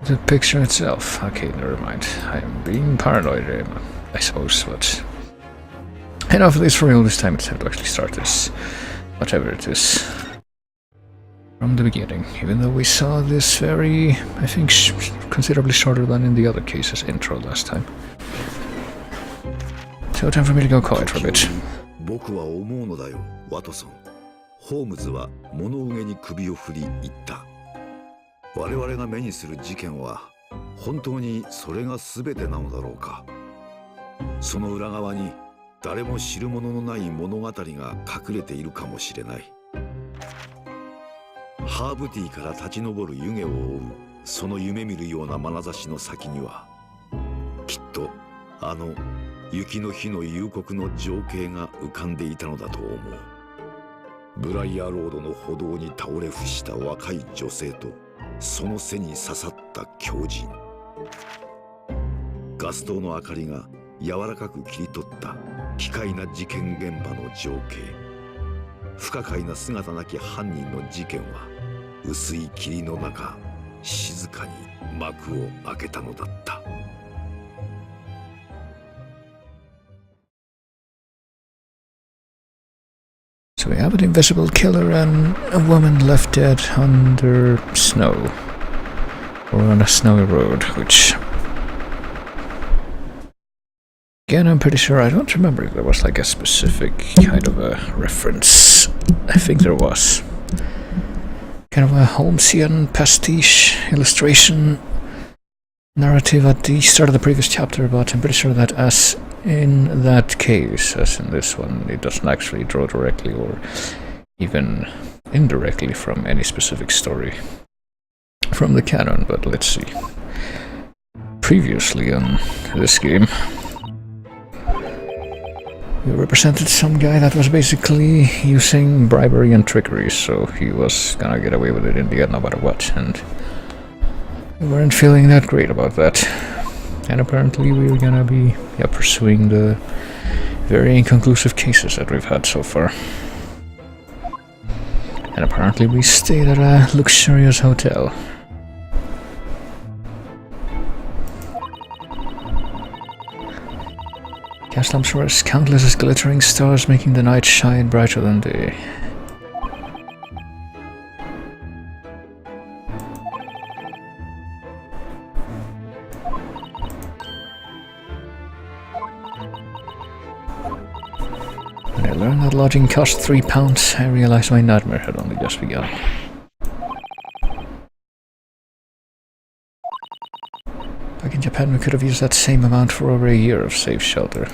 The picture itself. Okay, never mind. I am being paranoid, I suppose, but... enough of this for real. This time it's time to actually start this. Whatever it is. From the beginning. Even though we saw this very, I think, considerably shorter than in the other cases intro last time. So time for me to go quiet for a bit. 僕は思うのだよ、ワトソン。ホームズは物憂げに首を振り言った。我々が目にする事件は本当にそれが全てなのだろうか。その裏側に誰も知るもののない物語が隠れているかもしれない。ハーブティーから立ち上る湯気を追うその夢見るような眼差しの先にはきっとあの雪の日の夕刻の情景が浮かんでいたのだと思う。ブライアーロードの歩道に倒れ伏した若い女性とその背に刺さった狂人。ガス灯の明かりが柔らかく切り取った奇怪な事件現場の情景。不可解な姿なき犯人の事件は薄い霧の中静かに幕を開けたのだった。So we have an invisible killer and a woman left dead under snow. Or on a snowy road, which... again, I'm pretty sure, I don't remember if there was like a specific kind of a reference. I think there was. Kind of a Holmesian pastiche illustration narrative at the start of the previous chapter, but I'm pretty sure that as in that case, as in this one, it doesn't actually draw directly or even indirectly from any specific story from the canon, but let's see. Previously on this game, we represented some guy that was basically using bribery and trickery, so he was gonna get away with it in the end no matter what, and we weren't feeling that great about that. And apparently we were gonna be pursuing the very inconclusive cases that we've had so far. And apparently we stayed at a luxurious hotel. Gas lamps were as countless as glittering stars, making the night shine brighter than day. When I learned that lodging cost £3, I realized my nightmare had only just begun. Back in Japan, we could have used that same amount for over a year of safe shelter.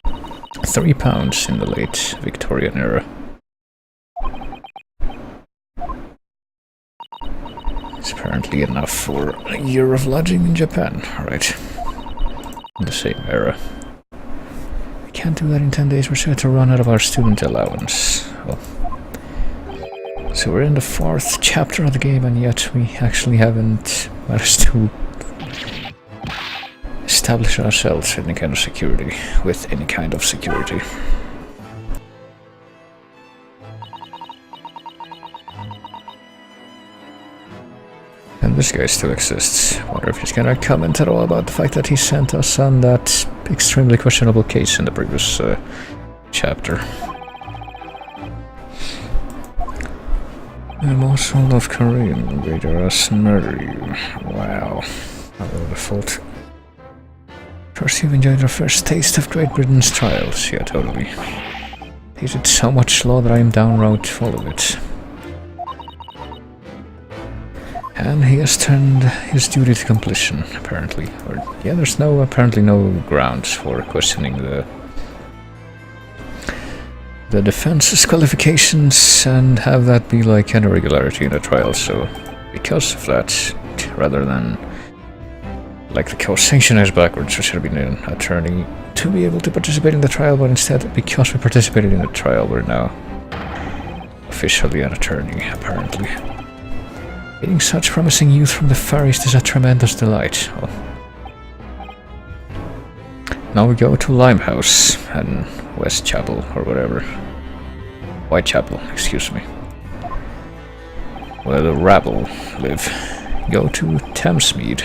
£3 in the late Victorian era. It's apparently enough for a year of lodging in Japan, right? In the same era. We can't do that in 10 days, we're sure to run out of our student allowance. Well, so we're in the 4th chapter of the game, and yet we actually haven't managed to establish ourselves in any kind of security, with any kind of security. And this guy still exists. Wonder if he's gonna comment at all about the fact that he sent us on that extremely questionable case in the previous chapter. I'm also love Korean, greater us murder you. Wow. I would have thought. First, you've enjoyed your first taste of Great Britain's trials. Yeah, totally. Tasted so much law that I am downright full of it. And he has turned his duty to completion, apparently. Or, yeah, there's apparently no grounds for questioning the defense's qualifications and have that be like an irregularity in the trial. So, because of that, rather than like the causation is backwards, we should have been an attorney to be able to participate in the trial, but instead, because we participated in the trial, we're now officially an attorney, apparently. Getting such promising youth from the Far East is a tremendous delight. Well, now we go to Limehouse and West Chapel, or whatever. Whitechapel, excuse me. Where the rabble live. go to Thamesmead.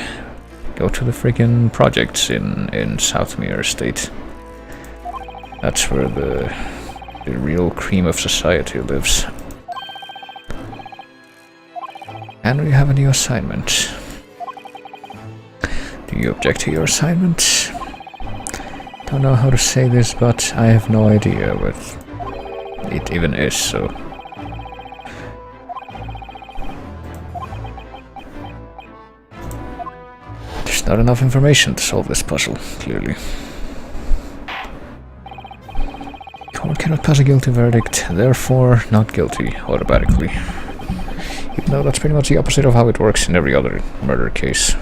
Go to the freaking projects in Southmere Estate. That's where the real cream of society lives. And we have a new assignment. Do you object to your assignment? Don't know how to say this, but I have no idea what it even is, so... There's not enough information to solve this puzzle, clearly. Court cannot pass a guilty verdict, therefore not guilty automatically. Even though that's pretty much the opposite of how it works in every other murder case.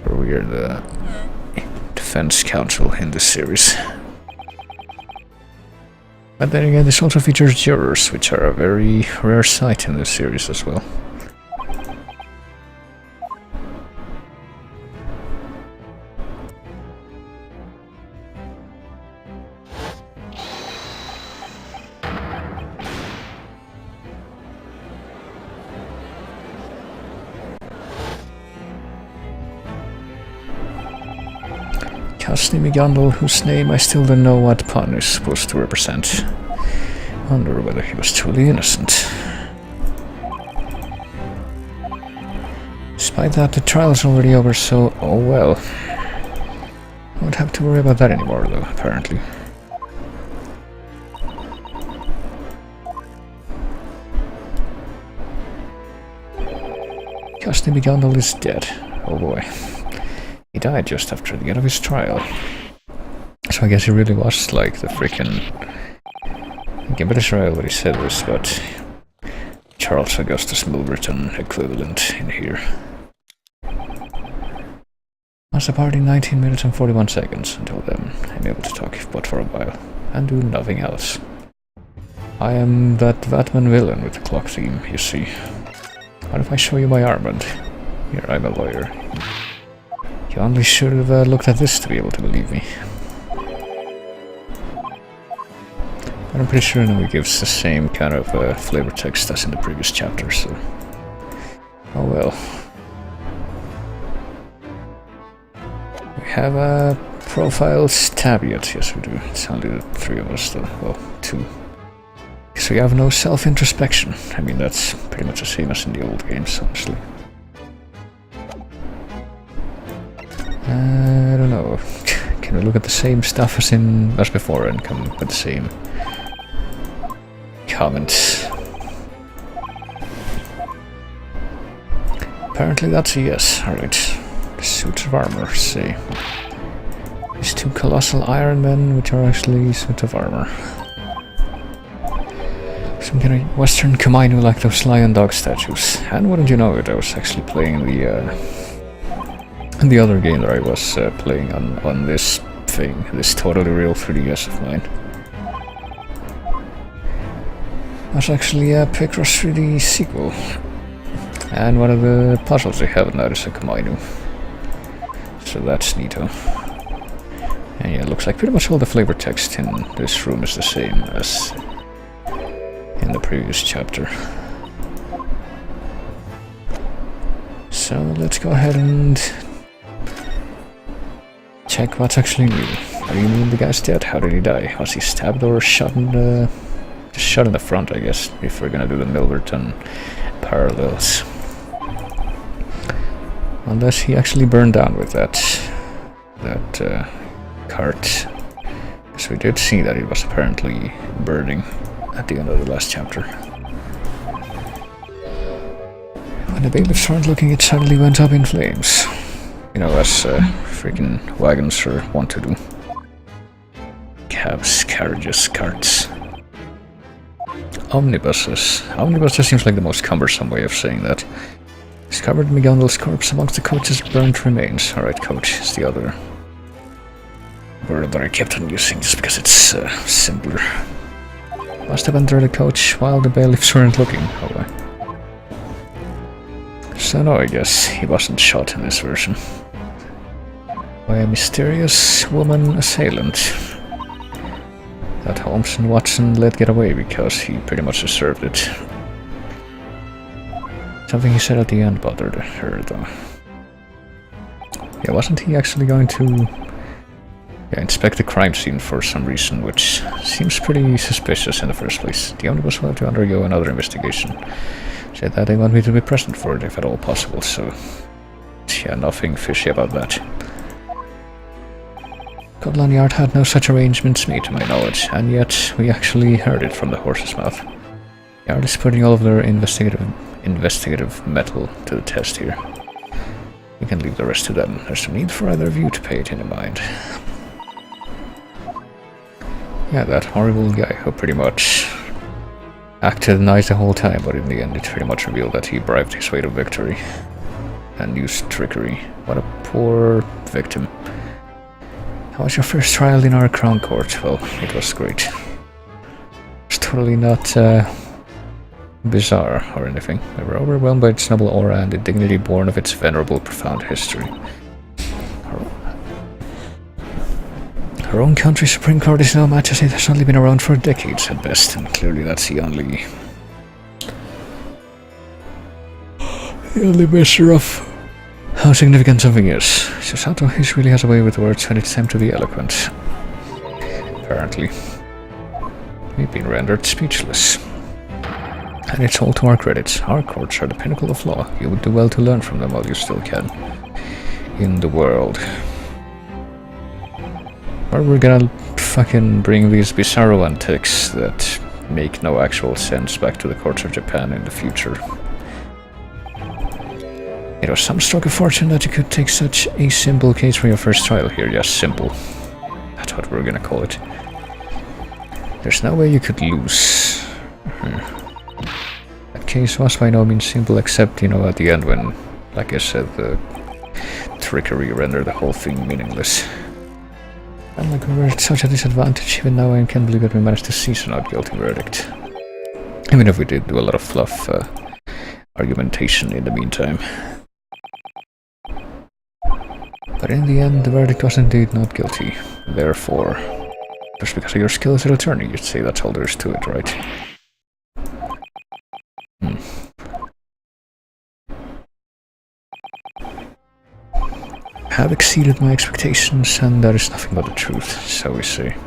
Where we are the defense counsel in this series. But then again, this also features jurors, which are a very rare sight in this series as well. Castley McGondle, whose name I still don't know what pun is supposed to represent. Wonder whether he was truly innocent. Despite that, the trial is already over, so oh well. I won't have to worry about that anymore, though, apparently. Castley McGondle is dead. Oh boy. He died just after the end of his trial. So I guess he really was like the freaking... I can better try what he said was, but Charles Augustus Milverton equivalent in here. Must depart in 19 minutes and 41 seconds. Until then, I'm able to talk but for a while, and do nothing else. I am that Batman villain with the clock theme, you see. What if I show you my armband? Here, I'm a lawyer. You only should have looked at this to be able to believe me. But I'm pretty sure now it gives the same kind of flavor text as in the previous chapter, so... Oh well. We have a profiles tab yet, yes we do. It's only the three of us though, well, two. So we have no self-introspection. I mean, that's pretty much the same as in the old games, honestly. I don't know. Can we look at the same stuff as before and come up with the same comments? Apparently that's a yes. Alright. Suits of armor, say. These two colossal iron men, which are actually suits of armor. Some kind of western Kamainu like those lion dog statues. And wouldn't you know it, I was actually playing the other game that I was playing on this thing, this totally real 3DS of mine. That's actually a Picross 3D sequel. And one of the puzzles they have in that is a Kamainu. So that's neato. And yeah, it looks like pretty much all the flavor text in this room is the same as in the previous chapter. So let's go ahead and check what's actually new. Are you mean the guy's dead? How did he die? Was he stabbed or shot in the... just shot in the front, I guess, if we're gonna do the Milverton parallels. Unless he actually burned down with that cart. Because we did see that it was apparently burning at the end of the last chapter. When the bailiffs weren't looking, it suddenly went up in flames. You know, as freaking wagons are wont to do. Cabs, carriages, carts. Omnibuses. Omnibus just seems like the most cumbersome way of saying that. Discovered McGondle's corpse amongst the coach's burnt remains. Alright, coach is the other word that I kept on using just because it's simpler. Must have entered the coach while the bailiffs weren't looking. Oh, so no, I guess he wasn't shot in this version. By a mysterious woman assailant that Holmes and Watson let get away because he pretty much deserved it. Something he said at the end bothered her, though. Yeah, wasn't he actually going to inspect the crime scene for some reason, which seems pretty suspicious in the first place. The owner was willing to undergo another investigation. Said that they want me to be present for it if at all possible, so yeah, nothing fishy about that. Scotland Yard had no such arrangements made to my knowledge, and yet we actually heard it from the horse's mouth. The Yard is putting all of their investigative metal to the test here. We can leave the rest to them. There's no need for either of you to pay it any mind. Yeah, that horrible guy who pretty much acted nice the whole time, but in the end it pretty much revealed that he bribed his way to victory and used trickery. What a poor victim. How was your first trial in our crown court? Well, it was great. It's totally not bizarre or anything. We were overwhelmed by its noble aura and the dignity born of its venerable, profound history. Our own country's Supreme Court is no match as it has only been around for decades at best, and clearly that's the only measure of how significant something is. Susato really has a way with words when it's time to be eloquent. Apparently. We've been rendered speechless. And it's all to our credit. Our courts are the pinnacle of law. You would do well to learn from them while you still can. In the world. Or we're gonna fucking bring these bizarro antics that make no actual sense back to the courts of Japan in the future. It was some stroke of fortune that you could take such a simple case for your first trial here. Yes, simple. That's what we're gonna call it. There's no way you could lose. That case was by no means simple, except, at the end when, like I said, the trickery rendered the whole thing meaningless. And like we were at such a disadvantage, even now I can't believe that we managed to seize a not guilty verdict. Even if we did do a lot of fluff argumentation in the meantime. But in the end, the verdict was indeed not guilty. Therefore, just because of your skill as an attorney, you'd say that's all there is to it, right? Have exceeded my expectations, and that is nothing but the truth, so we say.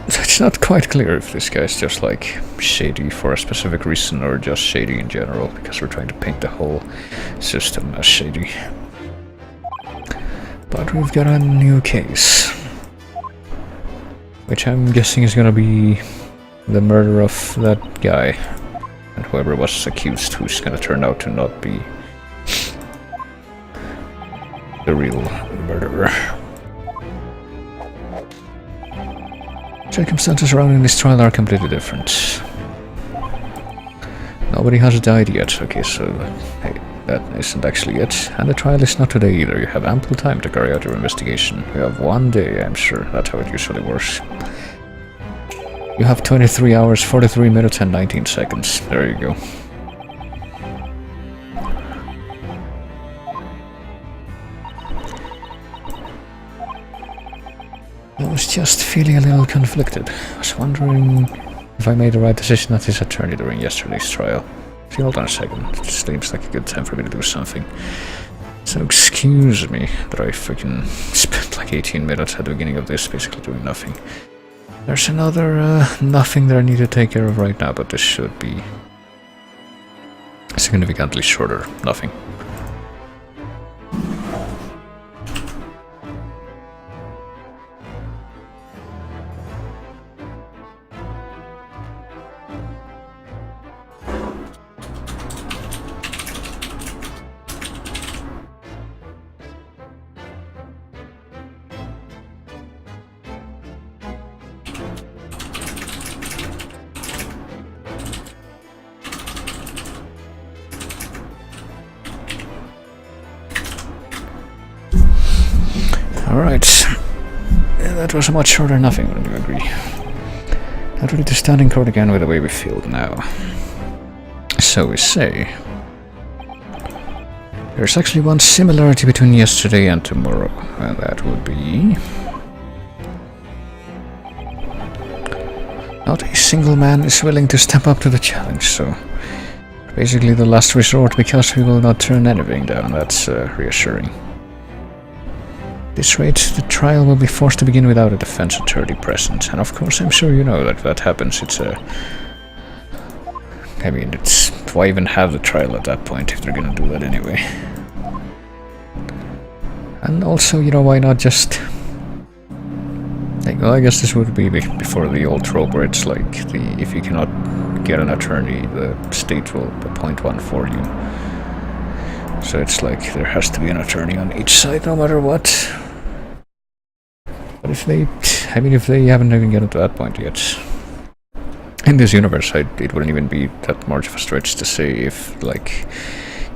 It's not quite clear if this guy's just like shady for a specific reason or just shady in general, because we're trying to paint the whole system as shady. But we've got a new case, which I'm guessing is gonna be the murder of that guy, and whoever was accused, who's gonna turn out to not be the real murderer. Circumstances surrounding this trial are completely different. Nobody has died yet, okay, so hey, that isn't actually it. And the trial is not today either. You have ample time to carry out your investigation. You have 1 day, I'm sure. That's how it usually works. You have 23 hours, 43 minutes and 19 seconds. There you go. I was just feeling a little conflicted. I was wondering if I made the right decision as his attorney during yesterday's trial. See, hold on a second. It seems like a good time for me to do something. So excuse me that I freaking spent like 18 minutes at the beginning of this basically doing nothing. There's another nothing that I need to take care of right now, but this should be significantly shorter. Nothing. Alright. Yeah, that was a much shorter nothing, wouldn't you agree? Not ready to stand in court again with the way we feel now. So we say. There's actually one similarity between yesterday and tomorrow, and that would be... not a single man is willing to step up to the challenge, so... Basically the last resort because we will not turn anything down. That's reassuring. At this rate, the trial will be forced to begin without a defense attorney present. And of course, I'm sure you know that if that happens, it's a... I mean, it's... why even have the trial at that point if they're gonna do that anyway? And also, you know, why not just... Like, well, I guess this would be before the old trope where it's like, if you cannot get an attorney, the state will appoint one for you. So it's like, there has to be an attorney on each side no matter what. But if they... I mean, if they haven't even gotten to that point yet... In this universe, it wouldn't even be that much of a stretch to say if, like,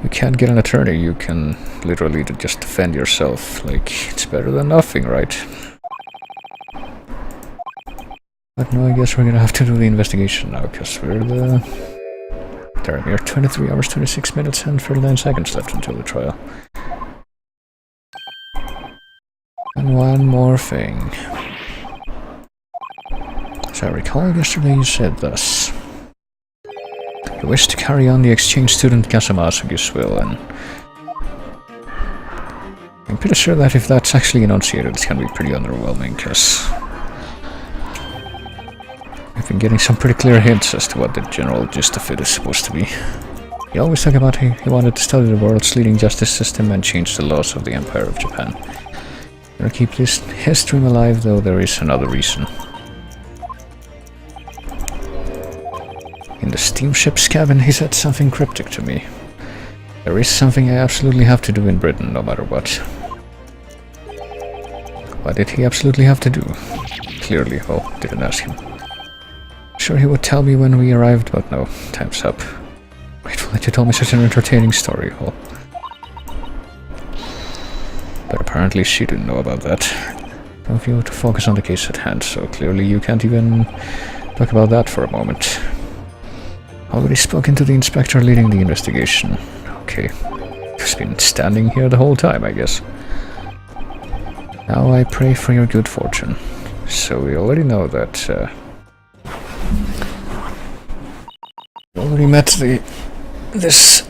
you can't get an attorney, you can literally just defend yourself. Like, it's better than nothing, right? But no, I guess we're gonna have to do the investigation now, because we're there we are, 23 hours, 26 minutes, and 39 seconds left until the trial. And one more thing. As I recall, yesterday you said thus. You wish to carry on the exchange student Kasamasugi's will, and... I'm pretty sure that if that's actually enunciated, it's gonna be pretty underwhelming, because... I've been getting some pretty clear hints as to what the general gist of it is supposed to be. He always talked about he wanted to study the world's leading justice system and change the laws of the Empire of Japan. Gonna keep his dream alive, though there is another reason. In the steamship's cabin, he said something cryptic to me. There is something I absolutely have to do in Britain, no matter what. What did he absolutely have to do? Clearly, well, didn't ask him. Sure he would tell me when we arrived, but no, time's up. Grateful that you told me such an entertaining story, well. But apparently she didn't know about that. Don't you to focus on the case at hand, so clearly you can't even talk about that for a moment. Already spoken to the inspector leading the investigation. Okay. He's been standing here the whole time, I guess. Now I pray for your good fortune. So we already know that, we already met this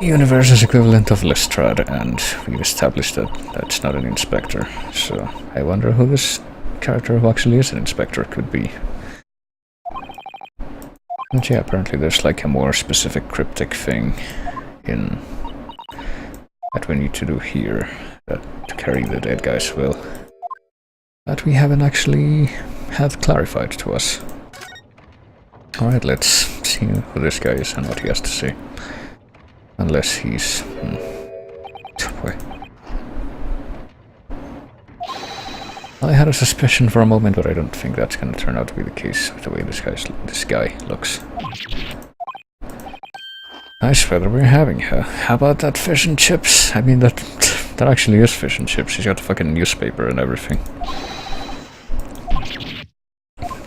universe's equivalent of Lestrade, and we've established that that's not an inspector. So I wonder who this character who actually is an inspector could be. But yeah, apparently there's like a more specific cryptic thing in that we need to do here to carry the dead guy's will that we haven't actually had clarified to us. Alright, let's see who this guy is and what he has to say. Unless he's... Boy. I had a suspicion for a moment, but I don't think that's gonna turn out to be the case with the way this guy looks. Nice weather we're having, huh? How about that fish and chips? I mean, that actually is fish and chips. He's got the fucking newspaper and everything.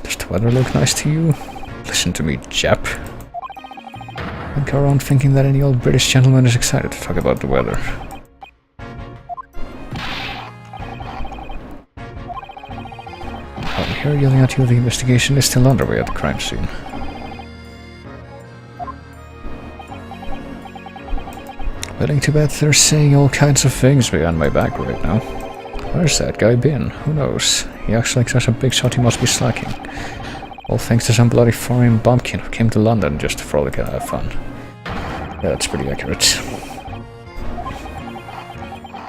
Does the weather look nice to you? Listen to me, Jap. Don't go around thinking that any old British gentleman is excited to talk about the weather. I'll hear yelling at you the investigation is still underway at the crime scene. Willing to bet they're saying all kinds of things behind my back right now. Where's that guy been? Who knows? He acts like such a big shot he must be slacking. All thanks to some bloody foreign bumpkin who came to London just to frolic and have fun. Yeah, that's pretty accurate.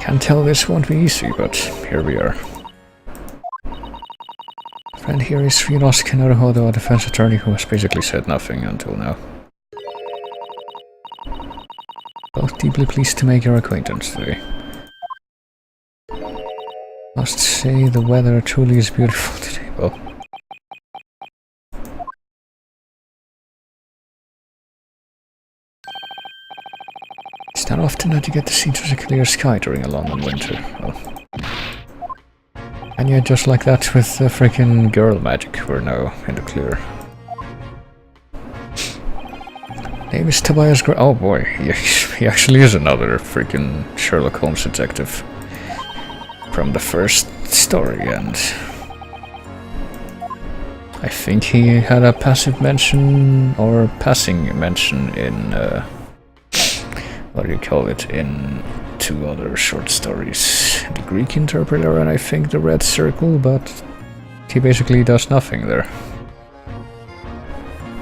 Can't tell this won't be easy, but here we are. Friend here is Ryunosuke Naruhodo, a defense attorney who has basically said nothing until now. Both deeply pleased to make your acquaintance today. Must say the weather truly is beautiful today. Well, it's not often that you get to see such a clear sky during a London winter. Well, and yet just like that with the freaking girl magic, we're now in the clear. Name is Tobias oh boy, he actually is another freaking Sherlock Holmes detective from the first story, and I think he had a passive mention or passing mention in what do you call it, in 2 other short stories, the Greek Interpreter and I think the Red Circle, but he basically does nothing there.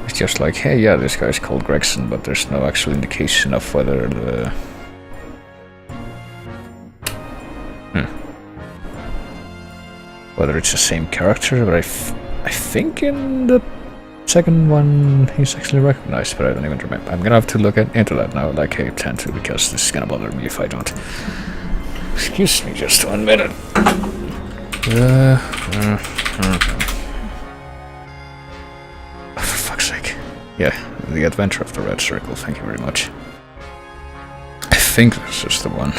It's just like, hey, yeah, this guy's called Gregson, but there's no actual indication of whether the whether it's the same character, but I think in the second one he's actually recognized, but I don't even remember. I'm gonna have to look into that now, like I tend to, because this is gonna bother me if I don't. Excuse me just 1 minute. Oh, for fuck's sake. Yeah, The Adventure of the Red Circle, thank you very much. I think this is the one.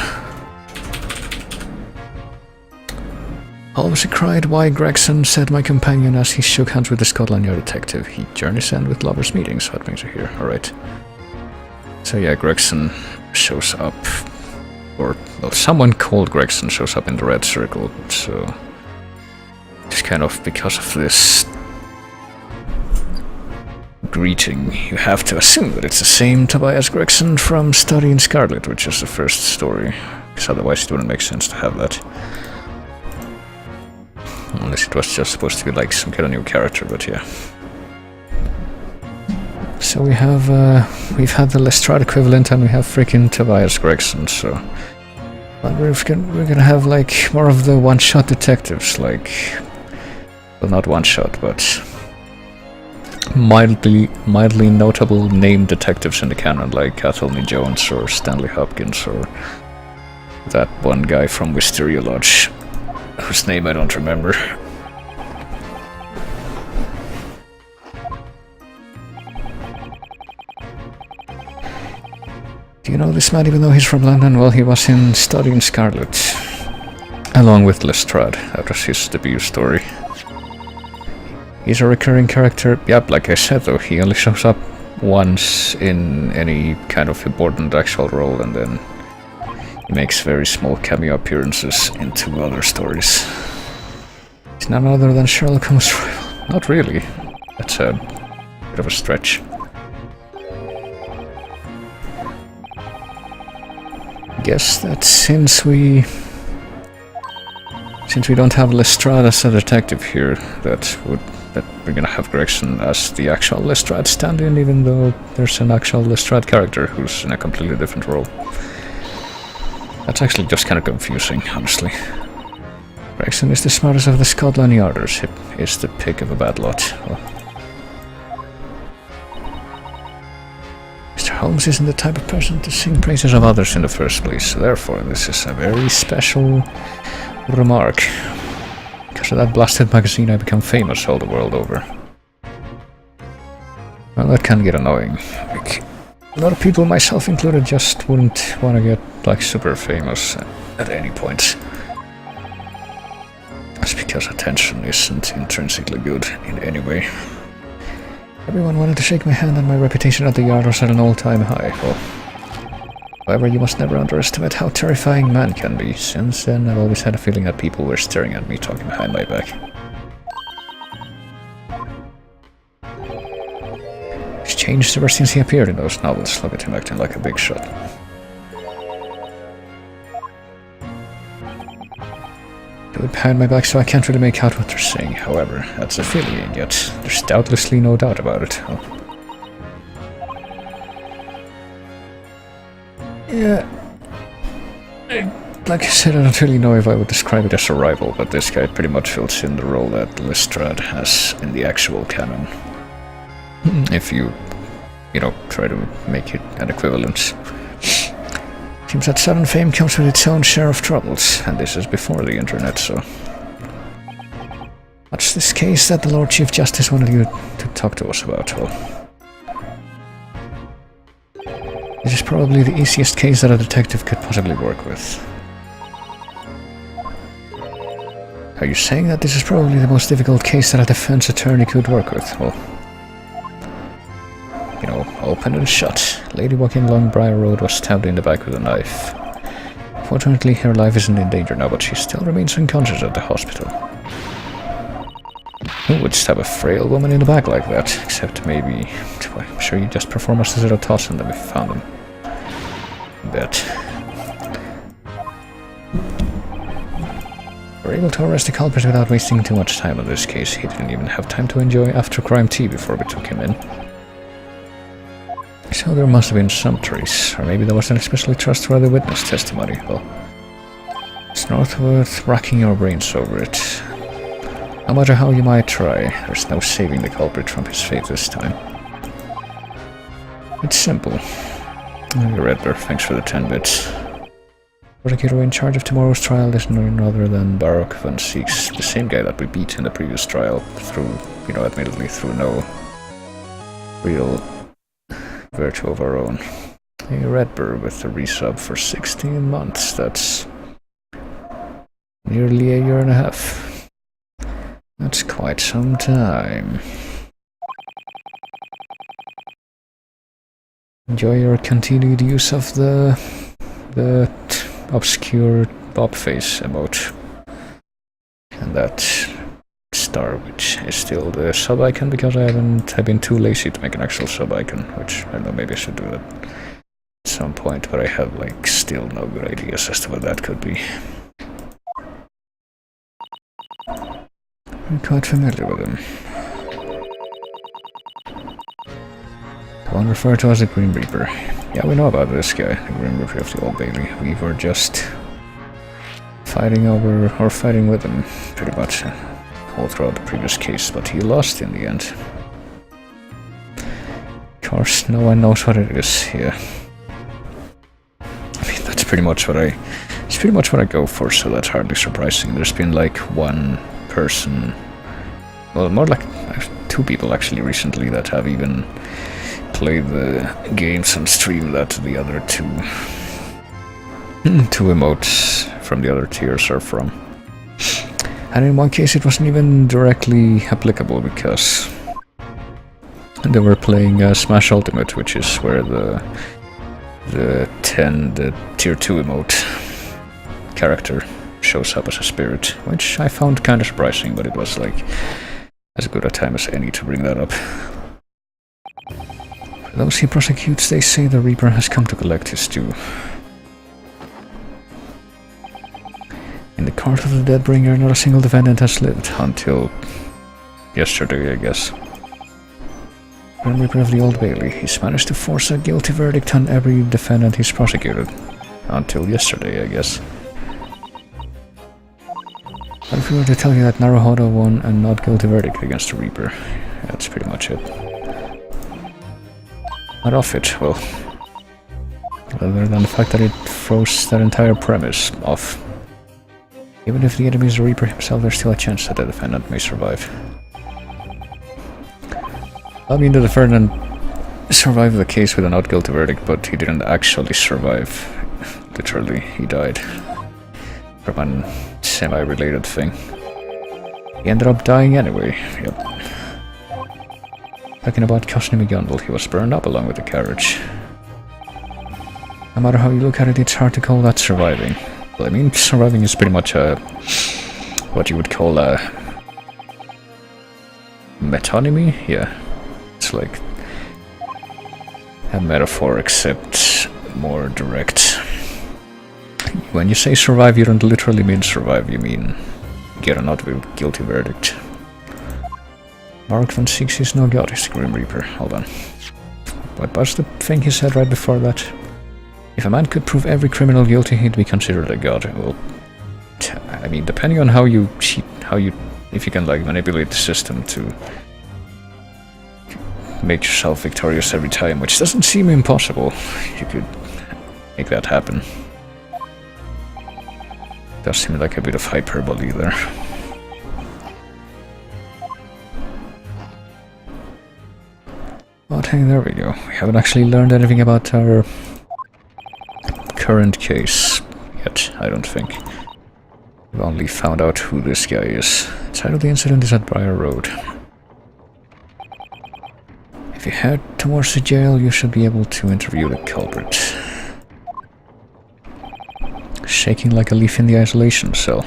Holmes cried, "Why, Gregson," said my companion as he shook hands with the Scotland Yard detective. He journeys end with lovers' meetings. What brings you here? Alright. So yeah, Gregson shows up, or well, someone called Gregson shows up in the Red Circle, so just kind of because of this greeting, you have to assume that it's the same Tobias Gregson from Study in Scarlet, which is the first story, because otherwise it wouldn't make sense to have that. Unless it was just supposed to be like some kind of new character, but yeah. So we have, we've had the Lestrade equivalent and we have freaking Tobias Gregson, so... But we're gonna have like more of the one-shot detectives, like... Well, not one-shot, but... Mildly notable named detectives in the canon, like Athelney Jones or Stanley Hopkins or... That one guy from Wisteria Lodge, whose name I don't remember. Do you know this man even though he's from London? Well, he was in Study in Scarlet, along with Lestrade. That was his debut story. He's a recurring character. Yep, like I said though, he only shows up once in any kind of important actual role, and then he makes very small cameo appearances in 2 other stories. He's none other than Sherlock Holmes' rival. Not really. That's a bit of a stretch. Guess that since we don't have Lestrade as a detective here, that we're gonna have Gregson as the actual Lestrade stand-in, even though there's an actual Lestrade character who's in a completely different role. That's actually just kind of confusing, honestly. Gregson is the smartest of the Scotland Yarders. He is the pick of a bad lot. Well, Mr. Holmes isn't the type of person to sing praises of others in the first place, therefore this is a very special remark. Because of that blasted magazine I become famous all the world over. Well, that can get annoying. Like, a lot of people, myself included, just wouldn't want to get like super famous at any point. That's because attention isn't intrinsically good in any way. Everyone wanted to shake my hand, and my reputation at the yard was at an all-time high. Well, however, you must never underestimate how terrifying man can be. Since then, I've always had a feeling that people were staring at me talking behind my back. He's changed ever since he appeared in those novels. Look at him acting like a big shot. Do it behind my back, so I can't really make out what they're saying. However, that's a feeling you get. There's doubtlessly no doubt about it. Oh. Yeah. Like I said, I don't really know if I would describe it as a rival, but this guy pretty much fills in the role that Lestrade has in the actual canon. If you try to make it an equivalent. Seems that sudden fame comes with its own share of troubles, and this is before the internet, so... What's this case that the Lord Chief Justice wanted you to talk to us about? Well, this is probably the easiest case that a detective could possibly work with. Are you saying that this is probably the most difficult case that a defense attorney could work with? Well, open and shut. Lady walking along Briar Road was stabbed in the back with a knife. Fortunately, her life isn't in danger now, but she still remains unconscious at the hospital. Who would stab a frail woman in the back like that? Except maybe... I'm sure you just performed a zero toss and then we found him. Bet. We're able to arrest the culprit without wasting too much time on this case. He didn't even have time to enjoy after-crime tea before we took him in. So there must have been some trace, or maybe there was an especially trustworthy witness testimony. Well, it's not worth racking your brains over it. No matter how you might try, there's no saving the culprit from his fate this time. It's simple. Redbird, thanks for the 10 bits. Prosecutor in charge of tomorrow's trial is none other than Baruch van Sieks, the same guy that we beat in the previous trial through, admittedly through no real virtue of our own. A Redbird with a resub for 16 months, that's nearly a year and a half. That's quite some time. Enjoy your continued use of the obscure Bob face emote. And that star, which is still the sub icon, because I've been too lazy to make an actual sub icon, which I don't know, maybe I should do that at some point, but I have still no good ideas as to what that could be. I'm quite familiar with him. The one referred to as the Grim Reaper. Yeah, we know about this guy, the Grim Reaper of the Old Bailey. We were just fighting with him, pretty much, all throughout the previous case, but he lost in the end. Of course, no one knows what it is here. I mean, that's pretty much what I go for, so that's hardly surprising. There's been one person, well, more like 2 people actually recently that have even played the games and streamed that the other 2 emotes from the other tiers are from. And in one case it wasn't even directly applicable because they were playing Smash Ultimate, which is where the tier 2 emote character shows up as a spirit, which I found kind of surprising, but it was as good a time as any to bring that up. For those he prosecutes, they say the Reaper has come to collect his due. In the court of the Deadbringer, not a single defendant has lived until yesterday, I guess. Grim Reaper of the Old Bailey, he's managed to force a guilty verdict on every defendant he's prosecuted. Until yesterday, I guess. What if we were to tell you that Naruhodo won a not guilty verdict against the Reaper? That's pretty much it. Not off it, well, other than the fact that it throws that entire premise off. Even if the enemy is the Reaper himself, there's still a chance that the defendant may survive. I mean, the defendant survived the case with a not guilty verdict, but he didn't actually survive. Literally, he died from a semi-related thing. He ended up dying anyway, yep. Talking about Cosny McGundle, he was burned up along with the carriage. No matter how you look at it, it's hard to call that surviving. Well, I mean, surviving is pretty much what you would call a metonymy? Yeah, it's like a metaphor, except more direct. When you say survive, you don't literally mean survive, you mean get a not guilty verdict. Baruch van Sieks is no god, is the Grim Reaper. Hold on. What was the thing he said right before that? If a man could prove every criminal guilty, he'd be considered a god. Well, I mean, depending on how you cheat, if you can manipulate the system to make yourself victorious every time, which doesn't seem impossible, you could make that happen. Does seem like a bit of hyperbole there. But hey, there we go. We haven't actually learned anything about our current case yet, I don't think. We've only found out who this guy is. The site of the incident is at Briar Road. If you head towards the jail, you should be able to interview the culprit. Shaking like a leaf in the isolation cell.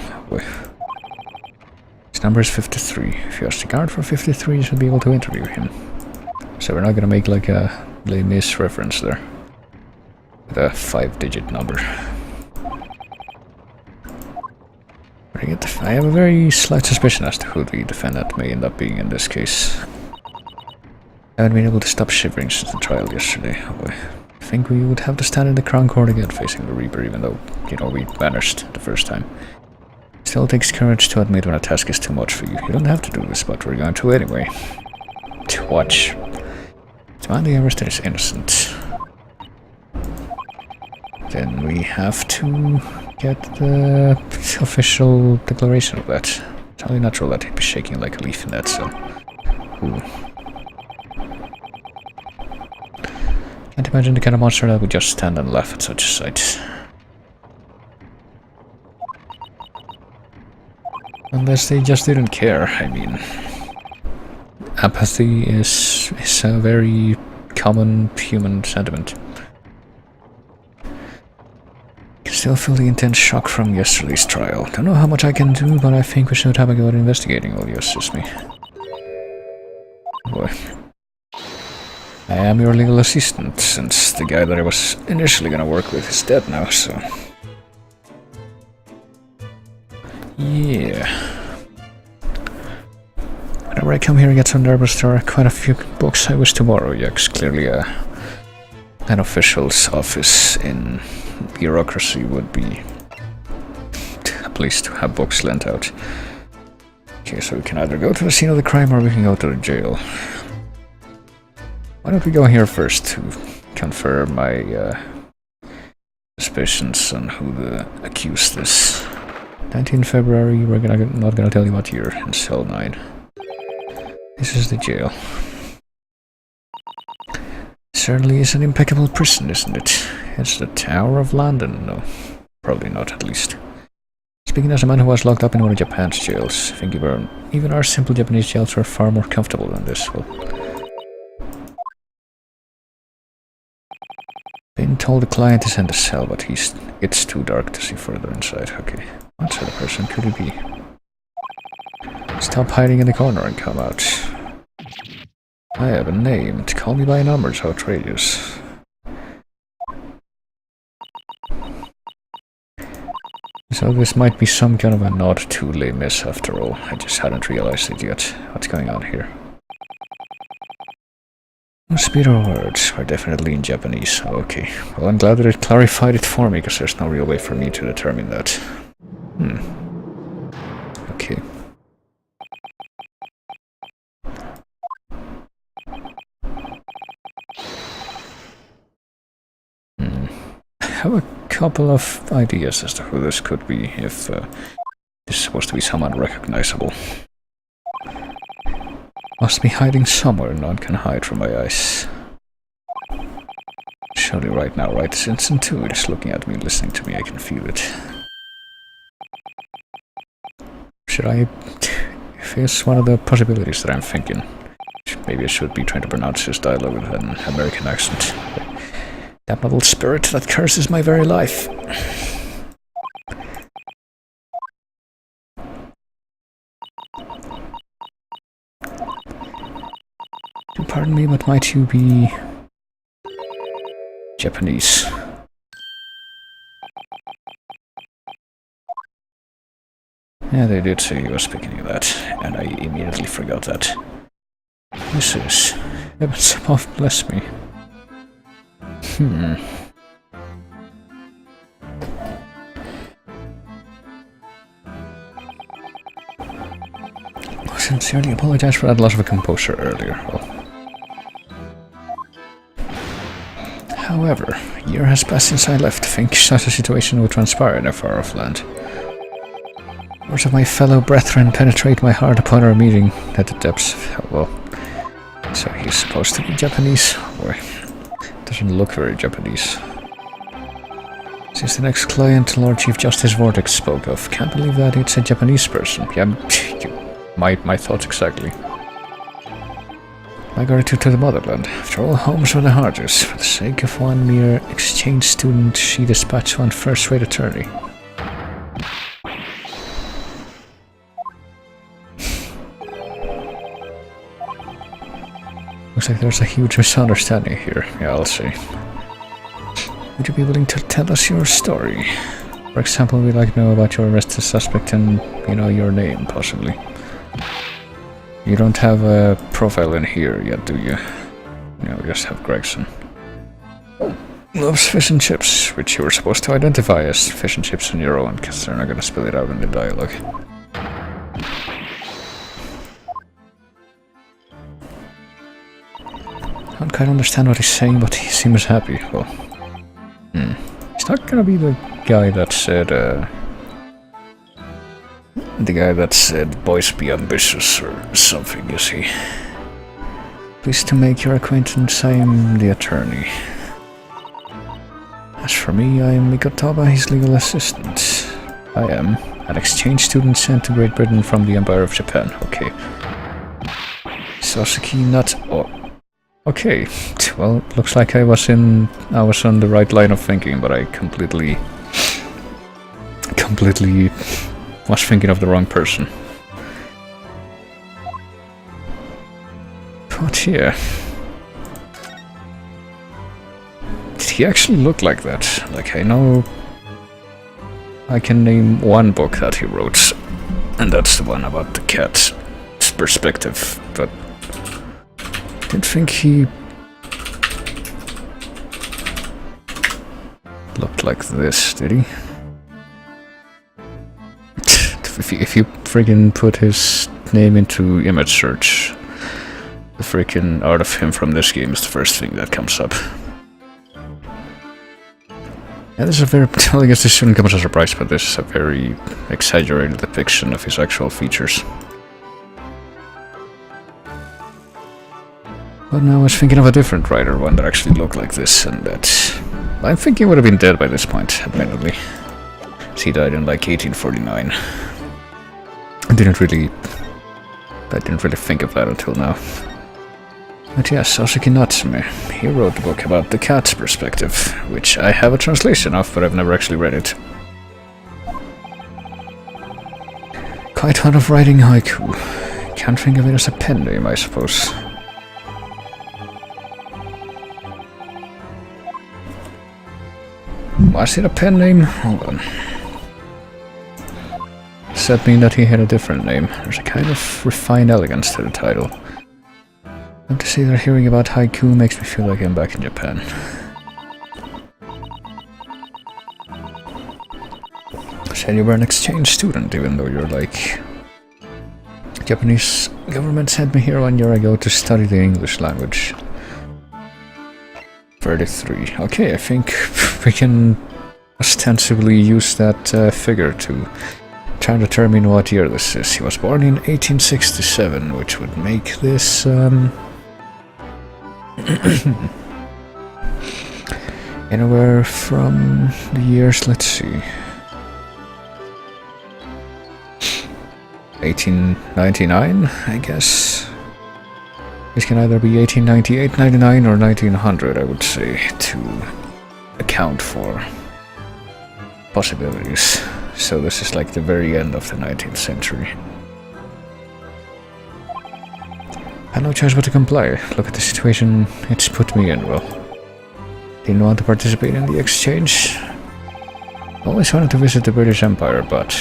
It's number is 53. If you ask the guard for 53, you should be able to interview him. So we're not gonna make like a Les Mis reference there. With a 5-digit number. I have a very slight suspicion as to who the defendant may end up being in this case. I haven't been able to stop shivering since the trial yesterday. I think we would have to stand in the Crown Court again facing the Reaper, even though, you know, we vanished the first time. Still takes courage to admit when a task is too much for you. You don't have to do this, but we're going to anyway. To watch. Demand the arrested is innocent. Then we have to get the official declaration of that. It's only natural that he'd be shaking like a leaf in that cell. Ooh. Can't imagine the kind of monster that would just stand and laugh at such a sight. Unless they just didn't care, I mean. Apathy is a very common human sentiment. Still feel the intense shock from yesterday's trial. Don't know how much I can do, but I think we should have a go at investigating. Will you assist me? Boy. I am your legal assistant, since the guy that I was initially gonna work with is dead now, so... Yeah... Whenever I come here and get some nervous, there are quite a few books I wish to borrow. Yes, clearly an official's office in bureaucracy would be a place to have books lent out. Okay, so we can either go to the scene of the crime or we can go to the jail. Why don't we go here first to confirm my suspicions on who the accused is. 19 February, we're not gonna tell you what year, in cell 9. This is the jail. Certainly is an impeccable prison, isn't it? It's the Tower of London. No, probably not, at least. Speaking as a man who was locked up in one of Japan's jails, I think even our simple Japanese jails were far more comfortable than this. Well, been told the client is in the cell, but it's too dark to see further inside. Okay, what sort of person could he be? Stop hiding in the corner and come out. I have a name. To call me by a number is outrageous. So this might be some kind of a nod to Les Mis after all. I just hadn't realized it yet. What's going on here? Speed or words are definitely in Japanese. Okay. Well, I'm glad that it clarified it for me, because there's no real way for me to determine that. Okay. I have a couple of ideas as to who this could be, if this is supposed to be someone recognizable. Must be hiding somewhere, none can hide from my eyes. Surely right now, right this instant too, it is looking at me, listening to me, I can feel it. Should I... If it's one of the possibilities that I'm thinking, maybe I should be trying to pronounce his dialogue with an American accent. That little spirit that curses my very life. Do pardon me, but might you be Japanese? Yeah, they did say he was speaking of that, and I immediately forgot that. This is... Heavens above, bless me. I sincerely apologize for that loss of composure earlier. Well, however, a year has passed since I left. Think such a situation would transpire in a far-off land. Words of my fellow brethren penetrate my heart upon our meeting at the depths of... Well, so he's supposed to be Japanese? Boy. Doesn't look very Japanese. Since the next client Lord Chief Justice Vortex spoke of, can't believe that it's a Japanese person. Yeah, my thoughts exactly. My gratitude to the motherland. After all, homes were the hardest. For the sake of one mere exchange student, she dispatched one first-rate attorney. Looks like there's a huge misunderstanding here. Yeah, I'll say. Would you be willing to tell us your story? For example, we'd like to know about your arrested suspect and, you know, your name, possibly. You don't have a profile in here yet, do you? No, we just have Gregson. Loves fish and chips, which you were supposed to identify as fish and chips on your own, because they're not gonna spill it out in the dialogue. I don't quite understand what he's saying, but he seems happy. Well, he's not gonna be the guy that said, boys be ambitious or something, is he? Pleased to make your acquaintance, I'm the attorney. As for me, I am Mikotoba, his legal assistant. I am an exchange student sent to Great Britain from the Empire of Japan. Okay. Sasuke not... Oh. Okay. Well, looks like I was on the right line of thinking, but I completely was thinking of the wrong person. But yeah. Did he actually look like that? Like, I know I can name one book that he wrote, and that's the one about the cat's perspective, but I didn't think he looked like this, did he? If you friggin' put his name into image search, the freaking art of him from this game is the first thing that comes up. Yeah, this is a very... I guess this shouldn't come as a surprise, but this is a very exaggerated depiction of his actual features. But now I was thinking of a different writer, one that actually looked like this, and that... I think he would have been dead by this point, admittedly. He died in like 1849. I didn't really think of that until now. But yes, Sasuke Natsume. He wrote a book about the cat's perspective, which I have a translation of, but I've never actually read it. Quite fond of writing haiku. Can't think of it as a pen name, I suppose. Was it a pen name? Hold on. Does that mean that he had a different name? There's a kind of refined elegance to the title. To say that hearing about haiku makes me feel like I'm back in Japan. Said you were an exchange student, even though you're like... Japanese government sent me here 1 year ago to study the English language. 33. Okay, I think we can ostensibly use that figure to try and determine what year this is. He was born in 1867, which would make this... anywhere from the years, let's see, 1899, I guess. This can either be 1898, 99, or 1900, I would say, to account for possibilities. So this is like the very end of the 19th century. I had no choice but to comply. Look at the situation it's put me in, well. Didn't want to participate in the exchange. Always wanted to visit the British Empire, but...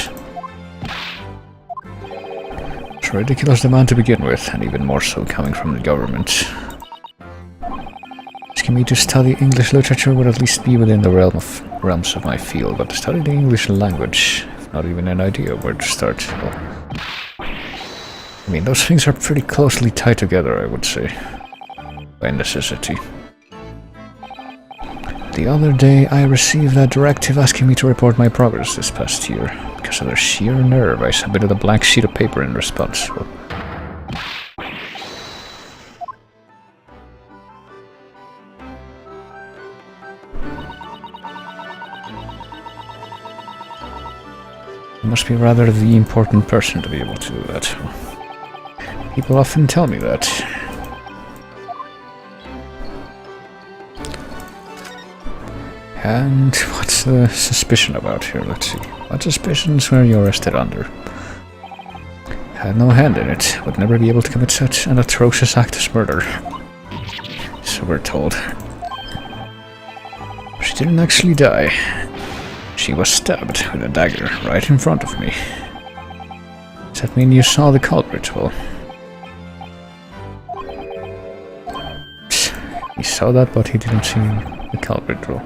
it's a ridiculous demand to begin with, and even more so coming from the government. Asking me to study English literature would at least be within the realms of my field, but to study the English language, I've not even an idea where to start. Well, I mean, those things are pretty closely tied together, I would say, by necessity. The other day, I received a directive asking me to report my progress this past year. Because of their sheer nerve, I submitted a blank sheet of paper in response. Well, I must be rather the important person to be able to do that. People often tell me that. And what's the suspicion about here? Let's see. What suspicions were you arrested under? Had no hand in it. Would never be able to commit such an atrocious act as murder. so we're told. She didn't actually die. She was stabbed with a dagger right in front of me. Does that mean you saw the culprit? Well, he saw that, but he didn't see the culprit. Well,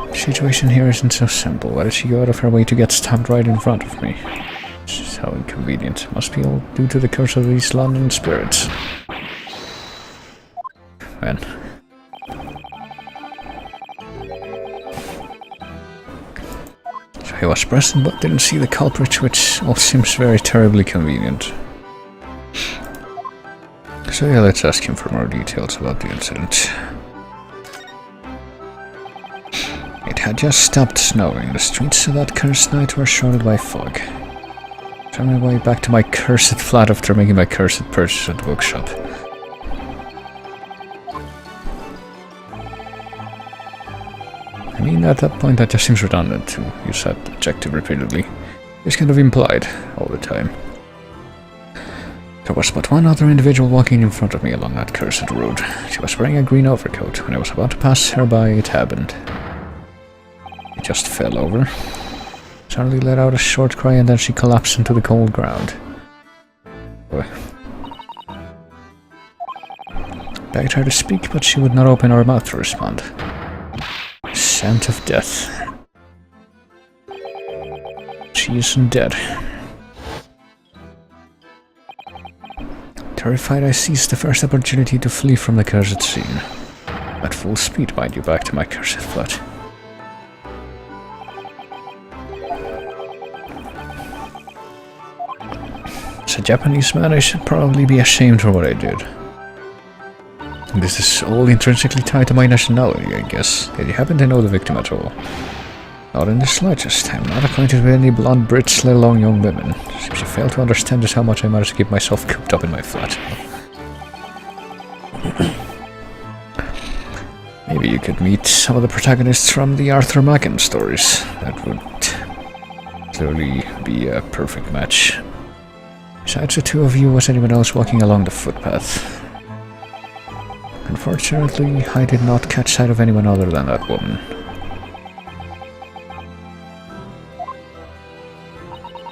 the situation here isn't so simple. Why did she go out of her way to get stabbed right in front of me? Just how inconvenient. Must be all due to the curse of these London spirits. Man. So he was present but didn't see the culprit, which all seems very terribly convenient. So yeah, let's ask him for more details about the incident. It had just stopped snowing. The streets of that cursed night were shrouded by fog. Found my way back to my cursed flat after making my cursed purchase at the bookshop. I mean, at that point that just seems redundant to use that adjective repeatedly. It's kind of implied all the time. There was but one other individual walking in front of me along that cursed road. She was wearing a green overcoat. When I was about to pass her by, it happened. It just fell over. Suddenly let out a short cry and then she collapsed into the cold ground. Boy. Begged her to speak, but she would not open her mouth to respond. Scent of death. She isn't dead. Terrified, I seized the first opportunity to flee from the cursed scene. At full speed, mind you, back to my cursed flat. As a Japanese man, I should probably be ashamed for what I did. This is all intrinsically tied to my nationality, I guess. Did you happen to know the victim at all? Not in the slightest. I'm not acquainted with any blonde Brits, let alone young women. Seems you fail to understand just how much I managed to keep myself cooped up in my flat. Maybe you could meet some of the protagonists from the Arthur Machen stories. That would clearly be a perfect match. Besides the two of you, was anyone else walking along the footpath? Unfortunately, I did not catch sight of anyone other than that woman.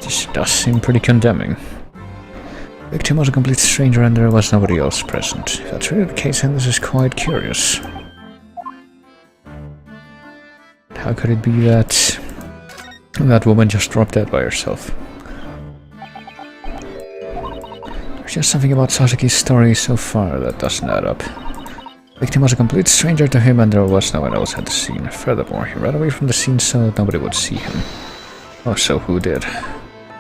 This does seem pretty condemning. The victim was a complete stranger and there was nobody else present. If that's really the case, then this is quite curious. How could it be that that woman just dropped dead by herself? There's just something about Sasuke's story so far that doesn't add up. The victim was a complete stranger to him and there was no one else at the scene. Furthermore, he ran away from the scene so that nobody would see him. Oh, so who did?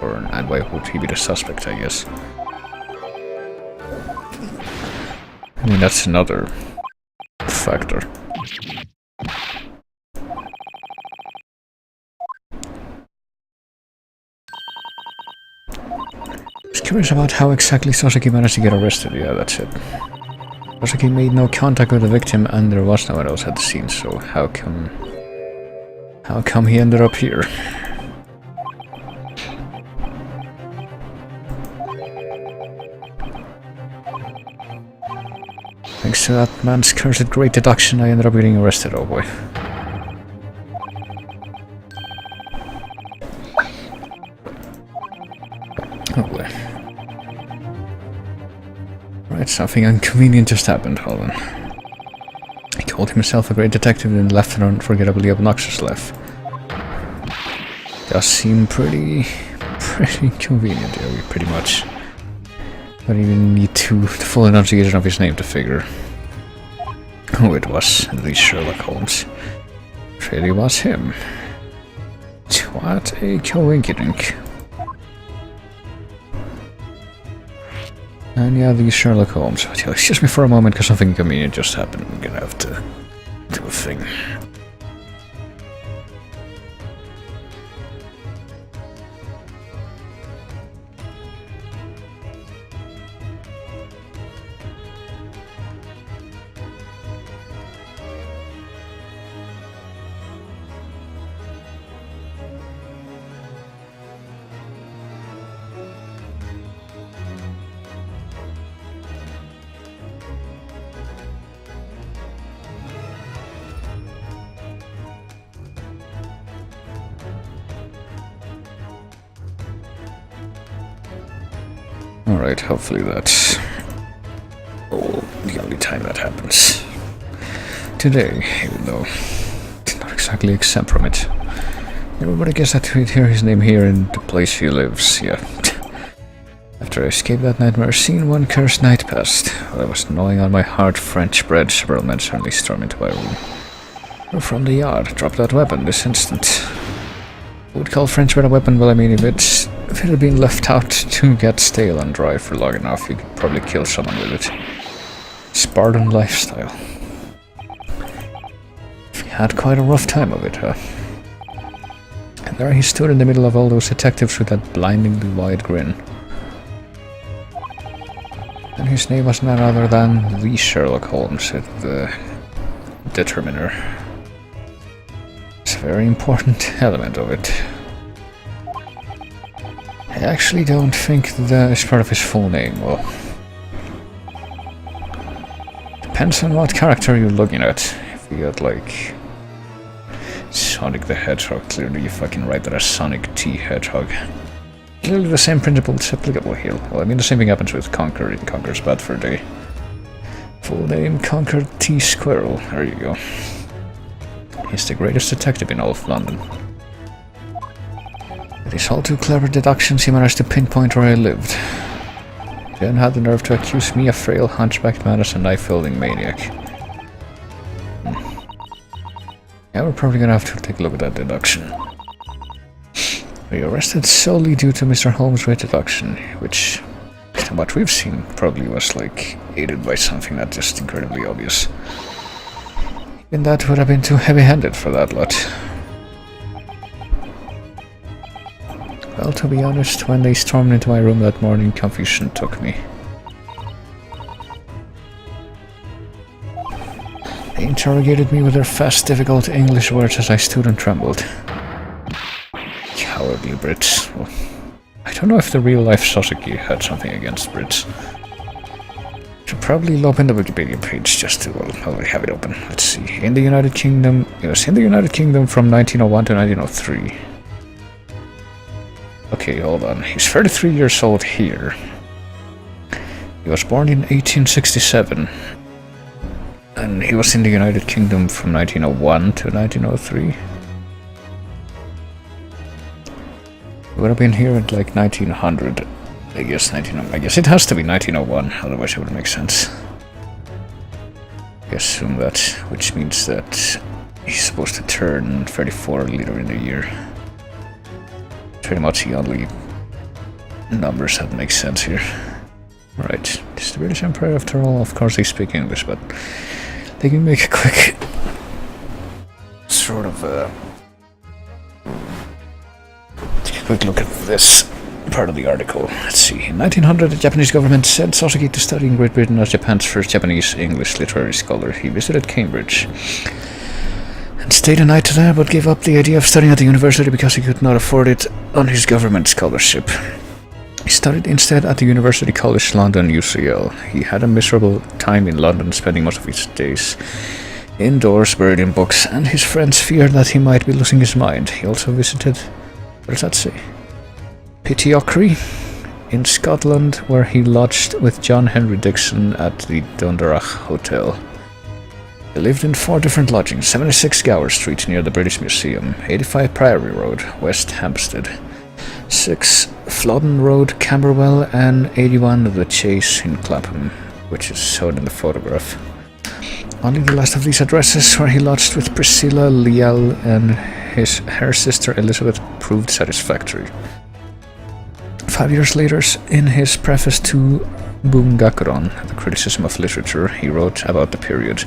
And why would he be the suspect, I guess? I mean, that's another factor. I was curious about how exactly Sasuke managed to get arrested. Yeah, that's it. Sasuke made no contact with the victim and there was no one else at the scene, so how come he ended up here? Thanks to that man's cursed great deduction, I ended up getting arrested, oh boy. Oh boy. Right, something inconvenient just happened, hold on. He called himself a great detective and left an unforgettably obnoxious laugh. Does seem pretty convenient, yeah, we pretty much don't even need the full enunciation of his name to figure who it was, the Sherlock Holmes. It really was him. What a coinkydink. And yeah, the Sherlock Holmes. Excuse me for a moment, because something inconvenient just happened. I'm gonna have to do a thing. Alright, hopefully that's the only time that happens. Today, even though it's not exactly exempt from it. Everybody gets that we'd hear his name here in the place he lives, yeah. After I escaped that nightmare scene, one cursed night passed. While I was gnawing on my hard French bread, several men suddenly stormed into my room. We're from the yard. Drop that weapon this instant. Who would call French bread a weapon? Well, I mean, if it had been left out to get stale and dry for long enough, you could probably kill someone with it. Spartan lifestyle. He had quite a rough time of it, huh? And there he stood in the middle of all those detectives with that blindingly wide grin. And his name was none other than the Sherlock Holmes, the Determiner. It's a very important element of it. I actually don't think that is part of his full name. Well, depends on what character you're looking at. If you got like Sonic the Hedgehog, clearly you fucking write that as Sonic T Hedgehog. Clearly the same principle is applicable here. Well, I mean the same thing happens with Conquer in Conquer's Bad Fur Day. Full name Conquer T Squirrel. There you go. He's the greatest detective in all of London. With his all too clever deductions, he managed to pinpoint where I lived. Then had the nerve to accuse me, a frail, hunchbacked man, as a knife-wielding maniac. Yeah, we're probably gonna have to take a look at that deduction. We were arrested solely due to Mr. Holmes' great deduction, which, from what we've seen, probably was like aided by something that's just incredibly obvious. Even that would have been too heavy-handed for that lot. Well, to be honest, when they stormed into my room that morning, confusion took me. They interrogated me with their fast, difficult English words as I stood and trembled. Cowardly Brits. Well, I don't know if the real-life Sasuke had something against Brits. Should probably open the Wikipedia page just to, well, I'll have it open. Let's see. In the United Kingdom... Yes, in the United Kingdom from 1901 to 1903. Okay, hold on. He's 33 years old here. He was born in 1867. And he was in the United Kingdom from 1901 to 1903. He would have been here at like 1900. I guess it has to be 1901, otherwise it would make sense. I assume that, which means that he's supposed to turn 34 later in the year. Pretty much the only numbers that make sense here. Right, this is the British Empire after all. Of course they speak English, but they can make a quick sort of take a quick look at this part of the article. Let's see. In 1900, the Japanese government sent Sasuke to study in Great Britain as Japan's first Japanese English literary scholar. He visited Cambridge and stayed a night there, but gave up the idea of studying at the university because he could not afford it on his government scholarship. He studied instead at the University College London, UCL. He had a miserable time in London, spending most of his days indoors, buried in books, and his friends feared that he might be losing his mind. He also visited, what does that say? Pitiochry in Scotland, where he lodged with John Henry Dixon at the Dundurach Hotel. He lived in 4 different lodgings: 76 Gower Street near the British Museum, 85 Priory Road, West Hampstead, 6 Flodden Road, Camberwell, and 81 The Chase in Clapham, which is shown in the photograph. Only the last of these addresses, where he lodged with Priscilla Liel and her sister Elizabeth, proved satisfactory. 5 years later, in his preface to Bungakuron, the criticism of literature, he wrote about the period.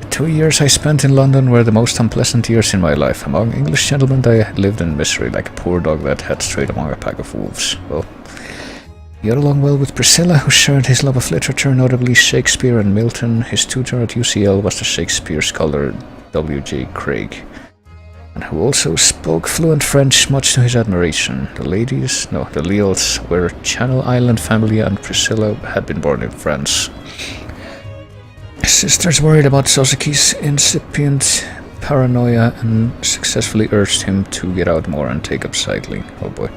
The 2 years I spent in London were the most unpleasant years in my life. Among English gentlemen, I lived in misery, like a poor dog that had strayed among a pack of wolves. Well, he got along well with Priscilla, who shared his love of literature, notably Shakespeare and Milton. His tutor at UCL was the Shakespeare scholar W.J. Craig, and who also spoke fluent French, much to his admiration. The Liels were Channel Island family, and Priscilla had been born in France. His sisters worried about Sasuke's incipient paranoia and successfully urged him to get out more and take up cycling. Oh boy.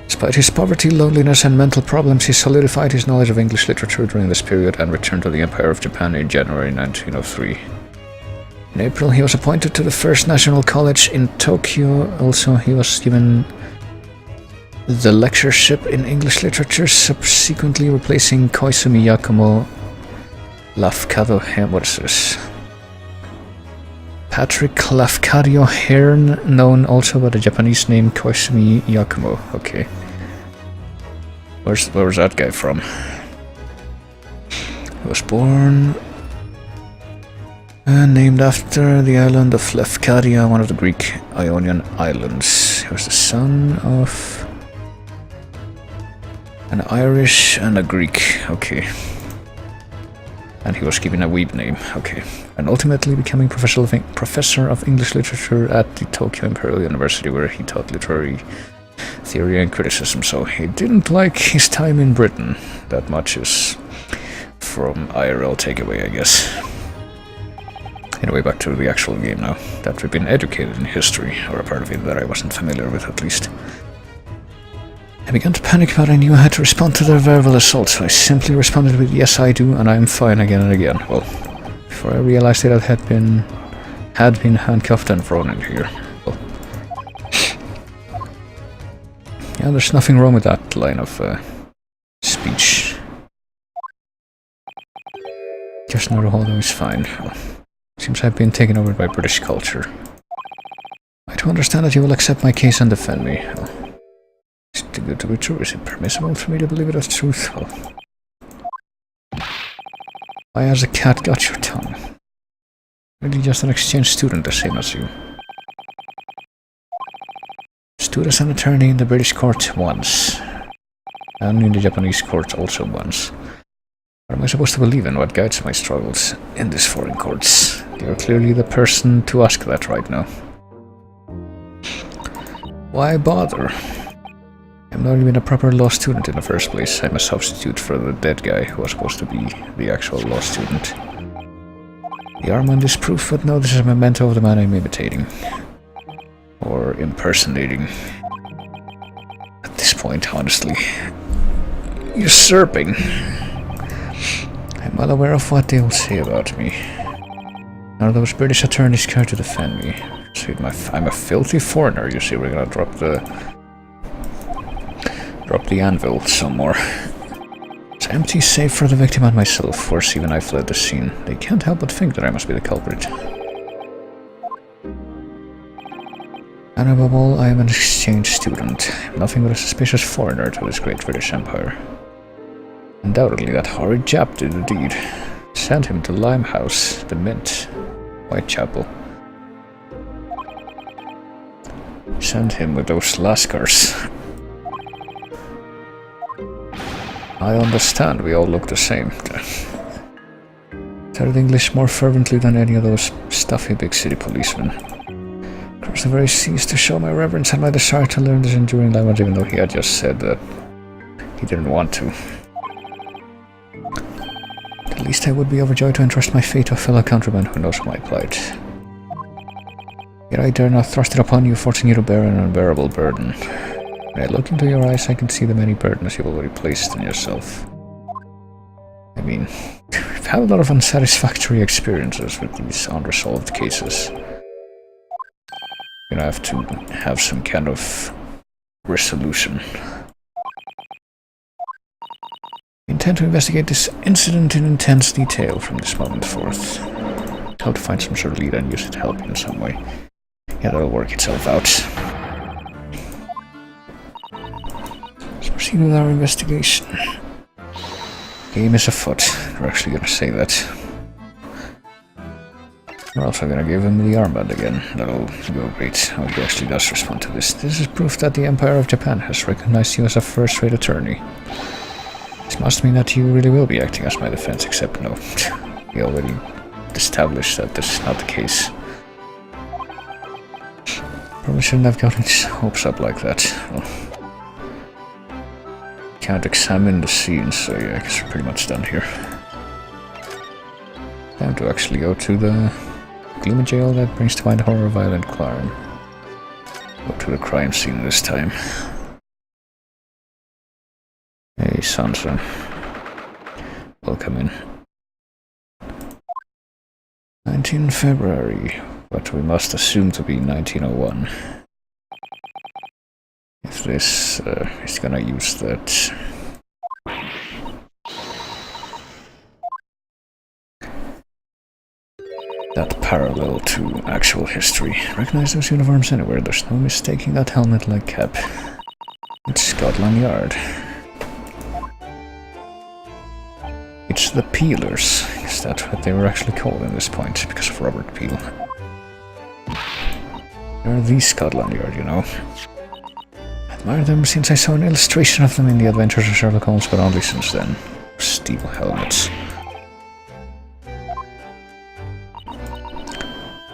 His Despite his poverty, loneliness, and mental problems, he solidified his knowledge of English literature during this period and returned to the Empire of Japan in January 1903. In April, he was appointed to the First National College in Tokyo. Also, he was given the lectureship in English literature, subsequently replacing Koizumi Yakumo Lafcadio Hearn. What is this? Patrick Lafcadio Hearn, known also by the Japanese name Koizumi Yakumo. Okay. Where was that guy from? He was born named after the island of Lefkadia, one of the Greek Ionian islands. He was the son of an Irish and a Greek. Okay. And he was given a weeb name. Okay. And ultimately becoming professor of English literature at the Tokyo Imperial University, where he taught literary theory and criticism. So he didn't like his time in Britain that much, is from IRL takeaway, I guess. Anyway, back to the actual game now, that we've been educated in history, or a part of it that I wasn't familiar with at least. I began to panic, but I knew I had to respond to their verbal assault, so I simply responded with "yes, I do, and I am fine" again and again. Well, before I realized that I had been handcuffed and thrown in here. Well, yeah, there's nothing wrong with that line of speech. Just not all is fine. Well, seems I've been taken over by British culture. I do understand that you will accept my case and defend me. Well, is it too good to be true? Is it permissible for me to believe it as truth? Well, why has a cat got your tongue? Really just an exchange student, the same as you. Stood as an attorney in the British court once, and in the Japanese court also once. What am I supposed to believe in? What guides my struggles in these foreign courts? You're clearly the person to ask that right now. Why bother? I'm not even a proper law student in the first place. I'm a substitute for the dead guy who was supposed to be the actual law student. The armband is proof, but no, this is a memento of the man I'm imitating. Or impersonating. At this point, honestly. Usurping. I'm well aware of what they will say about me. None of those British attorneys care to defend me. So I'm a filthy foreigner, you see. We're gonna drop the anvil some more. It's empty save for the victim and myself. Worse, even I fled the scene. They can't help but think that I must be the culprit. And above all, I am an exchange student. Nothing but a suspicious foreigner to this great British Empire. Undoubtedly, that horrid Jap did the deed. Send him to Limehouse, the Mint, Whitechapel. Send him with those Lascars. I understand, we all look the same. Uttered English more fervently than any of those stuffy big city policemen. Across the very seas to show my reverence and my desire to learn this enduring language, even though he had just said that he didn't want to. At least I would be overjoyed to entrust my fate to a fellow countryman who knows my plight. Yet I dare not thrust it upon you, forcing you to bear an unbearable burden. When I look into your eyes, I can see the many burdens you've already placed on yourself. I mean, I've had a lot of unsatisfactory experiences with these unresolved cases. I have to have some kind of resolution. I intend to investigate this incident in intense detail from this moment forth. How to find some sort of lead and use it to help in some way. Yeah, that'll work itself out. Let's proceed with our investigation. Game is afoot. We're actually gonna say that. We're also gonna give him the armband again. That'll go great. Oh, he actually does respond to this. This is proof that the Empire of Japan has recognized you as a first-rate attorney. This must mean that you really will be acting as my defense, except no. We already established that this is not the case. Probably shouldn't have gotten his hopes up like that. Well, can't examine the scene, so yeah, I guess we're pretty much done here. Time to actually go to the gloomy jail that brings to mind horror, violent crime. Go to the crime scene this time. Hey, Sansa. Welcome in. 19 February, but we must assume to be 1901. If this is gonna use that. That parallel to actual history. Recognize those uniforms anywhere, there's no mistaking that helmet like cap. It's Scotland Yard. It's the Peelers. Is that what they were actually called in this point, because of Robert Peel? They're the Scotland Yard, you know. Admired them since I saw an illustration of them in the Adventures of Sherlock Holmes, but only since then. Steel helmets.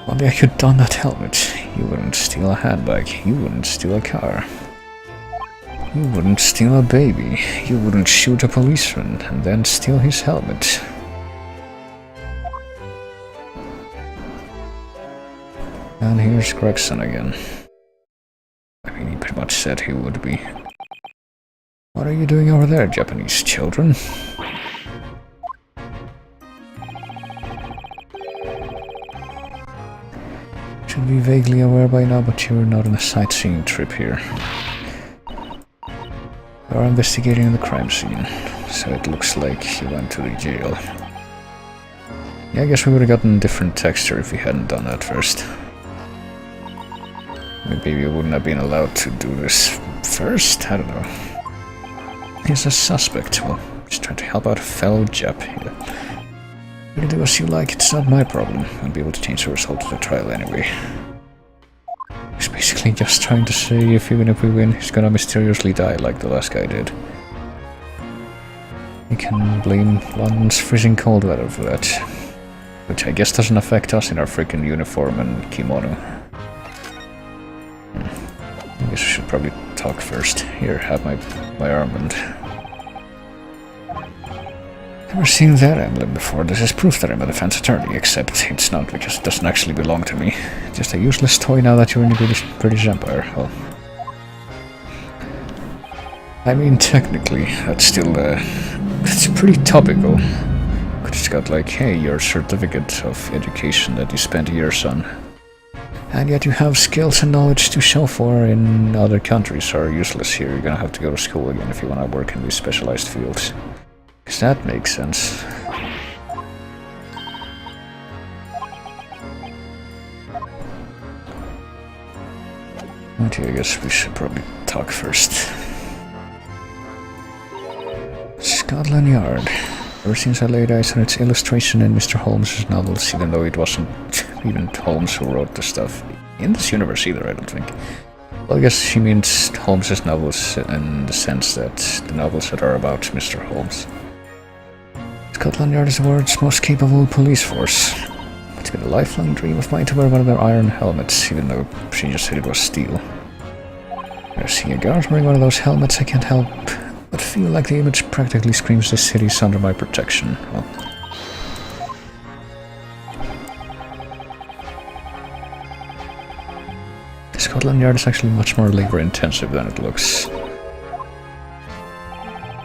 One day I could don that helmet. You wouldn't steal a handbag. You wouldn't steal a car. You wouldn't steal a baby. You wouldn't shoot a policeman and then steal his helmet. And here's Gregson again. I mean, he pretty much said he would be. What are you doing over there, Japanese children? Should be vaguely aware by now, but you're not on a sightseeing trip here. You're investigating the crime scene, so it looks like you went to the jail. Yeah, I guess we would have gotten different texture if we hadn't done that first. Maybe we wouldn't have been allowed to do this first? I don't know. He's a suspect. Well, just trying to help out a fellow Jap here. You can do as you like, it's not my problem. I'll be able to change the result of the trial anyway. He's basically just trying to say if even if we win, he's gonna mysteriously die like the last guy did. We can blame London's freezing cold weather for that. Which I guess doesn't affect us in our freaking uniform and kimono. I guess we should probably talk first. Here, have my armband. Never seen that emblem before. This is proof that I'm a defense attorney, except it's not because it doesn't actually belong to me. Just a useless toy now that you're in the British Empire. Well, I mean, technically, that's still, it's pretty topical. But it's got like, hey, your certificate of education that you spent years on. And yet you have skills and knowledge to show for in other countries are useless here. You're gonna have to go to school again if you wanna work in these specialized fields. Because that makes sense. Okay, I guess we should probably talk first. Scotland Yard. Ever since I laid eyes on its illustration in Mr. Holmes' novels, even though it wasn't even Holmes who wrote the stuff in this universe either, I don't think. Well, I guess she means Holmes' novels in the sense that the novels that are about Mr. Holmes. Scotland Yard is the world's most capable police force. It's been a lifelong dream of mine to wear one of their iron helmets, even though she just said it was steel. When I see a guard wearing one of those helmets, I can't help but feel like the image practically screams this city's under my protection. Well, Scotland Yard is actually much more labor-intensive than it looks.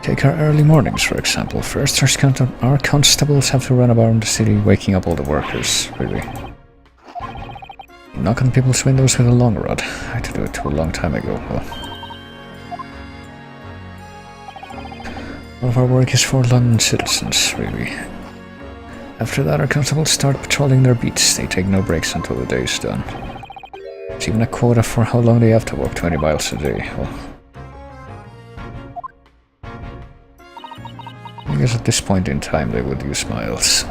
Take our early mornings, for example. First, our constables have to run around the city waking up all the workers, really. Knock on people's windows with a long rod. I had to do it a long time ago. Well, all of our work is for London citizens, really. After that, our constables start patrolling their beats. They take no breaks until the day is done. There's even a quota for how long they have to walk 20 miles a day. Well, I guess at this point in time they would use miles.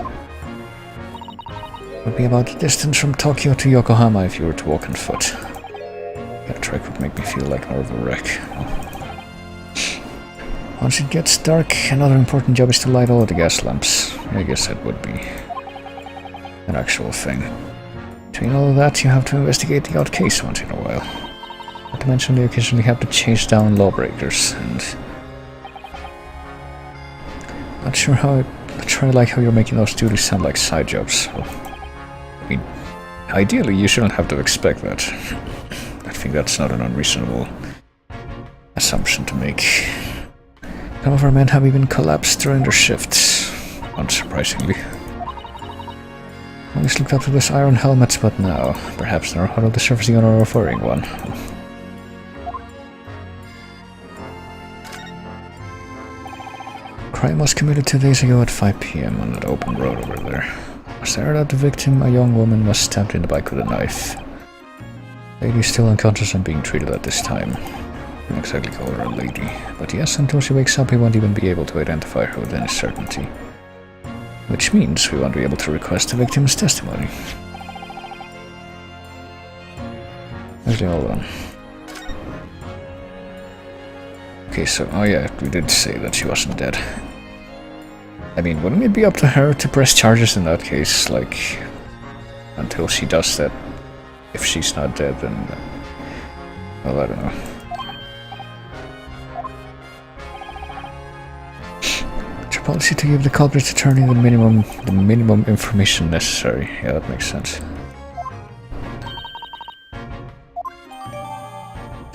It would be about the distance from Tokyo to Yokohama if you were to walk on foot. That trek would make me feel like more of a wreck. Once it gets dark, another important job is to light all of the gas lamps. I guess that would be an actual thing. Between all of that, you have to investigate the odd case once in a while. Not to mention they occasionally have to chase down lawbreakers, and not sure I like how you're making those duties sound like side jobs. Well, I mean, ideally you shouldn't have to expect that. I think that's not an unreasonable assumption to make. Some of our men have even collapsed during their shifts, unsurprisingly. Always looked up to this iron helmet, but now, perhaps they're huddled to surface the honor of wearing one. Crime was committed 2 days ago at 5 PM on that open road over there. It was there that the victim, a young woman, was stabbed in the back with a knife. Lady is still unconscious and being treated at this time. Can't exactly call her a lady, but yes, until she wakes up we won't even be able to identify her with any certainty. Which means we won't be able to request the victim's testimony. Actually, hold on. Okay, so, oh yeah, we did say that she wasn't dead. I mean, wouldn't it be up to her to press charges in that case, like, until she does that? If she's not dead, then, well, I don't know. It's your policy to give the culprit's attorney the minimum information necessary. Yeah, that makes sense.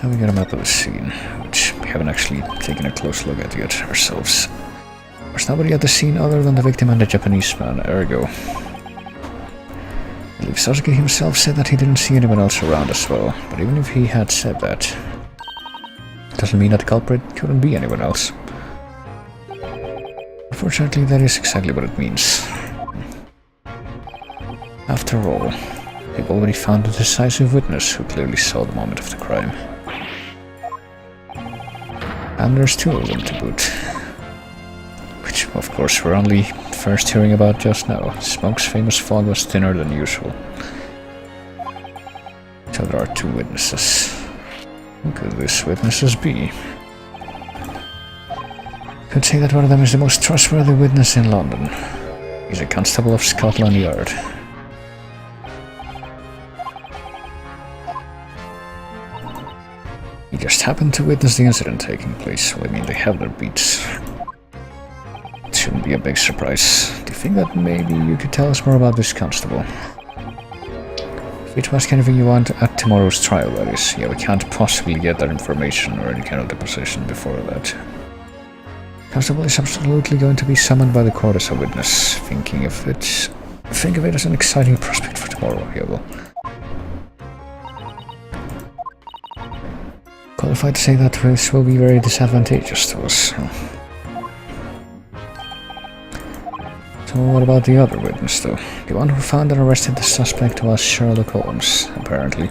Now we got a map of the scene, which we haven't actually taken a close look at yet ourselves. There's nobody at the scene other than the victim and the Japanese man, ergo. I believe Sasuke himself said that he didn't see anyone else around as well, but even if he had said that, it doesn't mean that the culprit couldn't be anyone else. Unfortunately, that is exactly what it means. After all, we've already found a decisive witness who clearly saw the moment of the crime. And there's 2 of them to boot. Which, of course, we're only first hearing about just now. Smoke's famous fog was thinner than usual. So there are 2 witnesses. Who could these witnesses be? Could say that one of them is the most trustworthy witness in London. He's a constable of Scotland Yard. He just happened to witness the incident taking place, so I mean, they have their beats. It shouldn't be a big surprise. Do you think that maybe you could tell us more about this constable? Free to ask anything you want at tomorrow's trial, that is. Yeah, we can't possibly get that information or any kind of deposition before that. Constable is absolutely going to be summoned by the court as a witness. Think of it as an exciting prospect for tomorrow, yeah, well. Qualified to say that this will be very disadvantageous to us. So what about the other witness, though? The one who found and arrested the suspect was Sherlock Holmes, apparently.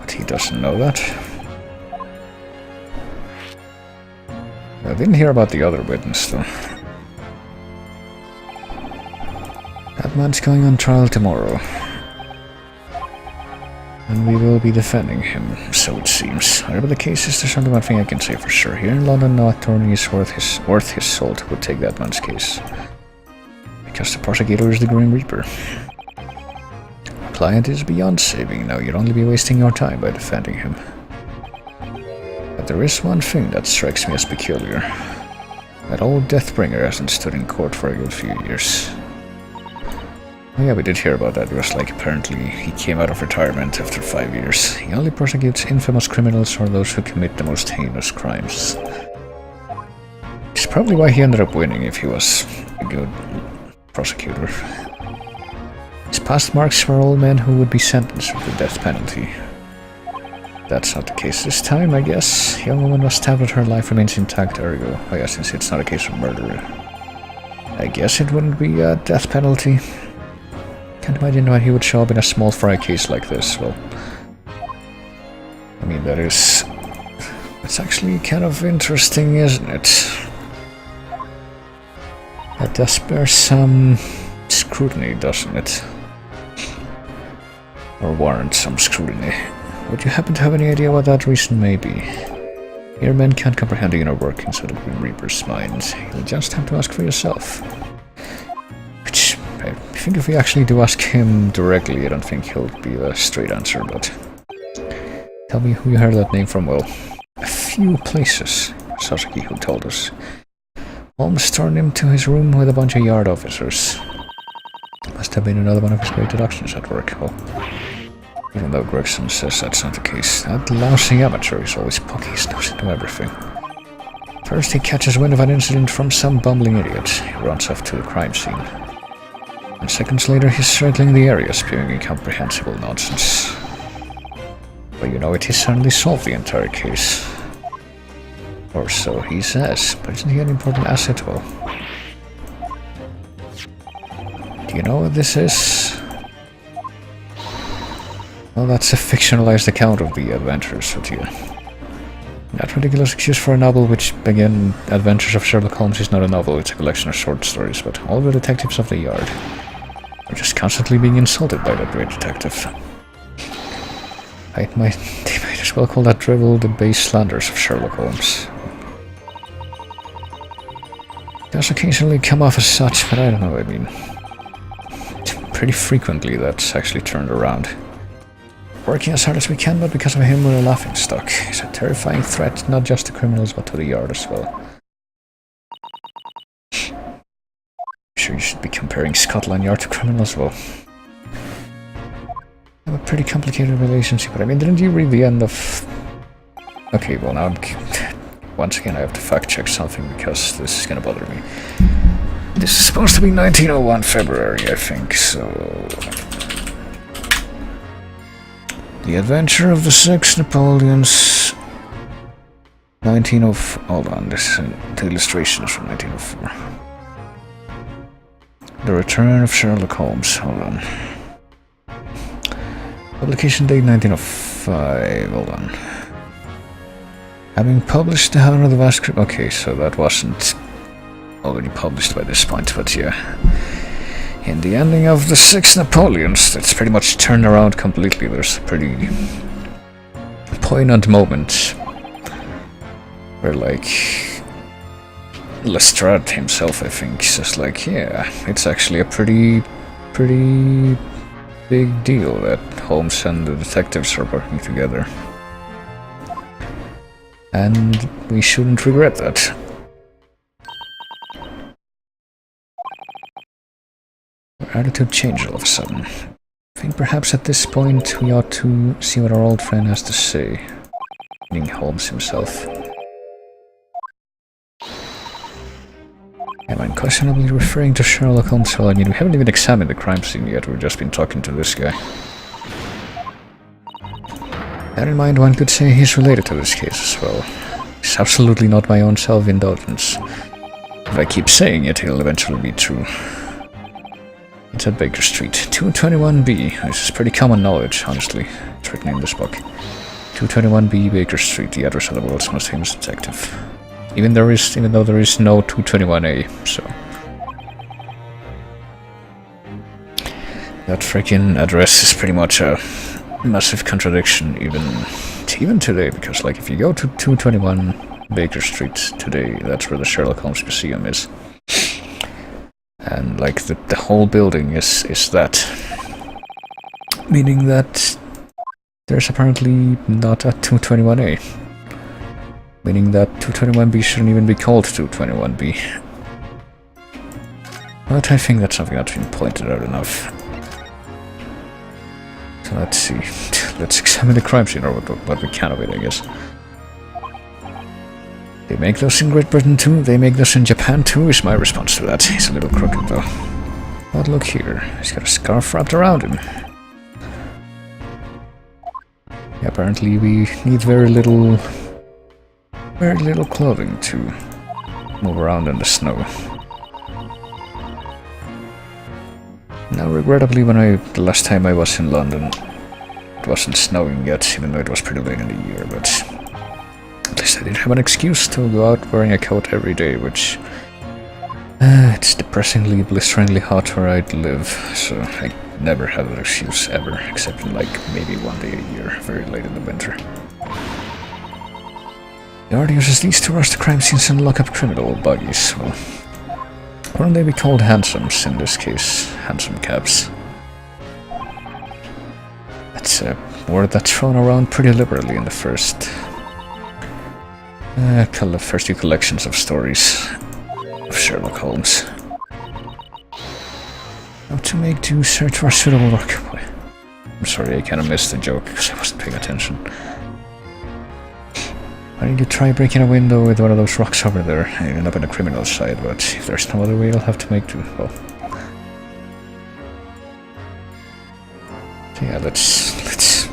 But he doesn't know that. I didn't hear about the other witness, though. That man's going on trial tomorrow. And we will be defending him, so it seems. Whatever the case is, there's only one thing I can say for sure. Here in London, no attorney is worth his salt who would take that man's case. Because the prosecutor is the Grim Reaper. The client is beyond saving. Now you'd only be wasting your time by defending him. But there is one thing that strikes me as peculiar. That old Deathbringer hasn't stood in court for a good few years. Oh yeah, we did hear about that. It was like apparently he came out of retirement after 5 years. He only prosecutes infamous criminals or those who commit the most heinous crimes. It's probably why he ended up winning if he was a good prosecutor. His past marks were all men who would be sentenced with the death penalty. That's not the case this time, I guess. The young woman was stabbed but her life remains intact, ergo. Oh yeah, since it's not a case of murder, I guess it wouldn't be a death penalty. Can't imagine why he would show up in a small fry case like this. Well, I mean, it's actually kind of interesting, isn't it? That does bear some scrutiny, doesn't it? Or warrant some scrutiny. Would you happen to have any idea what that reason may be? Here men can't comprehend the inner workings of the Grim Reaper's mind. You'll just have to ask for yourself. Which, I think if we actually do ask him directly, I don't think he'll be a straight answer, but... Tell me who you heard that name from. Well, a few places, Sasuke who told us. Holmes turned him to his room with a bunch of yard officers. Must have been another one of his great deductions at work. Well, Even though Gregson says that's not the case. That lousy amateur is always poking his nose into everything. First he catches wind of an incident from some bumbling idiot. He runs off to the crime scene. And seconds later he's circling the area, spewing incomprehensible nonsense. But you know it, he suddenly solved the entire case. Or so he says, but isn't he an important asset? Well, do you know what this is? Well, that's a fictionalized account of the adventures of the... That ridiculous excuse for a novel, which, again, Adventures of Sherlock Holmes is not a novel, it's a collection of short stories, but all the detectives of the yard are just constantly being insulted by that great detective. They might as well call that drivel the base slanders of Sherlock Holmes. It does occasionally come off as such, but I don't know, I mean... Pretty frequently that's actually turned around. Working as hard as we can, but because of him we're a laughingstock. He's a terrifying threat, not just to criminals, but to the yard as well. Sure you should be comparing Scotland Yard to criminals, well. I have a pretty complicated relationship, but I mean, didn't you read the end of... Okay, well now once again I have to fact check something, because this is gonna bother me. This is supposed to be 1901 February, I think, so... The Adventure of the Six Napoleons... 1904... Hold on, this is the illustrations from 1904. The Return of Sherlock Holmes, hold on. Publication date 1905, hold on. Having published The Hound of the Vast Crypt... Okay, so that wasn't already published by this point, but yeah. In the ending of the Six Napoleons, that's pretty much turned around completely. There's a pretty poignant moment where, like, Lestrade himself, I think, says, like, yeah, it's actually a pretty big deal that Holmes and the detectives are working together. And we shouldn't regret that. Our attitude changed all of a sudden. I think perhaps at this point we ought to see what our old friend has to say. Meaning Holmes himself. Am I unquestionably referring to Sherlock Holmes? Well, I mean, we haven't even examined the crime scene yet, we've just been talking to this guy. That in mind, one could say he's related to this case as well. It's absolutely not my own self-indulgence. If I keep saying it, it'll eventually be true. It's at Baker Street, 221B. This is pretty common knowledge, honestly. It's written in this book. 221B Baker Street, the address of the world's most famous detective. Even though there is no 221A, so... That freaking address is pretty much a massive contradiction, even today, because, like, if you go to 221 Baker Street today, that's where the Sherlock Holmes Museum is. And, like, the whole building is that. Meaning that there's apparently not a 221A. Meaning that 221B shouldn't even be called 221B. But I think that's something that's been pointed out enough. So let's see. Let's examine the crime scene, or what we can of it, I guess. They make those in Great Britain too? They make those in Japan too? Is my response to that. He's a little crooked though. But look here. He's got a scarf wrapped around him. Yeah, apparently we need very little clothing to move around in the snow. Now, regrettably, the last time I was in London, it wasn't snowing yet, even though it was pretty late in the year, but at least I didn't have an excuse to go out wearing a coat every day, which... it's depressingly, blisteringly hot where I live, so I never have an excuse ever, except in, like, maybe one day a year, very late in the winter. The yard uses these to rush the crime scenes and lock up criminal buggies. Well, wouldn't they be called hansoms in this case? Hansom cabs. That's a word that's thrown around pretty liberally in the first few collections of stories of Sherlock Holmes. How to make do search for a suitable work. I'm sorry, I kind of missed the joke because I wasn't paying attention. Why don't you try breaking a window with one of those rocks over there? I end up in the criminal side, but if there's no other way, I'll have to make do. Well. So yeah, let's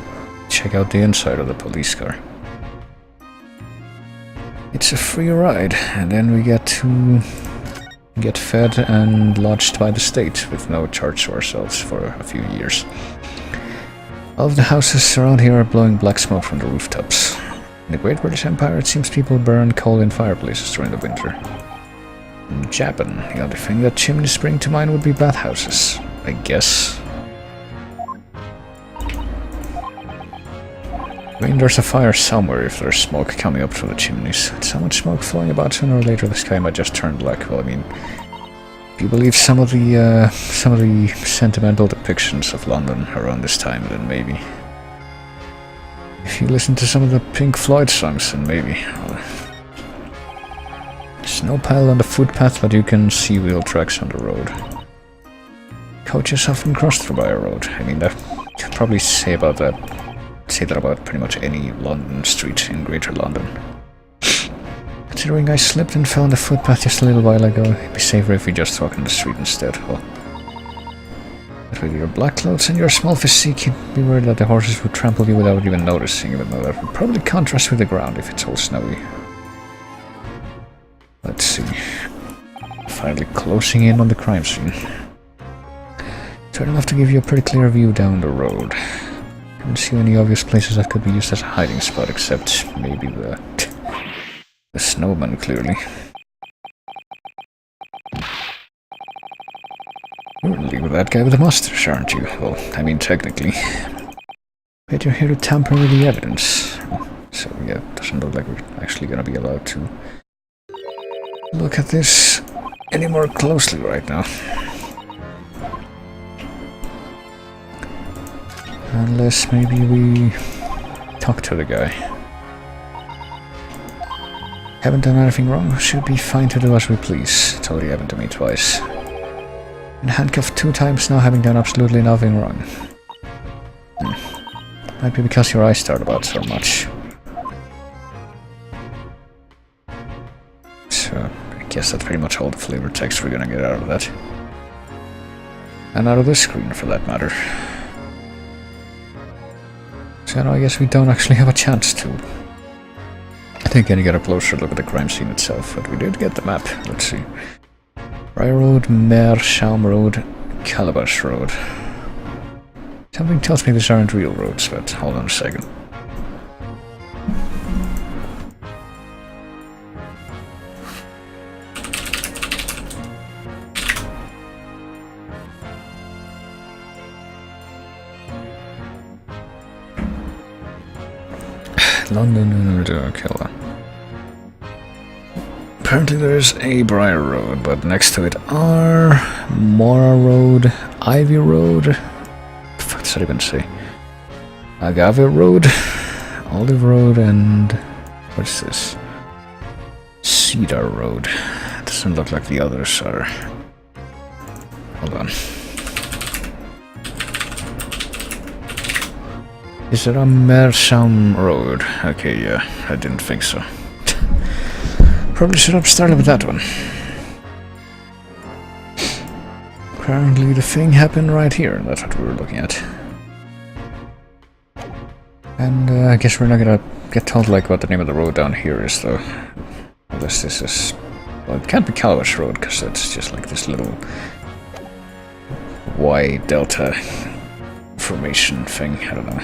check out the inside of the police car. It's a free ride, and then we get to get fed and lodged by the state with no charge to ourselves for a few years. All of the houses around here are blowing black smoke from the rooftops. In the Great British Empire, it seems people burn coal in fireplaces during the winter. In Japan, the only thing that chimneys bring to mind would be bathhouses, I guess. I mean, there's a fire somewhere if there's smoke coming up through the chimneys. With so much smoke flowing about, sooner or later the sky might just turn black. Well, I mean, if you believe some of the sentimental depictions of London around this time, then maybe. If you listen to some of the Pink Floyd songs, then maybe. Well, there's no pile on the footpath, but you can see wheel tracks on the road. Coaches often cross through by a road. I mean, that you could probably say that about pretty much any London street in Greater London. Considering I slipped and fell on the footpath just a little while ago, it'd be safer if we just walk on the street instead. Well, but with your black clothes and your small physique, you'd be worried that the horses would trample you without even noticing, even though that would probably contrast with the ground if it's all snowy. Let's see. Finally closing in on the crime scene. Turn enough to give you a pretty clear view down the road. Can't see any obvious places that could be used as a hiding spot, except maybe the snowman, clearly. You're really that guy with the mustache, aren't you? Well, I mean, technically. But you're here to tamper with the evidence. So, yeah, it doesn't look like we're actually gonna be allowed to look at this any more closely right now. Unless maybe we talk to the guy. Haven't done anything wrong, should be fine to do as we please. It's already happened to me twice. Been handcuffed 2 times now, having done absolutely nothing wrong. Might be because your eyes start about so much. So, I guess that's pretty much all the flavor text we're gonna get out of that. And out of this screen, for that matter. So I guess we don't actually have a chance to take any get a closer look at the crime scene itself, but we did get the map. Let's see. Briar Road, Meerschaum Road, Calabash Road. Something tells me these aren't real roads, but hold on a second. London, okay. Apparently there's a Briar Road, but next to it are Mora Road, Ivy Road, what the fuck does that even say? Agave Road, Olive Road, and what's this? Cedar Road. Doesn't look like the others are. Hold on. Is it a Meerschaum Road? Okay, yeah, I didn't think so. Probably should have started with that one. Apparently the thing happened right here, that's what we were looking at. And I guess we're not gonna get told like what the name of the road down here is though. Unless this is... well, it can't be Calabash Road, because it's just like this little Y delta formation thing, I don't know.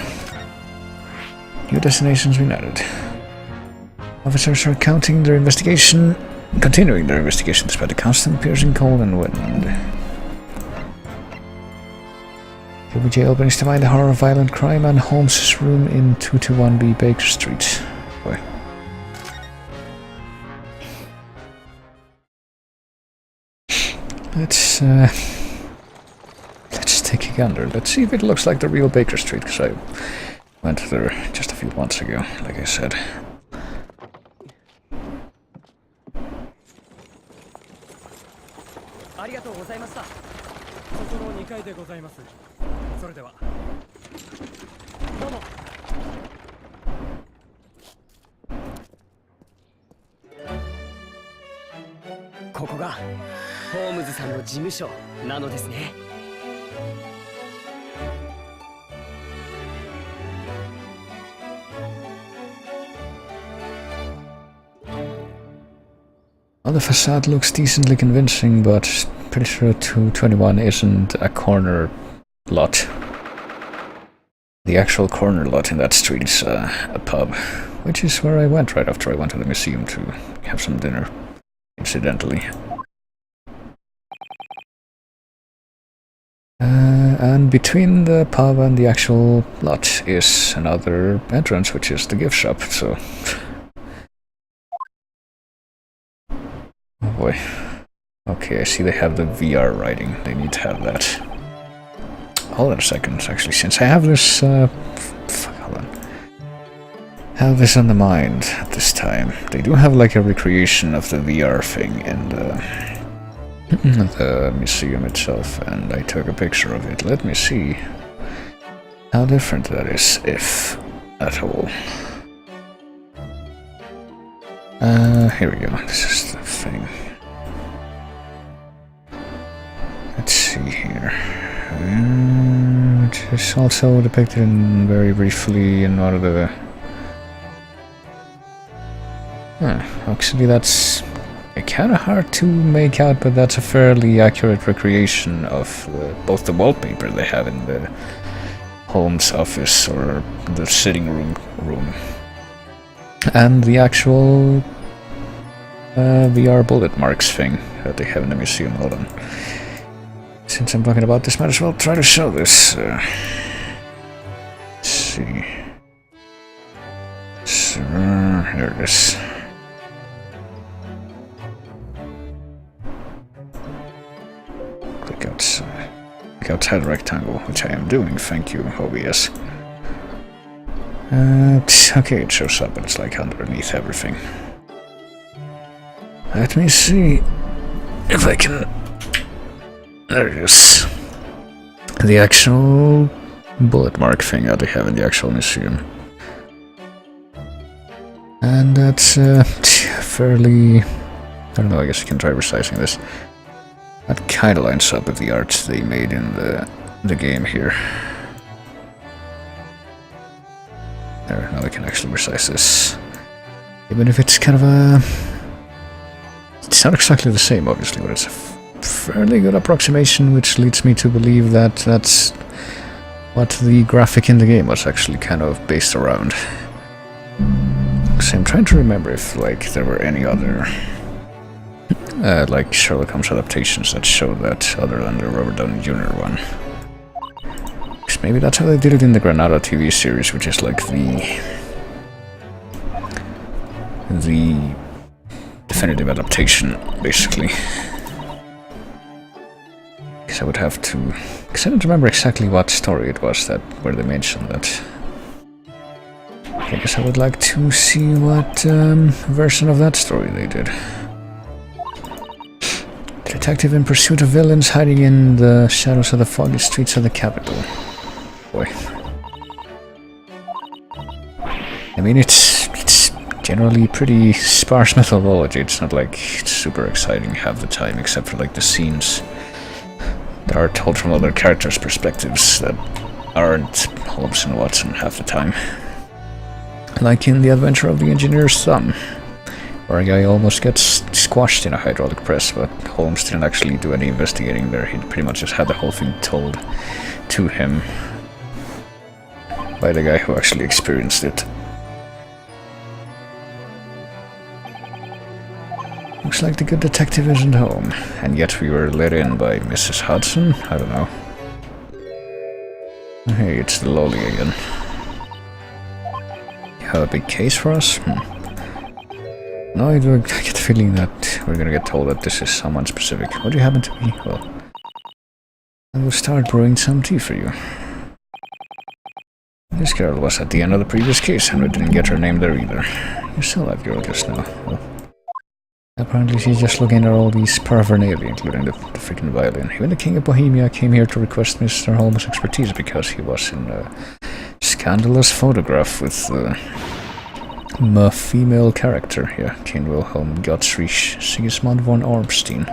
New destinations been added. Officers are continuing their investigation despite the constant piercing cold and wind. KBJ opens to mind the horror of violent crime and Holmes' room in 221B Baker Street. Boy. Let's take a gander. Let's see if it looks like the real Baker Street, because I went there just a few months ago, like I said. ここがホームズさんの事務所なのですね。Well, the facade looks decently convincing, but pretty sure 221 isn't a corner lot. The actual corner lot in that street is a pub, which is where I went right after I went to the museum to have some dinner, incidentally. And between the pub and the actual lot is another entrance, which is the gift shop, so... Oh boy. Okay, I see they have the VR writing. They need to have that. Hold on a second, actually, since I have this, hold on. Have this on the mind at this time. They do have like a recreation of the VR thing in the museum itself, and I took a picture of it. Let me see how different that is, if at all. Here we go. This is the thing. Let's see here. Which is also depicted in very briefly in one of the... actually that's kind of hard to make out, but that's a fairly accurate recreation of both the wallpaper they have in the Holmes office or the sitting room and the actual VR bullet marks thing that they have in the museum. Hold on. Since I'm talking about this, might as well try to show this. Let's see. So, here it is. Click outside. Click outside rectangle, which I am doing. Thank you, OBS. Okay, it shows up, but it's like underneath everything. Let me see if I can... There it is. The actual bullet mark thing that they have in the actual museum. And that's fairly... I don't know, I guess you can try resizing this. That kind of lines up with the art they made in the game here. There, now we can actually resize this. Even if it's kind of a... It's not exactly the same, obviously, but it's a fairly good approximation, which leads me to believe that that's what the graphic in the game was actually kind of based around. So I'm trying to remember if, like, there were any other, like, Sherlock Holmes adaptations that showed that other than the Robert Downey Jr. one. Because maybe that's how they did it in the Granada TV series, which is like the definitive adaptation, basically. Because I would have to... Because I don't remember exactly what story it was that where they mentioned that. I guess I would like to see what version of that story they did. The detective in pursuit of villains hiding in the shadows of the foggy streets of the capital. Boy. I mean, it's generally pretty sparse methodology. It's not like super exciting half the time, except for like the scenes that are told from other characters' perspectives that aren't Holmes and Watson half the time. Like in The Adventure of the Engineer's Thumb, where a guy almost gets squashed in a hydraulic press, but Holmes didn't actually do any investigating there. He pretty much just had the whole thing told to him by the guy who actually experienced it. Looks like the good detective isn't home, and yet we were let in by Mrs. Hudson? I don't know. Hey, it's the lolly again. You have a big case for us? No, I get the feeling that we're gonna get told that this is someone specific. What do you happen to be? Well, I will start brewing some tea for you. This girl was at the end of the previous case, and we didn't get her name there either. You saw that girl just now. Well, Apparently she's just looking at all these paraphernalia, including the freaking violin. Even the King of Bohemia came here to request Mr. Holmes' expertise because he was in a scandalous photograph with a female character here, King Wilhelm Gottfried Sigismund von Ormstein.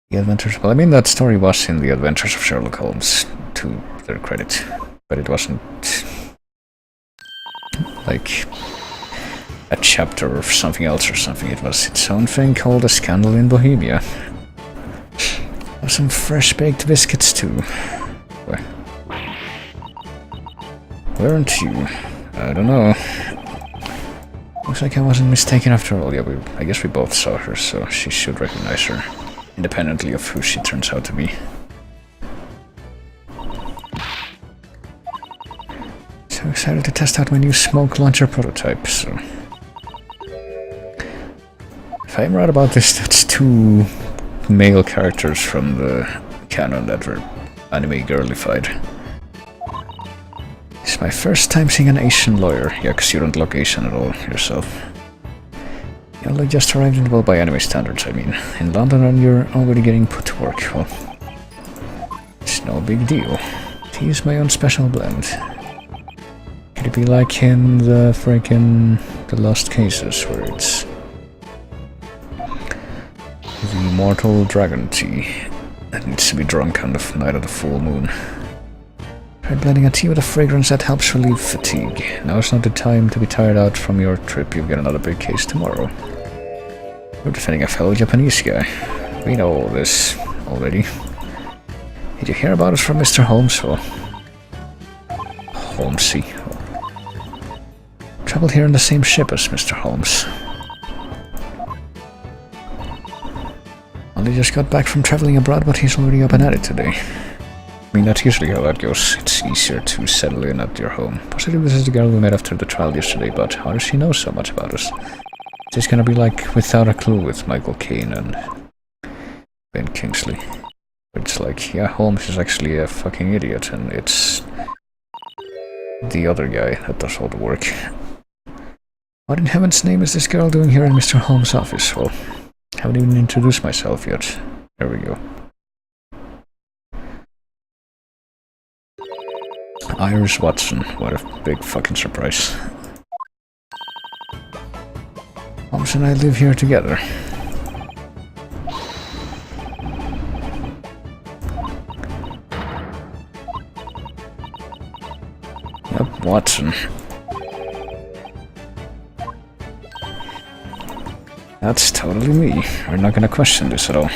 The Adventures... Well, I mean, that story was in The Adventures of Sherlock Holmes, to their credit. But it wasn't... like... a chapter of something else or something. It was its own thing called A Scandal in Bohemia. Some fresh-baked biscuits, too. Where? Weren't you? I don't know. Looks like I wasn't mistaken after all. Yeah, I guess we both saw her, so she should recognize her, independently of who she turns out to be. So excited to test out my new smoke launcher prototype, so... if I'm right about this, that's 2 male characters from the canon that were anime girlified. It's my first time seeing an Asian lawyer. Yeah, because you don't look Asian at all yourself. You only just arrived in, well, by anime standards, I mean. In London and you're already getting put to work. Well, it's no big deal. Tea is my own special blend. Could it be like in the The Lost Cases, where it's the immortal dragon tea that needs to be drunk on the night of the full moon? Try blending a tea with a fragrance that helps relieve fatigue. Now is not the time to be tired out from your trip. You'll get another big case tomorrow. You're defending a fellow Japanese guy. We know all this already. Did you hear about us from Mr. Holmes? Well, Holmesy. Traveled here on the same ship as Mr. Holmes. Only just got back from traveling abroad, but he's already up and at it today. I mean, that's usually how that goes. It's easier to settle in at your home. Possibly this is the girl we met after the trial yesterday, but how does she know so much about us? It's gonna be like Without a Clue with Michael Caine and Ben Kingsley. It's like, yeah, Holmes is actually a fucking idiot, and it's the other guy that does all the work. What in heaven's name is this girl doing here in Mr. Holmes' office? Well, haven't even introduced myself yet. There we go. Iris Watson, what a big fucking surprise. Holmes and I live here together. Yep, Watson. That's totally me. We're not gonna question this at all.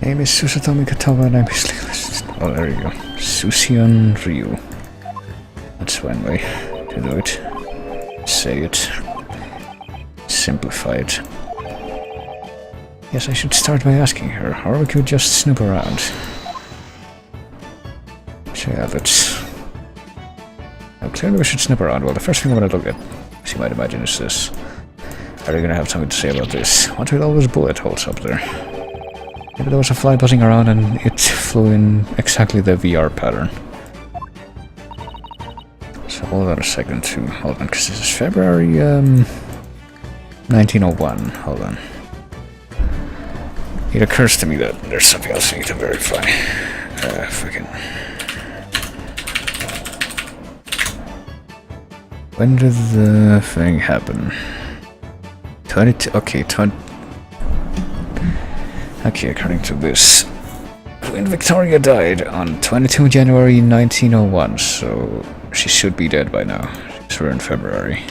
Name is Susatomi Katawa and I'm his... Oh, there you go. Susian Ryu. That's one way to do it. Say it. Simplify it. Yes, I should start by asking her, or we could just snoop around. So yeah, let's... Now, clearly we should snoop around. Well, the first thing I'm gonna look at, as you might imagine, is this. Are you gonna have something to say about this? What's with all those bullet holes up there? Maybe there was a fly buzzing around and it flew in exactly the VR pattern. So hold on a second to... Hold on, because this is February 1901. Hold on. It occurs to me that there's something else I need to verify. Fucking... When did the thing happen? 22... Okay, Okay, according to this, Queen Victoria died on 22 January 1901, so she should be dead by now. We're in February.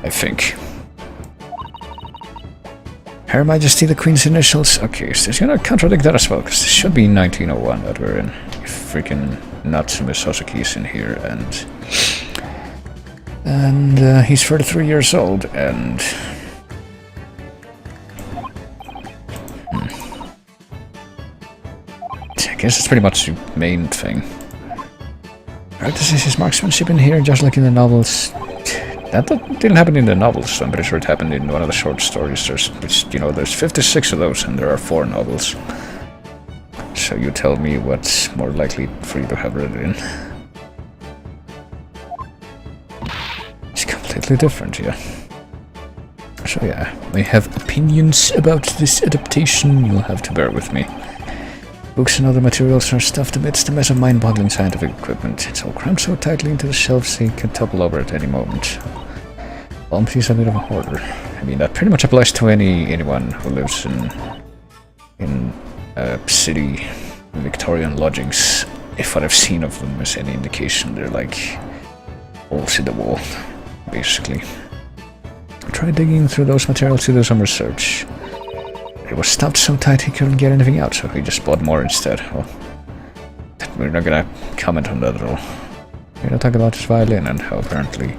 I think. Her Majesty the Queen's initials. Okay, so it's gonna contradict that as well, because this should be 1901 that we're in. If freaking Natsume Soseki in here, and he's 33 years old, and... I guess that's pretty much the main thing. Practices his marksmanship in here, just like in the novels. That didn't happen in the novels, so I'm pretty sure it happened in one of the short stories. There's 56 of those, and there are 4 novels. So you tell me what's more likely for you to have read it in. It's completely different, yeah. So yeah, I have opinions about this adaptation, you'll have to bear with me. Books and other materials are stuffed amidst a mess of mind-boggling scientific equipment. It's all crammed so tightly into the shelves they can topple over at any moment. Holmes a bit of a hoarder. I mean, that pretty much applies to anyone who lives in city Victorian lodgings. If what I've seen of them is any indication, they're like holes in the wall, basically. Try digging through those materials to do some research. It was stuffed so tight he couldn't get anything out, so he just bought more instead. Well, we're not gonna comment on that at all. We're gonna talk about his violin and how apparently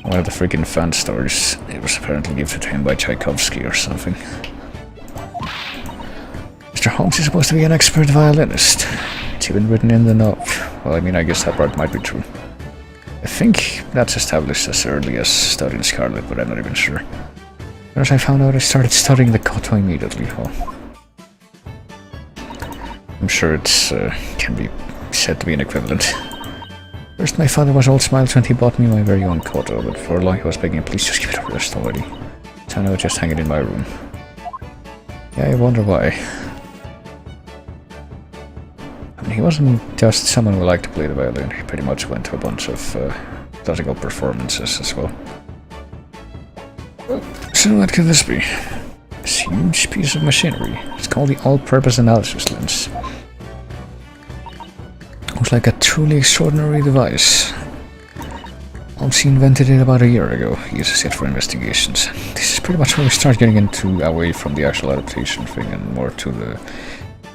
one of the freaking fan stories, it was apparently gifted to him by Tchaikovsky or something. Mr. Holmes is supposed to be an expert violinist. It's even written in the note. Well, I mean, I guess that part might be true. I think that's established as early as studying Scarlet, but I'm not even sure. As I found out, I started studying the koto immediately. Well, I'm sure it's can be said to be an equivalent. First, my father was all smiles when he bought me my very own koto, but for long he was begging, please just give it a rest already. So now I just hang it in my room. Yeah, I wonder why. I mean, he wasn't just someone who liked to play the violin, he pretty much went to a bunch of classical performances as well. So what could this be? This huge piece of machinery. It's called the All-Purpose Analysis Lens. Looks like a truly extraordinary device. Holmes invented it about a year ago. He uses it for investigations. This is pretty much where we start getting into away from the actual adaptation thing and more to the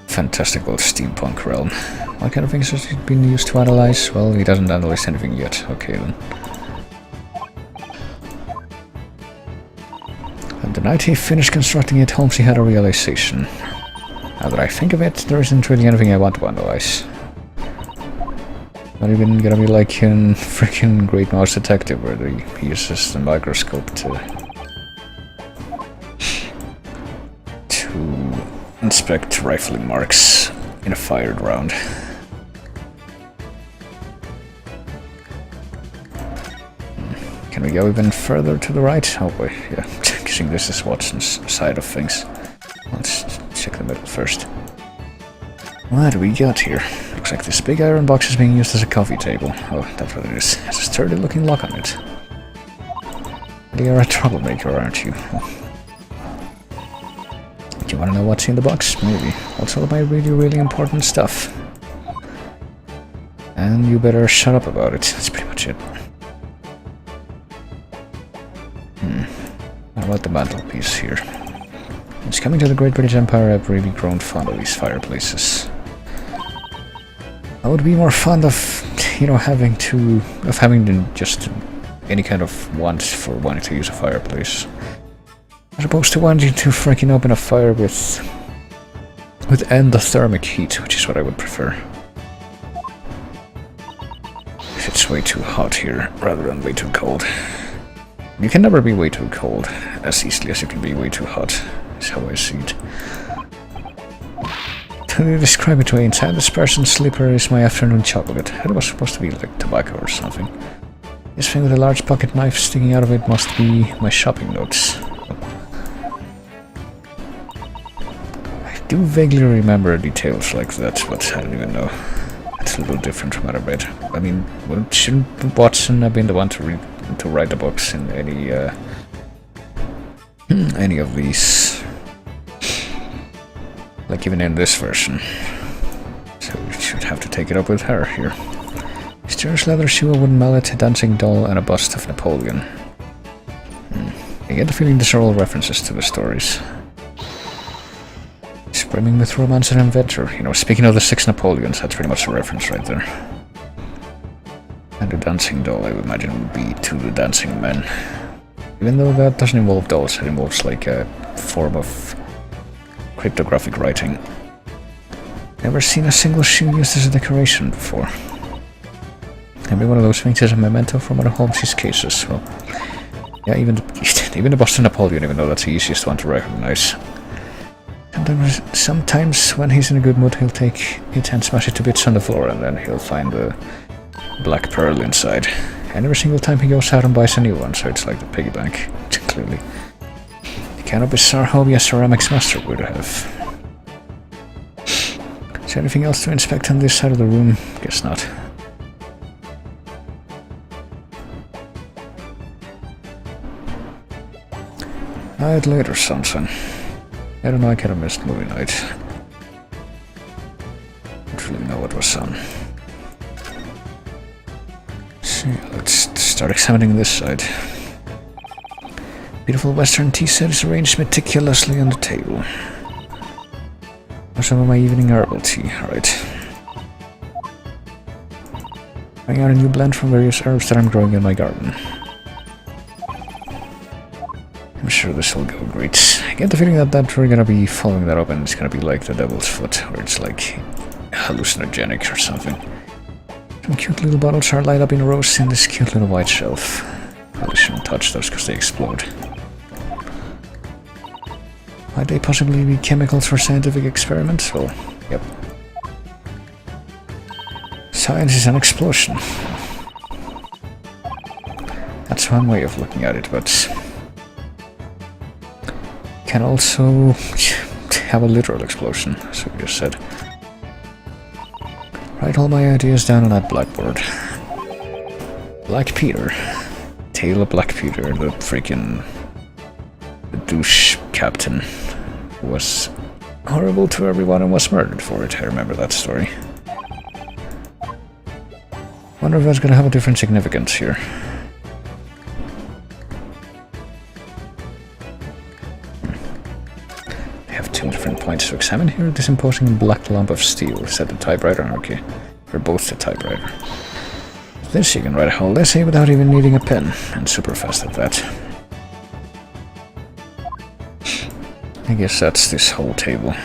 fantastical steampunk realm. What kind of things has it been used to analyze? Well, he doesn't analyze anything yet. Okay then. And the night he finished constructing it, Holmes had a realization. Now that I think of it, there isn't really anything I want to analyze. Not even gonna be like in freaking Great Mouse Detective, where he uses the microscope to inspect rifling marks in a fired round. Can we go even further to the right? Oh boy, yeah, guessing this is Watson's side of things. Let's check the middle first. What do we got here? Looks like this big iron box is being used as a coffee table. Oh, that's what it is. It's a sturdy looking lock on it. You're a troublemaker, aren't you? Do you want to know what's in the box? Maybe. What's all of my really important stuff? And you better shut up about it. That's pretty much it. What about the mantelpiece here? Since coming to the Great British Empire, I've really grown fond of these fireplaces. I would be more fond of, having just any kind of want for wanting to use a fireplace, as opposed to wanting to freaking open a fire with endothermic heat, which is what I would prefer. If it's way too hot here, rather than way too cold. You can never be way too cold, as easily as you can be way too hot, is how I see it. To describe it way inside this person's slipper is my afternoon chocolate. It was supposed to be like tobacco or something. This thing with a large pocket knife sticking out of it must be my shopping notes. I do vaguely remember details like that, but I don't even know. It's a little different from what I read. I mean, shouldn't Watson have been the one to write the books in any of these? Like even in this version. So we should have to take it up with her here. Mysterious leather shoe, a wooden mallet, a dancing doll, and a bust of Napoleon. I get the feeling these are all references to the stories. It's brimming with romance and adventure. Speaking of the 6 Napoleons, that's pretty much a reference right there. And the dancing doll, I would imagine, would be to the dancing men. Even though that doesn't involve dolls, it involves like a form of cryptographic writing. Never seen a single shoe used as a decoration before. Every one of those things is a memento from one of Holmes's cases. Well, yeah, even the bust of Napoleon, even though that's the easiest one to recognize. Sometimes when he's in a good mood, he'll take it and smash it to bits on the floor, and then he'll find the black pearl inside. And every single time he goes out and buys a new one, so it's like the piggy bank, clearly. The kind of bizarre hobby a ceramics master would have. Is there anything else to inspect on this side of the room? Guess not. Night later, something. I don't know, I kinda missed movie night. Don't really know what was on. See, let's start examining this side. Beautiful western tea set is arranged meticulously on the table. Some of my evening herbal tea, right. Trying out a new blend from various herbs that I'm growing in my garden. I'm sure this will go great. I get the feeling that we're gonna be following that up and it's gonna be like the Devil's Foot, where it's like hallucinogenic or something. Some cute little bottles are lined up in rows in this cute little white shelf. Probably shouldn't touch those because they explode. Might they possibly be chemicals for scientific experiments? Well, yep. Science is an explosion. That's one way of looking at it, but can also have a literal explosion, as we just said. Write all my ideas down on that blackboard. Black Peter. Tale of Black Peter, the freaking douche captain who was horrible to everyone and was murdered for it. I remember that story. Wonder if that's gonna have a different significance here. We have two different points to examine here. This imposing black lump of steel. Is that the typewriter? Okay. They're both the typewriter. This you can write a whole essay without even needing a pen, and super fast at that. I guess that's this whole table.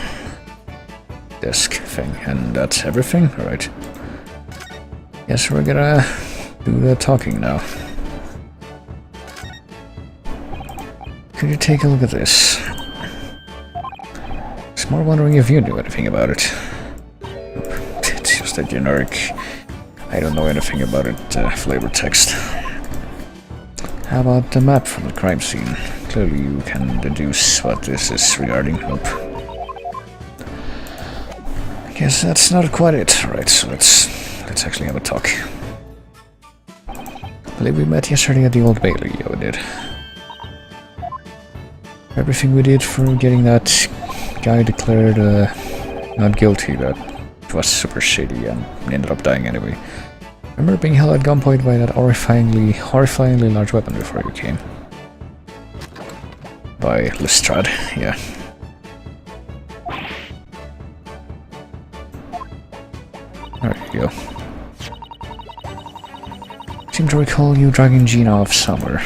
Desk thing, and that's everything? Alright. Guess we're gonna do the talking now. Could you take a look at this? I was more wondering if you knew anything about it. It's just a generic, I don't know anything about it, flavor text. How about the map from the crime scene? Clearly you can deduce what this is regarding. Nope. I guess that's not quite it. Right, so let's actually have a talk. I believe we met yesterday at the Old Bailey. Yeah, we did. Everything we did for getting that guy declared not guilty, that was super shady and ended up dying anyway. Remember being held at gunpoint by that horrifyingly large weapon before you came? By Lestrade, yeah. There you go. Seem to recall you dragging Gina off somewhere.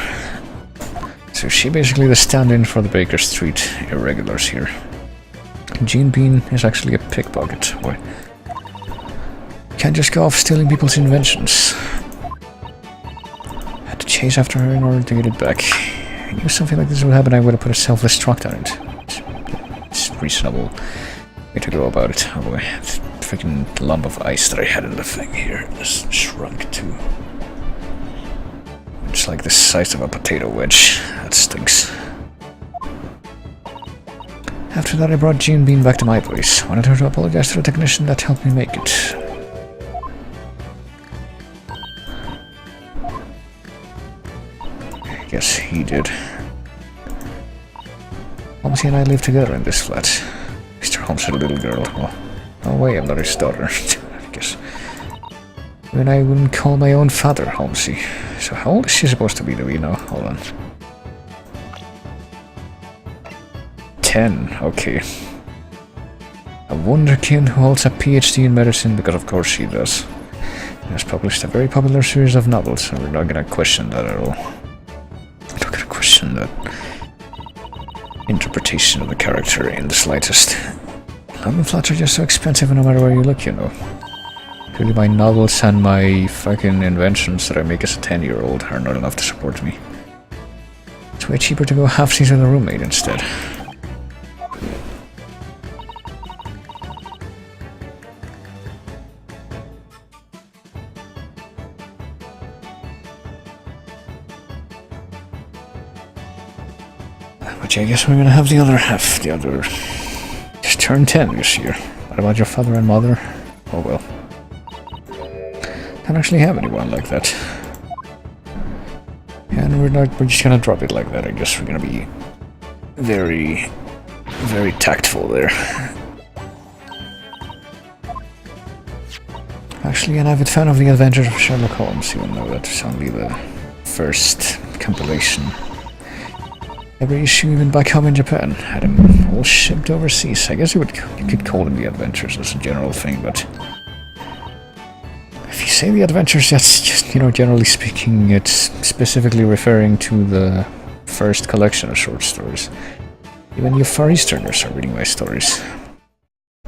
So she basically the stand-in for the Baker Street irregulars here. Jean Bean is actually a pickpocket, boy. Can't just go off stealing people's inventions. Had to chase after her in order to get it back. I knew something like this would happen, I would have put a self-destruct on it. It's a reasonable way to go about it. Oh boy, the freaking lump of ice that I had in the thing here just shrunk too. It's like the size of a potato wedge. That stinks. After that I brought Jean Bean back to my place. Wanted her to apologize to the technician that helped me make it. I guess he did. Holmesy and I live together in this flat. Mr. Holmes had a little girl. Well, no way, I'm not his daughter. I guess. When I wouldn't call my own father Holmesy. So how old is she supposed to be, do we know? Hold on. 10, okay. A wonderkin who holds a PhD in medicine, because of course she does. She has published a very popular series of novels, and we're not gonna question that at all. We're not gonna question that interpretation of the character in the slightest. London flats are just so expensive no matter where you look, you know. Clearly my novels and my fucking inventions that I make as a 10-year-old are not enough to support me. It's way cheaper to go half-season with a roommate instead. But yeah, I guess we're gonna have the other half, the other... Just turned 10 this year. What about your father and mother? Oh well. Can't actually have anyone like that. And we're just gonna drop it like that. I guess we're gonna be very, very tactful there. Actually, an avid fan of the Adventures of Sherlock Holmes, even though that's only the first compilation. Every issue, even back home in Japan, had them all shipped overseas. I guess you could call them the Adventures as a general thing, but if you say the Adventures, that's just, you know, generally speaking, it's specifically referring to the first collection of short stories. Even you Far Easterners are reading my stories.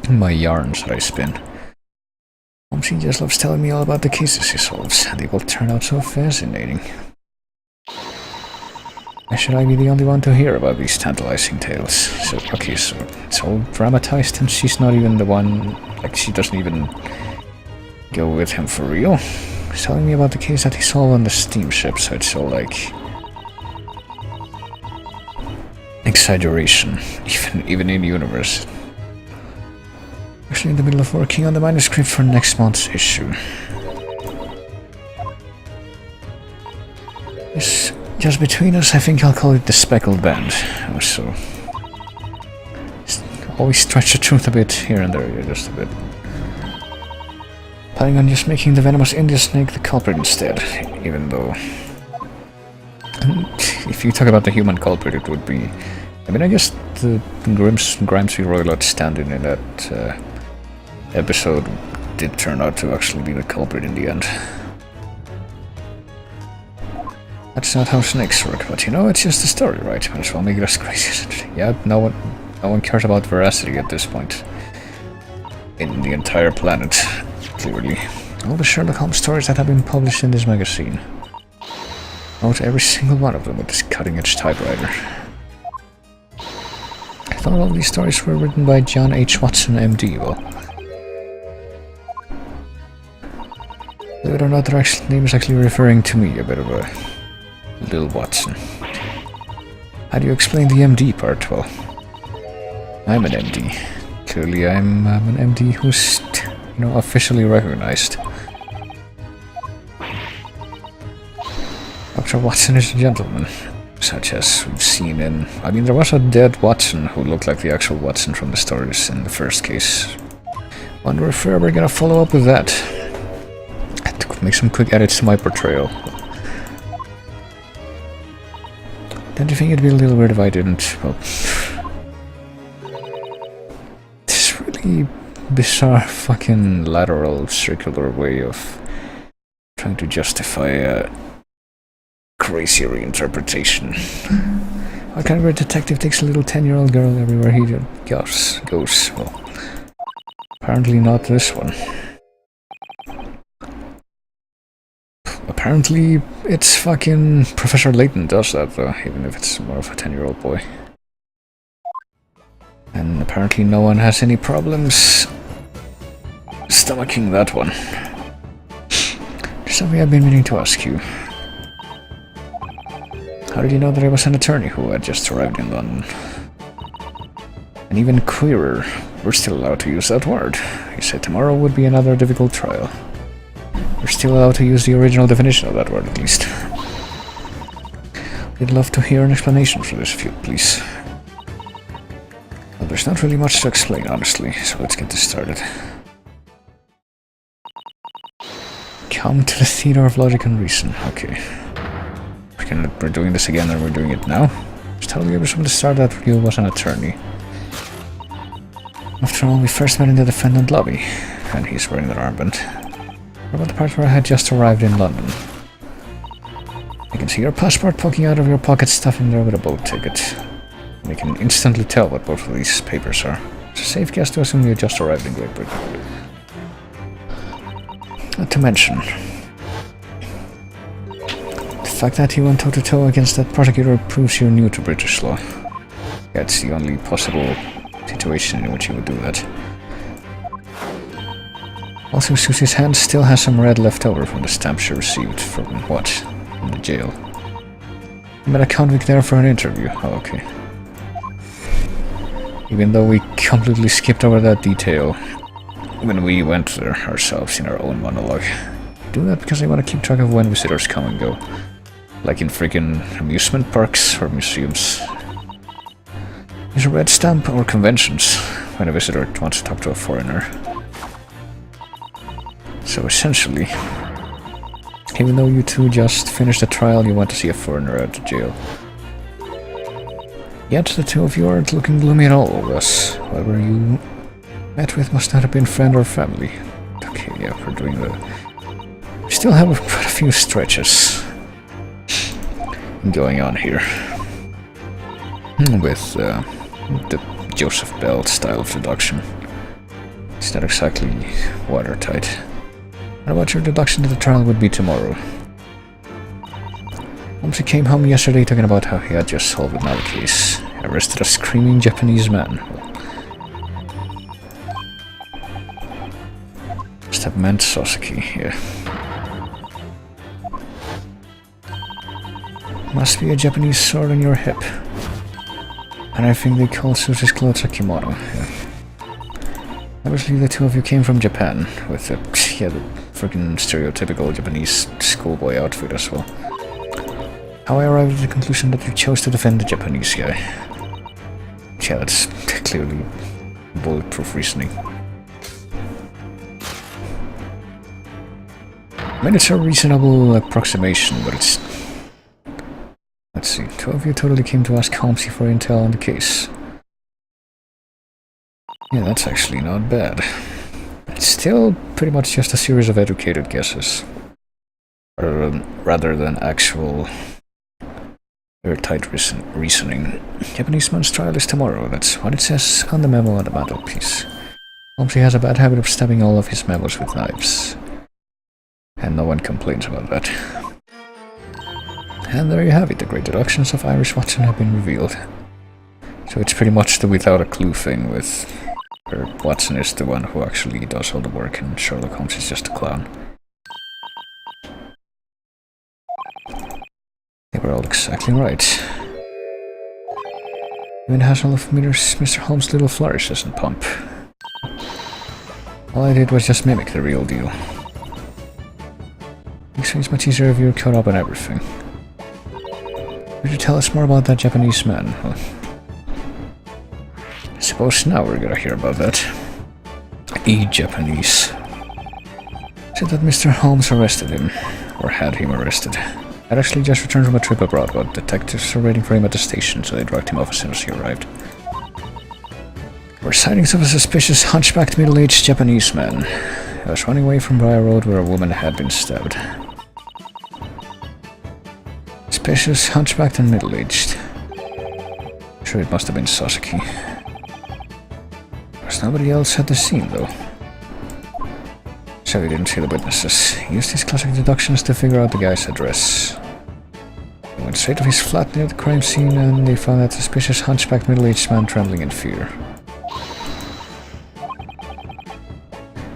My yarns that I spin. Holmesy just loves telling me all about the cases he solves, and they will turn out so fascinating. Why should I be the only one to hear about these tantalizing tales? So, okay, so it's all dramatized and she's not even the one, like, she doesn't even go with him for real. He's telling me about the case that he solved on the steamship, so it's all like... exaggeration, even in universe. Actually in the middle of working on the manuscript for next month's issue. Just between us, I think I'll call it the Speckled Band, or so. Always stretch the truth a bit here and there, just a bit. Planning on just making the venomous India snake the culprit instead, even though... if you talk about the human culprit, it would be... I mean, I guess the Grimsby Roylott stand-in in that episode did turn out to actually be the culprit in the end. That's not how snakes work, but you know, it's just a story, right? Might as well make it as crazy as it. Yeah, no one cares about veracity at this point. In the entire planet, clearly. All the Sherlock Holmes stories that have been published in this magazine. Note every single one of them with this cutting-edge typewriter. I thought all these stories were written by John H. Watson, MD. Well, believe it or not, their name is actually referring to me, a bit of a Lil Watson. How do you explain the MD part? Well, I'm an MD. Clearly I'm an MD who's, you know, officially recognized. Dr. Watson is a gentleman, such as we've seen in... I mean, there was a dead Watson who looked like the actual Watson from the stories in the first case. Wonder if we're ever gonna follow up with that. I had to make some quick edits to my portrayal. Don't you think it'd be a little weird if I didn't? Well, this really bizarre fucking lateral circular way of trying to justify a crazy reinterpretation. What kind of a detective takes a little 10-year-old girl everywhere he goes? Well, apparently not this one. Apparently, it's fucking Professor Layton does that though, even if it's more of a 10-year-old boy. And apparently no one has any problems stomaching that one. There's something I've been meaning to ask you. How did you know that I was an attorney who had just arrived in London? And even queerer, we're still allowed to use that word. You said tomorrow would be another difficult trial. We're still allowed to use the original definition of that word, at least. We'd love to hear an explanation for this, if you please. Well, there's not really much to explain, honestly, so let's get this started. Come to the theater of logic and reason. Okay. We're doing this again, and we're doing it now? Just tell me from the start that you was an attorney. After all, we first met in the defendant lobby, and he's wearing that armband. What about the part where I had just arrived in London? I can see your passport poking out of your pocket, stuffed in there with a boat ticket. We can instantly tell what both of these papers are. It's a safe guess to assume you just arrived in Great Britain. Not to mention, the fact that you went toe-to-toe against that prosecutor proves you're new to British law. That's the only possible situation in which you would do that. Also, Susie's hand still has some red left over from the stamp she received from what? From the jail. You met a convict there for an interview. Oh, okay. Even though we completely skipped over that detail when we went there ourselves in our own monologue. I do that because I want to keep track of when visitors come and go. Like in freaking amusement parks or museums. Use a red stamp or conventions when a visitor wants to talk to a foreigner. So essentially, even though you two just finished the trial, you want to see a foreigner out of jail. Yet the two of you aren't looking gloomy at all, thus whoever you met with must not have been friend or family. Okay, yeah, we're doing the... We still have quite a few stretches going on here. With the Joseph Bell style of deduction. It's not exactly watertight. What about your deduction that the trial would be tomorrow? Once he came home yesterday talking about how he had just solved another case. Arrested a screaming Japanese man. Must have meant Sasaki, yeah. Must be a Japanese sword on your hip. And I think they call Susie's clothes a kimono, yeah. Obviously the two of you came from Japan, with the freaking stereotypical Japanese schoolboy outfit as well. How I arrived at the conclusion that you chose to defend the Japanese guy. Yeah, that's clearly bulletproof reasoning. I mean, it's a reasonable approximation, but it's... Let's see, two of you totally came to ask Holmesy for intel on the case. Yeah, that's actually not bad. It's still pretty much just a series of educated guesses. Rather than actual airtight reasoning. Japanese man's trial is tomorrow, that's what it says on the memo on the mantelpiece. Holmesy has a bad habit of stabbing all of his memos with knives. And no one complains about that. And there you have it, the great deductions of Iris Watson have been revealed. So it's pretty much the without a clue thing with... Where Watson is the one who actually does all the work and Sherlock Holmes is just a clown. They were all exactly right. Even has all of Mr. Holmes' little flourishes and pump. All I did was just mimic the real deal. Makes things much easier if you're caught up on everything. Could you tell us more about that Japanese man? Well, I suppose now we're gonna hear about that. Japanese. Said that Mr. Holmes arrested him, or had him arrested. I'd actually just returned from a trip abroad, but detectives were waiting for him at the station, so they dragged him off as soon as he arrived. There were sightings of a suspicious, hunchbacked, middle-aged Japanese man. He was running away from Briar Road where a woman had been stabbed. Suspicious, hunchbacked, and middle-aged. Sure, it must have been Sasaki. There's nobody else at the scene, though. So he didn't see the witnesses. He used his classic deductions to figure out the guy's address. He went straight to his flat near the crime scene and they found that suspicious hunchbacked middle-aged man trembling in fear.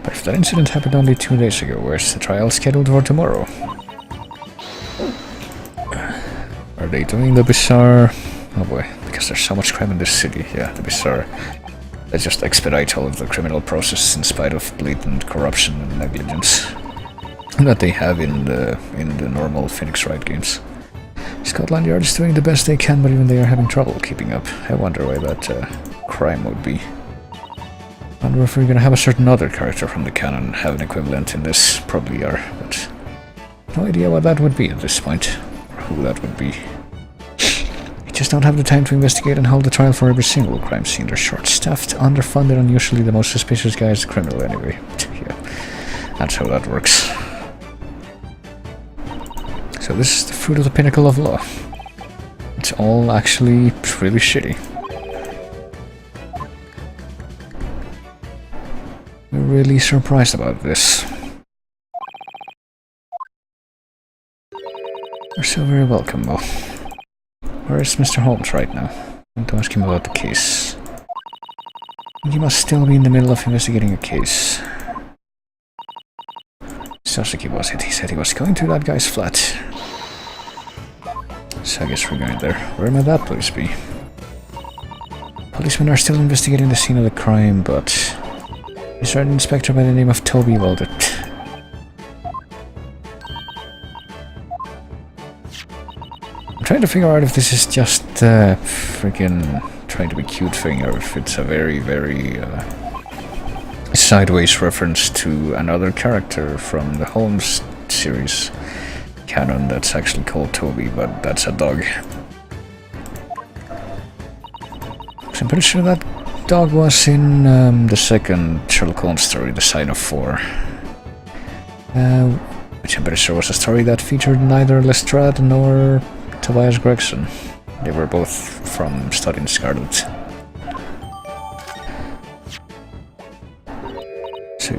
But if that incident happened only 2 days ago, where's the trial scheduled for tomorrow? Are they doing the bizarre... Oh boy, because there's so much crime in this city. Yeah, the bizarre... They just expedite all of the criminal process in spite of blatant corruption and negligence that they have in the normal Phoenix Wright games. Scotland Yard is doing the best they can, but even they are having trouble keeping up. I wonder why that crime would be. I wonder if we're gonna have a certain other character from the canon have an equivalent in this. Probably are, but no idea what that would be at this point, or who that would be. Just don't have the time to investigate and hold the trial for every single crime scene. They're short-staffed, underfunded, and usually the most suspicious guy is the criminal anyway. Yeah, that's how that works. So this is the fruit of the pinnacle of law. It's all actually really shitty. We're really surprised about this. You're so very welcome, Mo. Where is Mr. Holmes right now? I want to ask him about the case. He must still be in the middle of investigating a case. Sasaki was it. He said he was going to that guy's flat. So I guess we're going there. Where might that place be? Policemen are still investigating the scene of the crime, but is there an inspector by the name of Toby Welded? I'm trying to figure out if this is just freaking trying to be cute thing, or if it's a very, very sideways reference to another character from the Holmes series canon that's actually called Toby, but that's a dog. So I'm pretty sure that dog was in the second Sherlock Holmes story, The Sign of Four. Which I'm pretty sure was a story that featured neither Lestrade nor Tobias Gregson. They were both from Studying Scarlet. So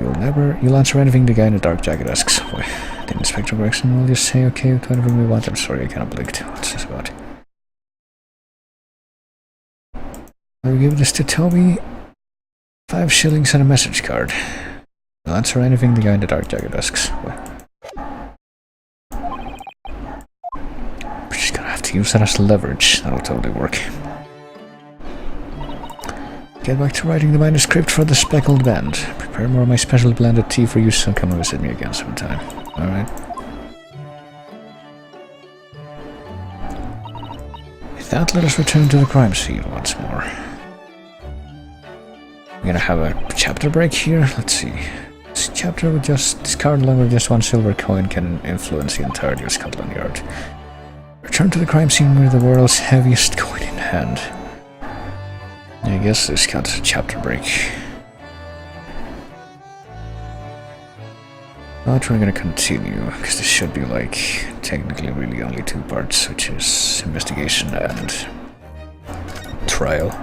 you'll answer anything the guy in the dark jacket asks. Boy, the Inspector Gregson will just say okay to anything we want. I'm sorry, I cannot blink. What's this about? I'll give this to Toby. 5 shillings and a message card. You'll answer anything the guy in the dark jacket asks. Boy. We're just gonna have to use that as leverage. That'll totally work. Get back to writing the manuscript for the Speckled Band. Prepare more of my special blended tea for you, so come and visit me again sometime. Alright. With that, let us return to the crime scene once more. We're gonna have a chapter break here. Let's see. This chapter with this card along with just 1 silver coin can influence the entirety of Scotland Yard. Return to the crime scene with the world's heaviest coin in hand. I guess this counts as a chapter break. But we're gonna continue, because this should be like, technically really only 2 parts, which is investigation and trial.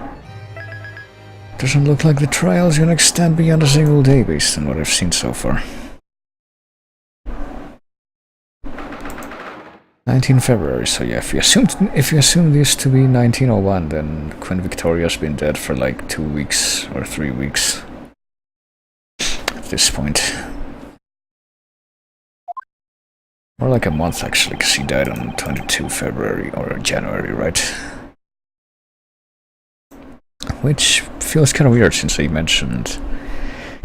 Doesn't look like the trial is gonna extend beyond a single day based on what I've seen so far. 19 February, so yeah, if you assume this to be 1901, then Queen Victoria's been dead for like 2 weeks or 3 weeks at this point. More like a month actually, because he died on 22 February or January, right? Which feels kind of weird since he mentioned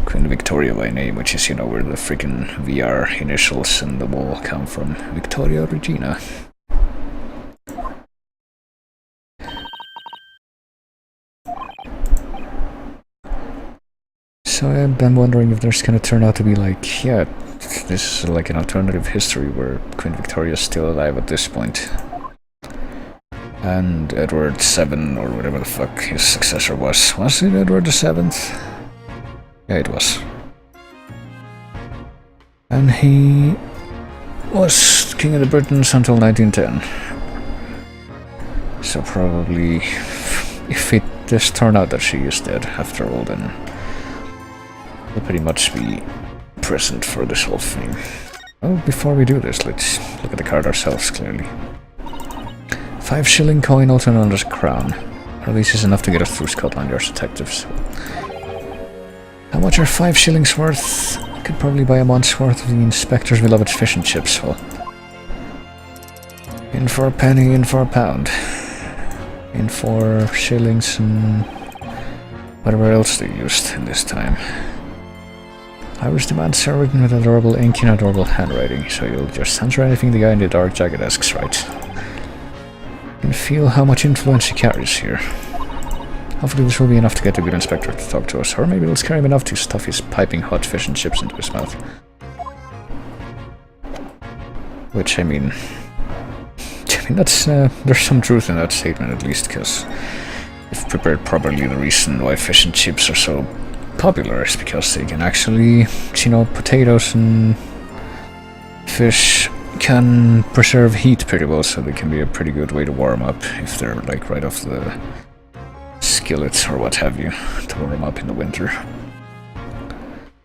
Queen Victoria by name, which is, you know, where the freaking VR initials in the wall come from. Victoria Regina. So I'm wondering if there's gonna turn out to be like, yeah, this is like an alternative history where Queen Victoria's still alive at this point. And Edward VII, or whatever the fuck his successor was. Was it Edward VII? Yeah, it was. And he was King of the Britons until 1910. So probably, if it does turn out that she is dead after all, then we'll pretty much be present for this whole thing. Oh, before we do this, let's look at the card ourselves, clearly. 5 shilling coin, also known as crown. Or at least is enough to get us through Scotland Yard's detectives. How much are 5 shillings worth? I could probably buy a month's worth of the inspector's beloved fish and chips. Well, in for a penny, in for a pound. In 4 shillings and whatever else they used in this time. Irish demands are written with adorable ink and adorable handwriting, so you'll just answer anything the guy in the dark jacket asks, right? You can feel how much influence he carries here. Hopefully this will be enough to get the good inspector to talk to us, or maybe it'll scare him enough to stuff his piping hot fish and chips into his mouth. Which, I mean that's, there's some truth in that statement at least, because if prepared properly, the reason why fish and chips are so popular is because they can actually, you know, potatoes and fish can preserve heat pretty well, so they can be a pretty good way to warm up if they're like right off the skillets or what have you, to warm up in the winter.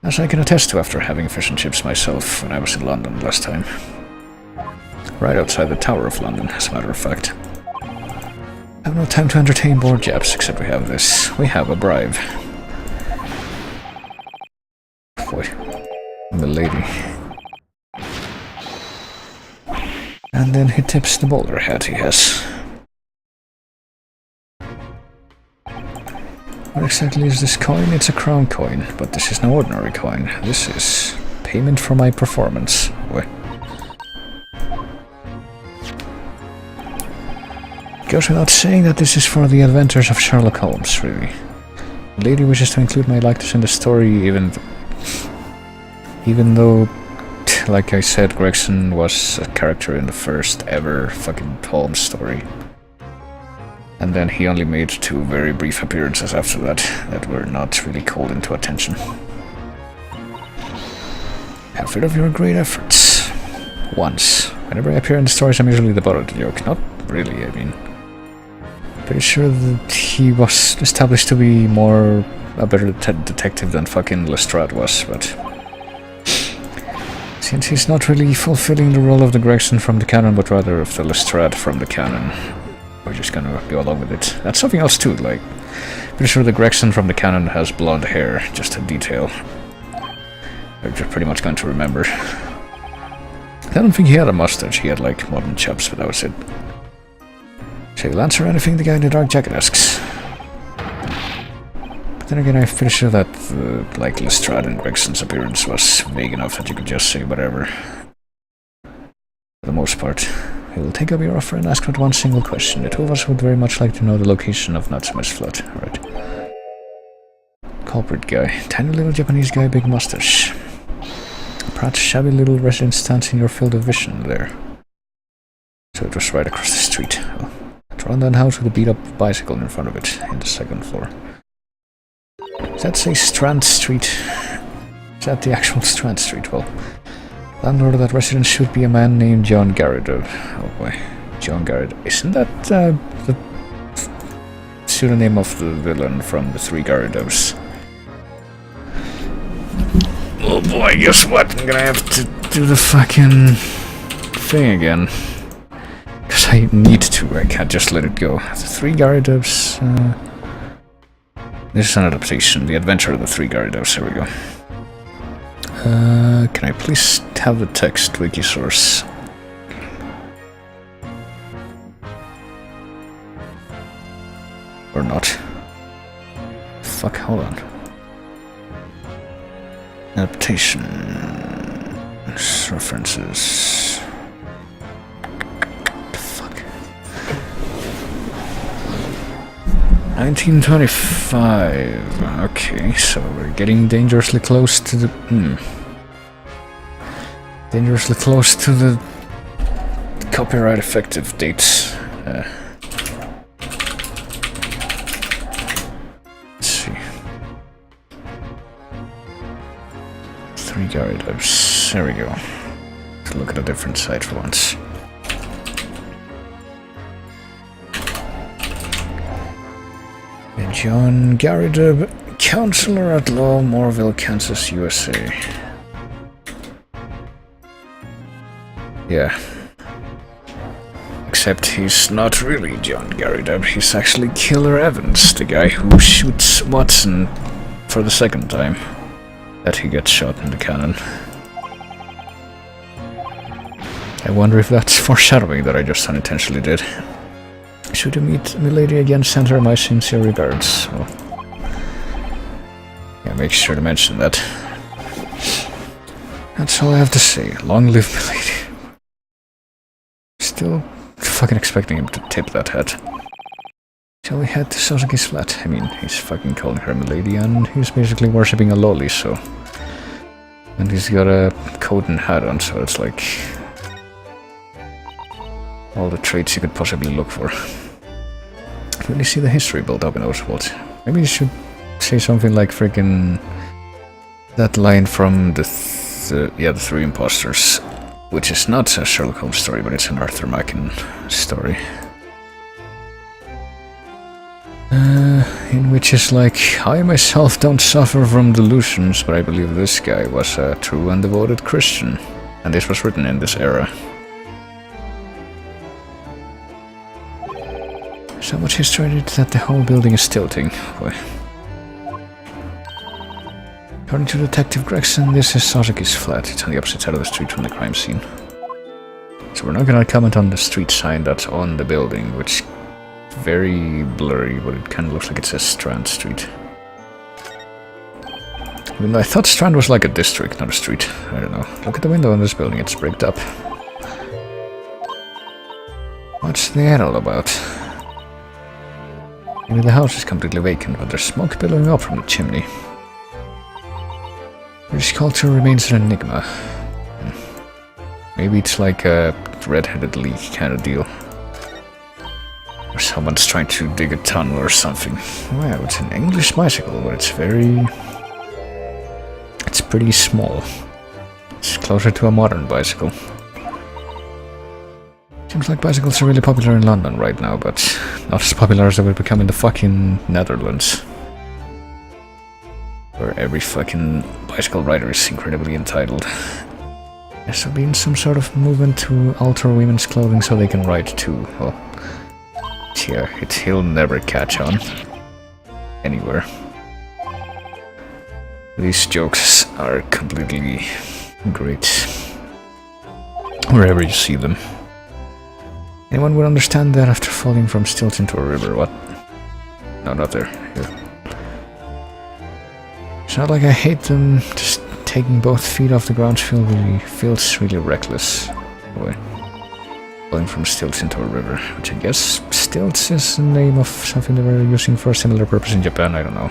As I can attest to after having fish and chips myself when I was in London last time. Right outside the Tower of London, as a matter of fact. I have no time to entertain more Japs, except we have this. We have a bribe. Boy, the lady. And then he tips the bowler hat he has. What exactly is this coin? It's a crown coin, but this is no ordinary coin. This is payment for my performance. Wait. Goes without saying that this is for the adventures of Sherlock Holmes, really. The lady wishes to include my likeness in the story, even though, like I said, Gregson was a character in the first ever fucking Holmes story. And then he only made 2 very brief appearances after that were not really called into attention. Have rid of your great efforts. Once. Whenever I appear in the stories, I'm usually the butt of the joke. Not really, I mean. Pretty sure that he was established to be a better detective than fucking Lestrade was, but since he's not really fulfilling the role of the Gregson from the canon, but rather of the Lestrade from the canon, we're just gonna go along with it. That's something else too, like, pretty sure the Gregson from the canon has blonde hair, just a detail. We're just pretty much going to remember. I don't think he had a mustache, he had like modern chops, but that was it. Say, Lance, or anything the guy in the dark jacket asks. But then again, I'm pretty sure that, like, Lestrade and Gregson's appearance was vague enough that you could just say whatever. For the most part. We will take up your offer and ask not one single question. The 2 of us would very much like to know the location of Natsume's flat. Alright. Culprit guy. Tiny little Japanese guy, big mustache. Perhaps shabby little residence stands in your field of vision there. So it was right across the street. Oh. A rundown house with a beat-up bicycle in front of it, in the 2nd floor. Does that say Strand Street? Is that the actual Strand Street? Well, landlord of that residence should be a man named John Garrido. Oh boy, John Garrido. Isn't that the pseudonym of the villain from the 3 Garridos? Oh boy, guess what? I'm gonna have to do the fucking thing again. Because I need to, I can't just let it go. The 3 Garridos. This is an adaptation, The Adventure of the 3 Garridos. Here we go. Can I please have the text wiki source? Or not? Fuck, hold on. Adaptation. References. 1925. Okay, so we're getting dangerously close to the... dangerously close to the copyright effective dates. Let's see. 3 Garridos. There we go. Let's look at a different site for once. John Garrido, Counselor at Law, Moorville, Kansas, USA. Yeah. Except he's not really John Garrido, he's actually Killer Evans, the guy who shoots Watson for the 2nd time that he gets shot in the cannon. I wonder if that's foreshadowing that I just unintentionally did. Should you meet Milady again, send her my sincere regards. Well, yeah, make sure to mention that. That's all I have to say. Long live Milady. Still fucking expecting him to tip that hat. Shall we head to Suzuki's flat? I mean, he's fucking calling her Milady and he's basically worshipping a lolly, so... And he's got a coat and hat on, so it's like... all the traits you could possibly look for. Really see the history built up in Oswald. Maybe you should say something like freaking that line from the 3 Impostors, which is not a Sherlock Holmes story, but it's an Arthur Machen story. In which is like, I myself don't suffer from delusions, but I believe this guy was a true and devoted Christian, and this was written in this era. So much history that the whole building is tilting. Boy. According to Detective Gregson, this is Suzuki's flat. It's on the opposite side of the street from the crime scene. So we're not gonna comment on the street sign that's on the building, which is very blurry, but it kind of looks like it says Strand Street. Even though I thought Strand was like a district, not a street. I don't know. Look at the window in this building, it's bricked up. What's that all about? Maybe the house is completely vacant, but there's smoke billowing up from the chimney. British culture remains an enigma. Maybe it's like a red-headed leak kind of deal. Or someone's trying to dig a tunnel or something. Wow, it's an English bicycle, but it's pretty small. It's closer to a modern bicycle. Seems like bicycles are really popular in London right now, but not as popular as they would become in the fucking Netherlands. Where every fucking bicycle rider is incredibly entitled. Has there been some sort of movement to alter women's clothing so they can ride too? Well, yeah, he'll never catch on. Anywhere. These jokes are completely great. Wherever you see them. Anyone would understand that after falling from stilts into a river, what? No, not there. Here. It's not like I hate them, just taking both feet off the ground feels really reckless. Boy. Falling from stilts into a river, which I guess stilts is the name of something they were using for a similar purpose in Japan, I don't know.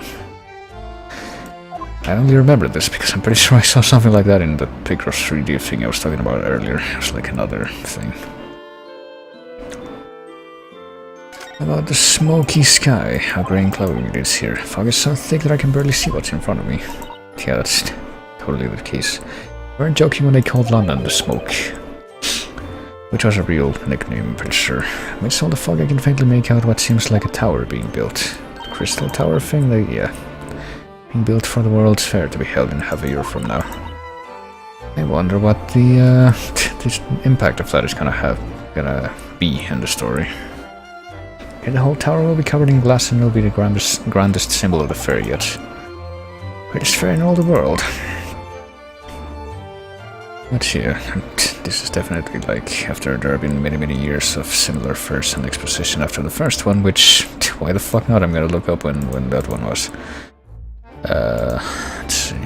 I only remember this because I'm pretty sure I saw something like that in the Picross 3D thing I was talking about earlier. It was like another thing. About the smoky sky, how grey and cloudy it is here. Fog is so thick that I can barely see what's in front of me. Yeah, that's totally the case. They weren't joking when they called London the Smoke. Which was a real nickname, I'm pretty sure. Amidst all the fog I can faintly make out what seems like a tower being built. The Crystal Tower thing, yeah. Being built for the World's Fair to be held in half a year from now. I wonder what the impact of that is gonna be in the story. Okay, the whole tower will be covered in glass and will be the grandest symbol of the fair yet. Greatest fair in all the world. But yeah, this is definitely like after there have been many years of similar fairs and exposition after the first one, which, why the fuck not, I'm gonna look up when that one was. Let's see.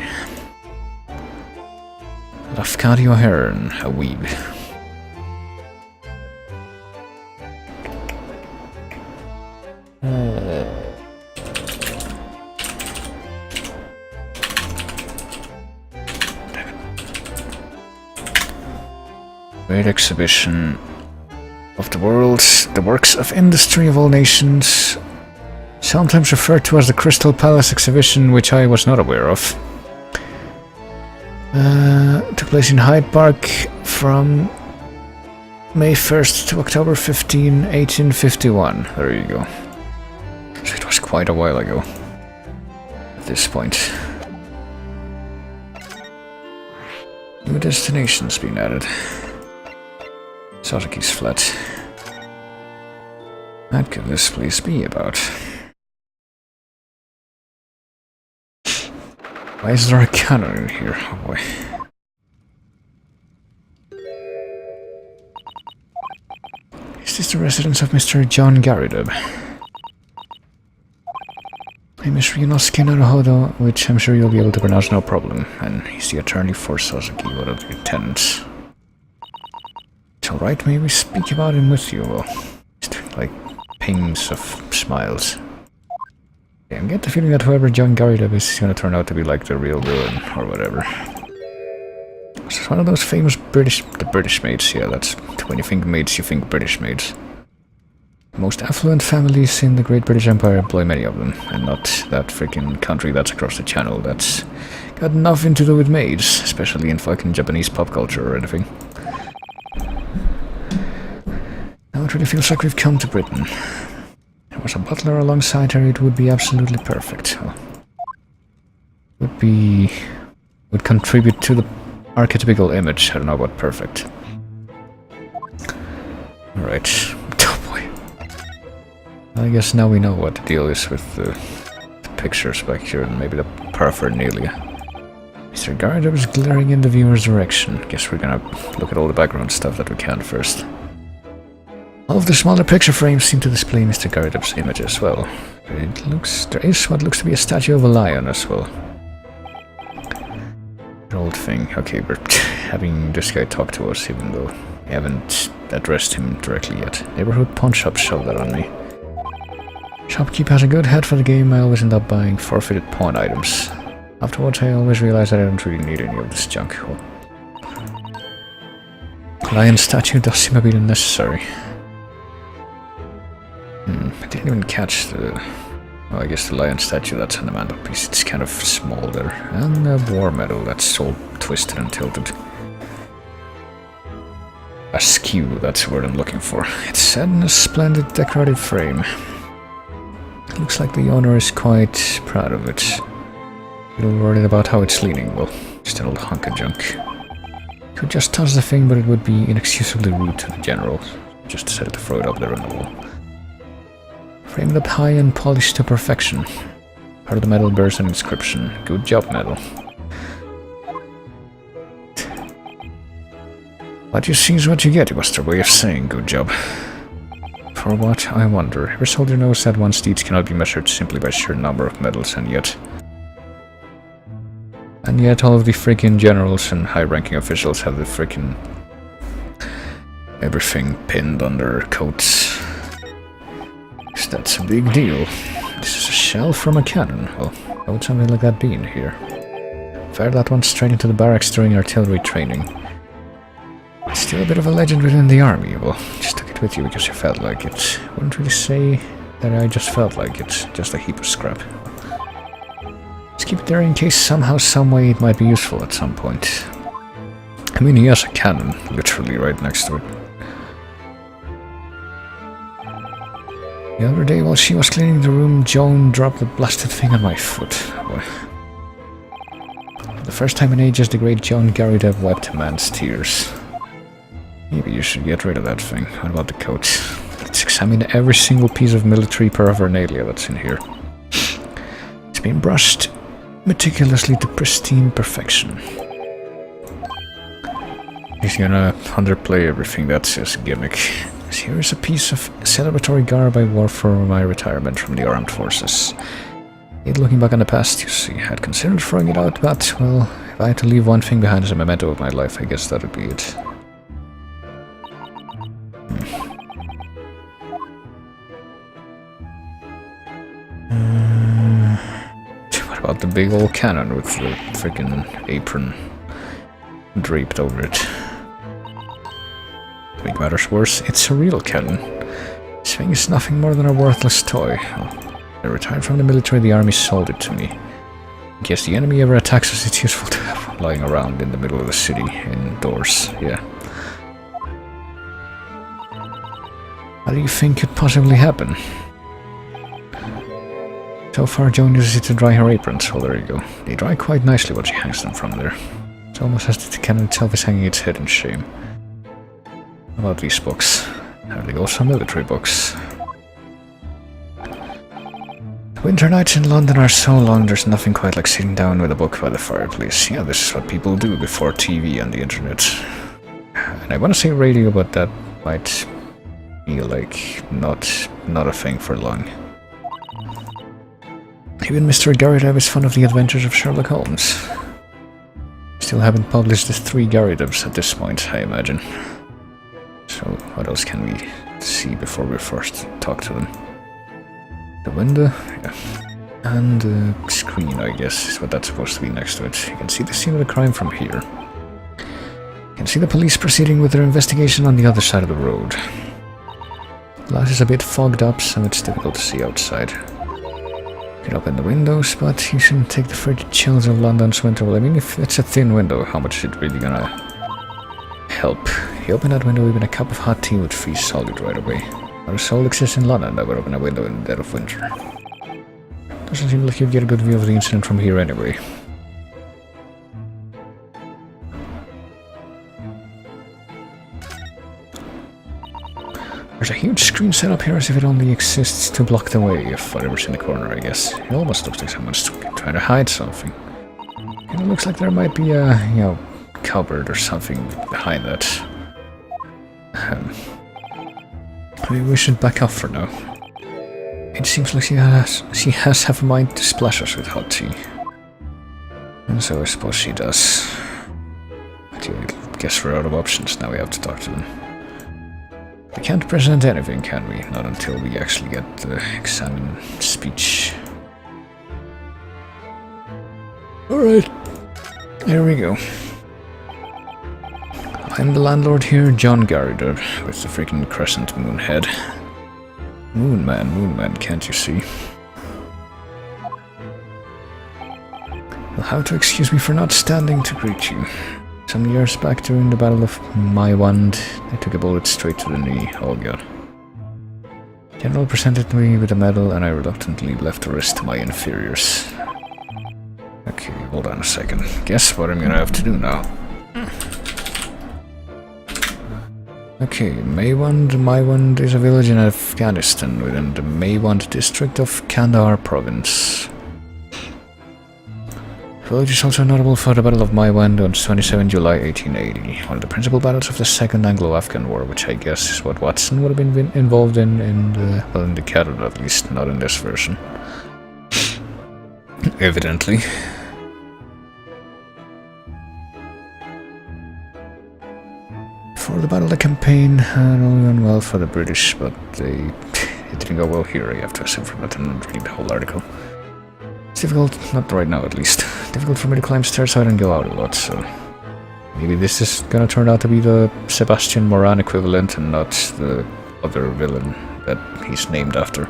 Lafcadio O'Hearn, a weeb. Great exhibition of the world, the works of industry of all nations, sometimes referred to as the Crystal Palace exhibition, which I was not aware of. Took place in Hyde Park from May 1st to October 15, 1851. There you go. So it was quite a while ago at this point. New destinations being added. Sasaki's flat. What could this place be about? Why is there a cannon in here? Oh boy. Is this the residence of Mr. John Garrideb? I'm Miss Ryunosuke Naruhodo, which I'm sure you'll be able to pronounce no problem, and he's the attorney for Sasaki, one of the tenants. It's alright, may we speak about him with you? Well, just like pings of smiles. Yeah, I get the feeling that whoever John Garrideb is gonna turn out to be like the real villain, or whatever. It's one of those famous the British maids, yeah, that's when you think maids, you think British maids. Most affluent families in the Great British Empire employ many of them, and not that freaking country that's across the channel that's got nothing to do with maids, especially in fucking Japanese pop culture or anything. Now it really feels like we've come to Britain. If there was a butler alongside her, it would be absolutely perfect. Well, would contribute to the archetypical image. I don't know about perfect. Alright. Oh boy. I guess now we know what the deal is with the pictures back here and maybe the paraphernalia. Mr. Garrideb is glaring in the viewer's direction. Guess we're gonna look at all the background stuff that we can first. All of the smaller picture frames seem to display Mr. Garrideb's image as well. There is what looks to be a statue of a lion as well. An old thing. Okay, we're having this guy talk to us even though we haven't addressed him directly yet. Neighborhood pawn shop shoved that on me. Shopkeep has a good head for the game. I always end up buying forfeited pawn items. Afterwards, I always realize that I don't really need any of this junk. Well, lion statue does seem a bit unnecessary. I didn't even catch the... Oh, I guess the lion statue that's on the mantelpiece. It's kind of small there. And a war medal that's all twisted and tilted. Askew, that's the word I'm looking for. It's set in a splendid decorative frame. It looks like the owner is quite proud of it. A little worried about how it's leaning. Well, just an old hunk of junk. Could just toss the thing, but it would be inexcusably rude to the general. Just decided to throw it up there on the wall. Framed up high and polished to perfection. Part of the medal bears an inscription. Good job, medal. What you see is what you get, was their way of saying good job. For what, I wonder. Every soldier knows that one's deeds cannot be measured simply by sheer number of medals, and yet all of the freaking generals and high-ranking officials have the freaking everything pinned on their coats. That's a big deal. This is a shell from a cannon. Well, how would something like that be in here? Fired that one straight into the barracks during artillery training. It's still a bit of a legend within the army. Well, just took it with you because you felt like it. Wouldn't really say that I just felt like it. Just a heap of scrap. Let's keep it there in case somehow, someway it might be useful at some point. I mean, he has a cannon, literally right next to it. The other day, while she was cleaning the room, Joan dropped the blasted thing on my foot. Boy. For the first time in ages, the great Joan Garridev wept a man's tears. Maybe you should get rid of that thing. What about the coat? Let's examine every single piece of military paraphernalia that's in here. It's been brushed meticulously to pristine perfection. He's gonna underplay everything, that's his gimmick. Here is a piece of celebratory garb I wore for my retirement from the armed forces. Looking back on the past, you see, I had considered throwing it out, but, well, if I had to leave one thing behind as a memento of my life, I guess that would be it. What about the big old cannon with the freaking apron draped over it? To make matters worse, it's a real cannon. This thing is nothing more than a worthless toy. I retired from the military, the army sold it to me. In case the enemy ever attacks us, it's useful to have one lying around in the middle of the city, indoors, yeah. What do you think could possibly happen? So far, Joan uses it to dry her aprons. Well, there you go. They dry quite nicely when she hangs them from there. It's almost as if the cannon itself is hanging its head in shame. How about these books? There they go, some military books. The winter nights in London are so long, there's nothing quite like sitting down with a book by the fireplace. Yeah, this is what people do before TV and the internet. And I want to say radio, but that might be like not a thing for long. Even Mr. Garridev is fond of the adventures of Sherlock Holmes. Still haven't published the 3 Garridevs at this point, I imagine. So, what else can we see before we first talk to them? The window, yeah. And the screen, I guess, is what that's supposed to be next to it. You can see the scene of the crime from here. You can see the police proceeding with their investigation on the other side of the road. The glass is a bit fogged up, so it's difficult to see outside. You can open the windows, but you shouldn't take the frigid chills of London's winter. Well, I mean, if it's a thin window, how much is it really gonna help? If you open that window, even a cup of hot tea would freeze solid right away. Not a soul exists in London that would open a window in the dead of winter. Doesn't seem like you'd get a good view of the incident from here anyway. There's a huge screen set up here as if it only exists to block the way of whatever's in the corner, I guess. It almost looks like someone's trying to hide something. And it looks like there might be a, cupboard or something behind that. Maybe we should back up for now. It seems like she has half a mind to splash us with hot tea. And so I suppose she does. guess we're out of options, now we have to talk to them. We can't present anything, can we? Not until we actually get the examine speech. Alright, here we go. I'm the landlord here, John Garrider, with the freaking crescent moon head. Moon man, can't you see? You'll have to excuse me for not standing to greet you. Some years back during the Battle of Maiwand, I took a bullet straight to the knee. Oh god. General presented me with a medal and I reluctantly left the rest to my inferiors. Okay, hold on a second. Guess what I'm gonna have to do now. Okay, Maiwand is a village in Afghanistan within the Maiwand district of Kandahar province. The village is also notable for the Battle of Maiwand on 27 July 1880, one of the principal battles of the Second Anglo-Afghan War, which I guess is what Watson would have been involved in the canon at least, not in this version. Evidently. For the Battle of the Campaign, it only went well for the British, but it didn't go well here, I have to assume from that and reading the whole article. It's difficult, not right now at least, difficult for me to climb stairs so I don't go out a lot, so maybe this is gonna turn out to be the Sebastian Moran equivalent and not the other villain that he's named after.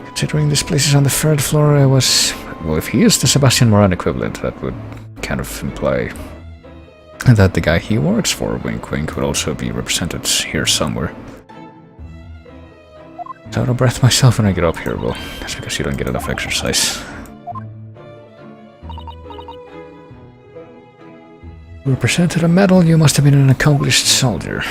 Considering this place is on the 3rd floor, well, if he is the Sebastian Moran equivalent, that would kind of imply that the guy he works for, wink wink, would also be represented here somewhere. So out of breath myself when I get up here, well, that's because you don't get enough exercise. You were presented a medal, you must have been an accomplished soldier.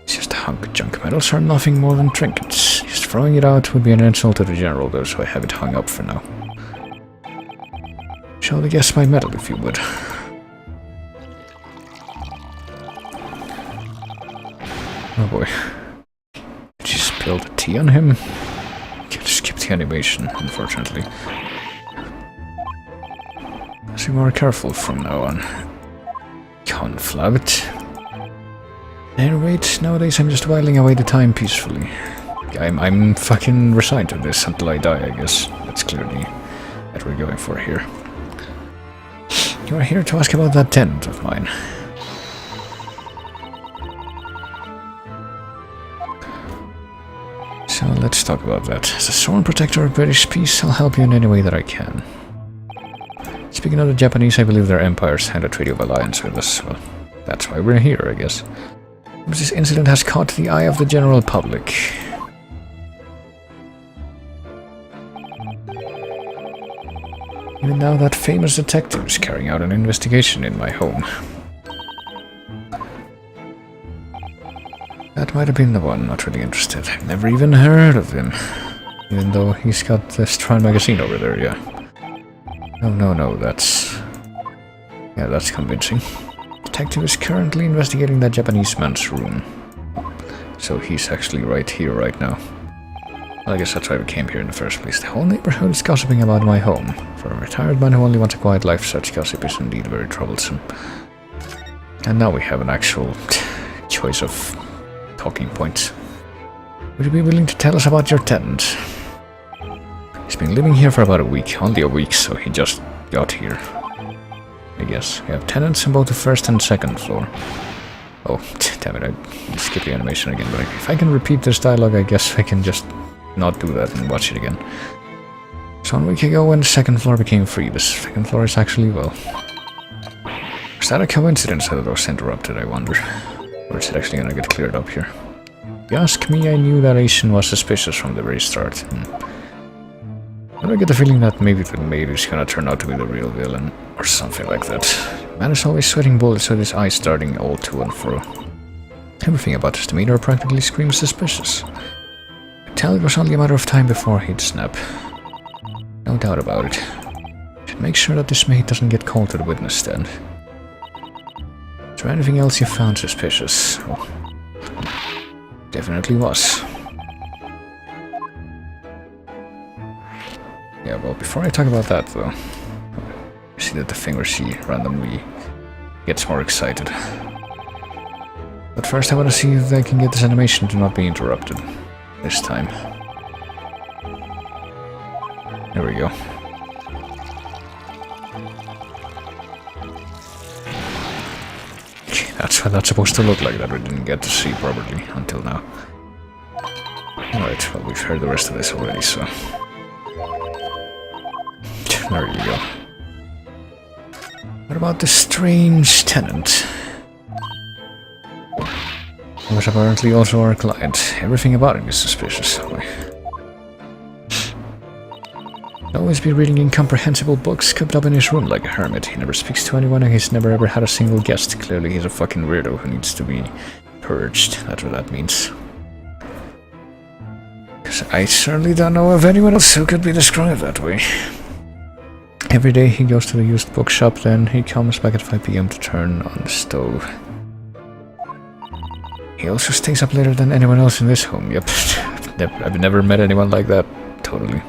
It's just a hunk of junk. Medals are nothing more than trinkets. Just throwing it out would be an insult to the general, though, so I have it hung up for now. Shall we guess my medal, if you would? Oh boy. Did you spill the tea on him? Can't skip the animation, unfortunately. Must be more careful from now on. Conflabbit. At any rate, nowadays I'm just whiling away the time peacefully. I'm fucking resigned to this until I die, I guess. That's clearly what we're going for here. You are here to ask about that tenant of mine. So let's talk about that. As a sworn protector of British peace, I'll help you in any way that I can. Speaking of the Japanese, I believe their empires had a treaty of alliance with us. Well, that's why we're here, I guess. But this incident has caught the eye of the general public. Even now, that famous detective is carrying out an investigation in my home. That might have been the one, not really interested. I've never even heard of him. Even though he's got the Strand magazine over there, yeah. No, that's... yeah, that's convincing. Detective is currently investigating that Japanese man's room. So he's actually right here, right now. Well, I guess that's why we came here in the first place. The whole neighborhood is gossiping about my home. For a retired man who only wants a quiet life, such gossip is indeed very troublesome. And now we have an actual choice of talking points. Would you be willing to tell us about your tenant? He's been living here for about a week. Only a week, so he just got here. I guess. We have tenants on both the 1st and 2nd floor. Oh, damn it, I skipped the animation again, but if I can repeat this dialogue, I guess I can just not do that and watch it again. So 1 week ago, when the 2nd floor became free, the 2nd floor is actually, well... Was that a coincidence that it was interrupted, I wonder? Or is it actually gonna get cleared up here? If you ask me, I knew that Asian was suspicious from the very start. But I get the feeling that maybe the maid is gonna turn out to be the real villain, or something like that. Man is always sweating bullets with his eyes darting all to and fro. Everything about his demeanor practically screams suspicious. I could tell it was only a matter of time before he'd snap. No doubt about it. Should make sure that this maid doesn't get called to the witness stand. Is there anything else you found suspicious? Oh, definitely was. Yeah, well, before I talk about that, though, you see that the thing where she randomly gets more excited. But first I want to see if I can get this animation to not be interrupted this time. There we go. That's what that's supposed to look like, that we didn't get to see properly until now. Alright, well, we've heard the rest of this already, so... There you go. What about this strange tenant? He was apparently also our client. Everything about him is suspicious. He'll always be reading incomprehensible books cooped up in his room like a hermit. He never speaks to anyone and he's never ever had a single guest. Clearly he's a fucking weirdo who needs to be purged. That's what that means. Because I certainly don't know of anyone else who could be described that way. Every day he goes to the used bookshop, then he comes back at 5 PM to turn on the stove. He also stays up later than anyone else in this home. Yep, I've never met anyone like that. Totally.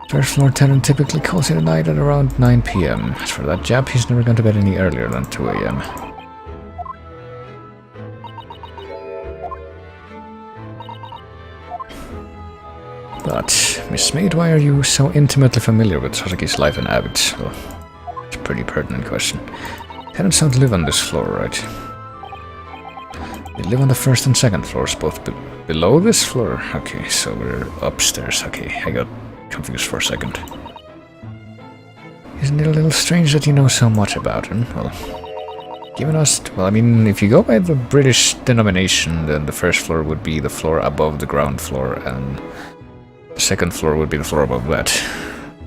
First floor tenant typically calls it a night at around 9 PM. As for that Jap, he's never gone to bed any earlier than 2 AM. But, Miss Maid, why are you so intimately familiar with Sasaki's life and habits? Well, it's a pretty pertinent question. Tenants don't live on this floor, right? They live on the first and second floors, both below this floor? Okay, so we're upstairs. Okay, I got confused for a second. Isn't it a little strange that you know so much about him? Well, given us... Well, I mean, if you go by the British denomination, then the first floor would be the floor above the ground floor, and the second floor would be the floor above that.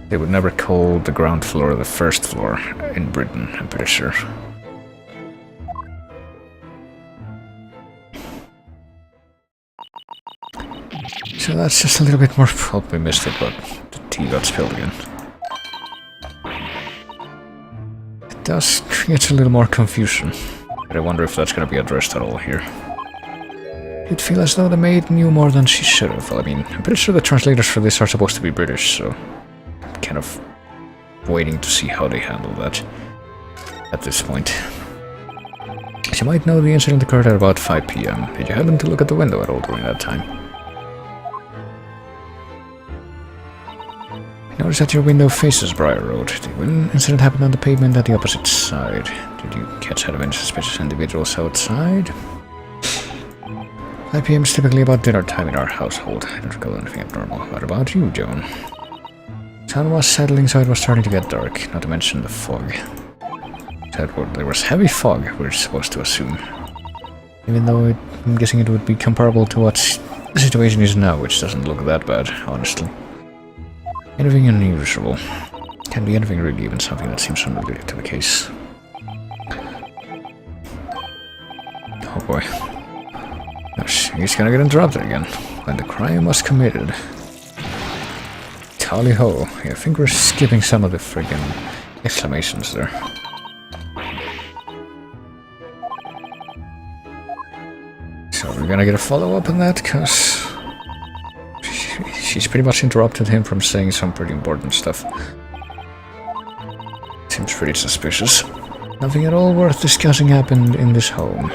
They would never call the ground floor the first floor in Britain, I'm pretty sure. So that's just a little bit more... Oh, we missed it, but the tea got spilled again. It does create a little more confusion, but I wonder if that's going to be addressed at all here. You'd feel as though the maid knew more than she should have. Well, I mean, I'm pretty sure the translators for this are supposed to be British, so... I'm kind of waiting to see how they handle that at this point. As you might know, the incident occurred at about 5 PM. Did you happen to look at the window at all during that time? Notice that your window faces Briar Road. The incident happened on the pavement at the opposite side. Did you catch sight of any suspicious individuals outside? 5 PM is typically about dinner time in our household. I don't recall anything abnormal. What about you, Joan? Sun was settling, so it was starting to get dark, not to mention the fog. There was heavy fog, we're supposed to assume. Even though I'm guessing it would be comparable to what the situation is now, which doesn't look that bad, honestly. Anything unusual. Can be anything really, even something that seems unrelated to the case. Oh boy. Gosh, he's gonna get interrupted again. When the crime was committed. Tally ho. I think we're skipping some of the friggin' exclamations there. So we're gonna get a follow-up on that, cause... She's pretty much interrupted him from saying some pretty important stuff. Seems pretty suspicious. Nothing at all worth discussing happened in this home.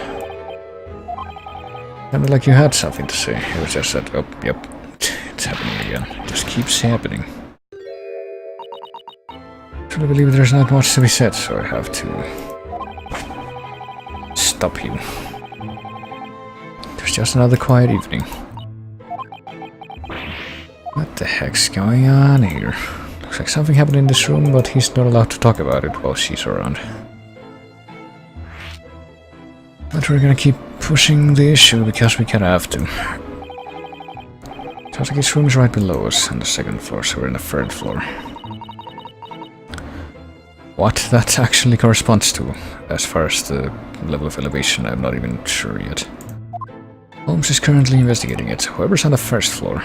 Sounded like you had something to say. It was just that, oh, yep, it's happening again. It just keeps happening. I truly believe there's not much to be said, so I have to stop you. It was just another quiet evening. What the heck's going on here? Looks like something happened in this room, but he's not allowed to talk about it while she's around. But we're gonna keep pushing the issue because we kinda have to. Sounds like his room is right below us on the second floor, so we're in the third floor. What that actually corresponds to, as far as the level of elevation, I'm not even sure yet. Holmes is currently investigating it. Whoever's on the first floor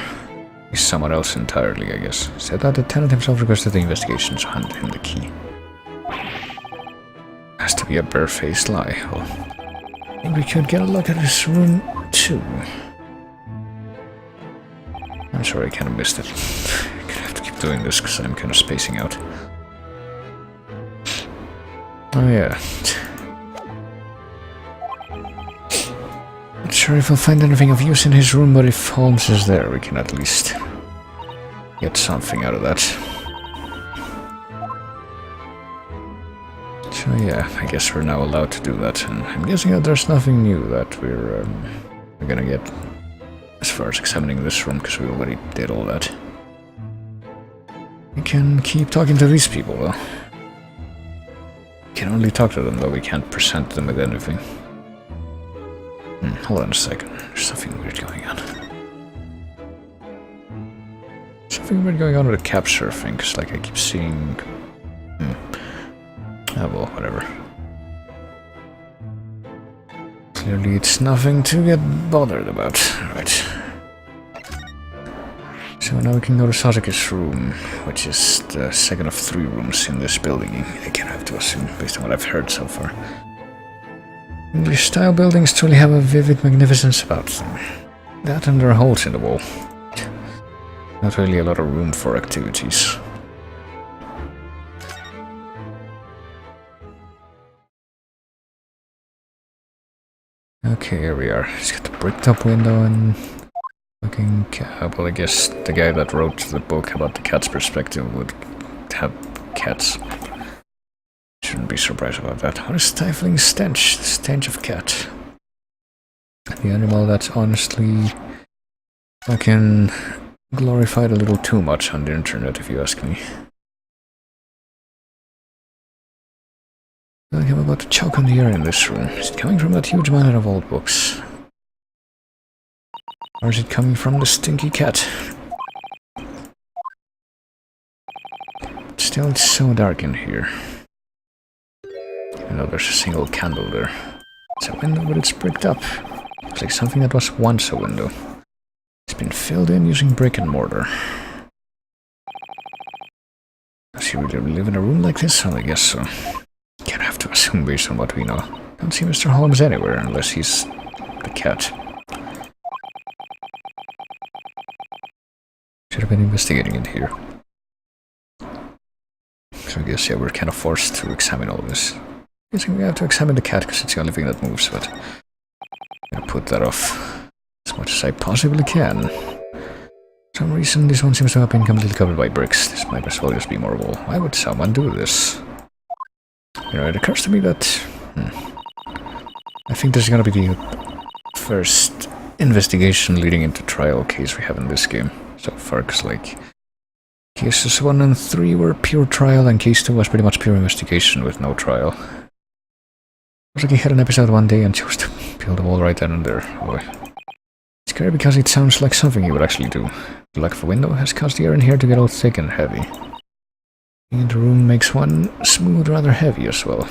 is someone else entirely, I guess. Said that the tenant himself requested the investigation, so hand him the key. Has to be a bare-faced lie. Well, I think we could get a look at this room too. I'm sorry, I kind of missed it. I'm gonna have to keep doing this because I'm kind of spacing out. Oh yeah. Not sure if we'll find anything of use in his room, but if Holmes is there, we can at least get something out of that. So yeah, I guess we're now allowed to do that, and I'm guessing that there's nothing new that we're gonna get as far as examining this room, because we already did all that. We can keep talking to these people, though. We can only talk to them, though we can't present them with anything. Hold on a second, there's something weird going on. Something weird going on with the cap surfing, because like I keep seeing... Oh well, whatever. Clearly it's nothing to get bothered about. Alright. So now we can go to Sasuke's room, which is the second of 3 rooms in this building. I can have to assume, based on what I've heard so far. English-style buildings truly have a vivid magnificence about them. That and there are holes in the wall. Not really a lot of room for activities. Okay, here we are. It's got the bricked up window and fucking cat. Well, I guess the guy that wrote the book about the cat's perspective would have cats. Shouldn't be surprised about that. What a stifling stench. The stench of cat. The animal that's honestly fucking glorified a little too much on the internet, if you ask me. I feel like I'm about to choke on the air in this room. Is it coming from that huge mountain of old books? Or is it coming from the stinky cat? Still, it's so dark in here. Even though there's a single candle there. It's a window, but it's bricked up. Looks like something that was once a window. It's been filled in using brick and mortar. Does he really live in a room like this? Well, I guess so. Can't have to assume based on what we know. Don't see Mr. Holmes anywhere unless he's the cat. Should have been investigating in here. So I guess, yeah, we're kind of forced to examine all of this. I guess we have to examine the cat because it's the only thing that moves, but I'm gonna put that off as much as I possibly can. For some reason, this one seems to have been completely covered by bricks. This might as well just be more wall. Why would someone do this? You know, it occurs to me that... I think this is gonna be the first investigation leading into trial case we have in this game so far, because, like, cases 1 and 3 were pure trial, and case 2 was pretty much pure investigation with no trial. Looks like he had an episode one day and chose to build a wall right then and there. Boy. It's scary because it sounds like something he would actually do. The lack of a window has caused the air in here to get all thick and heavy. And the room makes one smooth, rather heavy as well.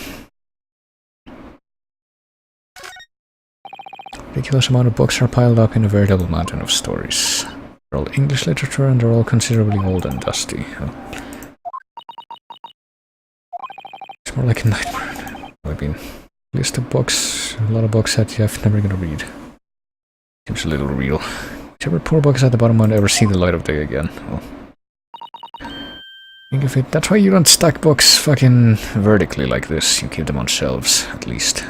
Ridiculous amount of books are piled up in a veritable mountain of stories. They're all English literature and they're all considerably old and dusty. It's more like a nightmare. I mean, list of books, a lot of books that you're never gonna read. Seems a little real. Whichever poor books at the bottom won't ever see the light of day again. Oh. Think of it, that's why you don't stack books fucking vertically like this. You keep them on shelves, at least.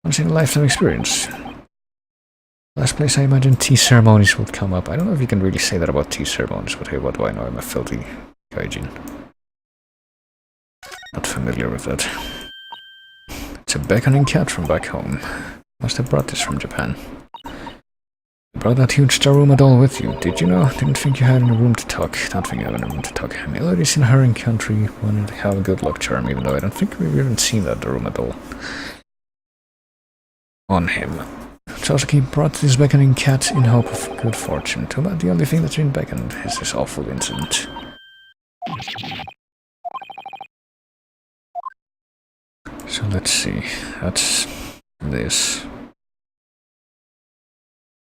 Once in a lifetime experience. Last place I imagine tea ceremonies would come up. I don't know if you can really say that about tea ceremonies, but hey, what do I know? I'm a filthy gaijin. Not familiar with that. It's a beckoning cat from back home. Must have brought this from Japan. You brought that huge Daruma doll with you, did you know? Didn't think you had in a room to talk. Don't think you have in a room to talk. Melodies in her in country wanted to have a good luck charm, even though I don't think we've even seen that Daruma doll on him. Sasuke brought this beckoning cat in hope of good fortune. Too bad the only thing that's been beckoned is this awful incident. So let's see. That's this.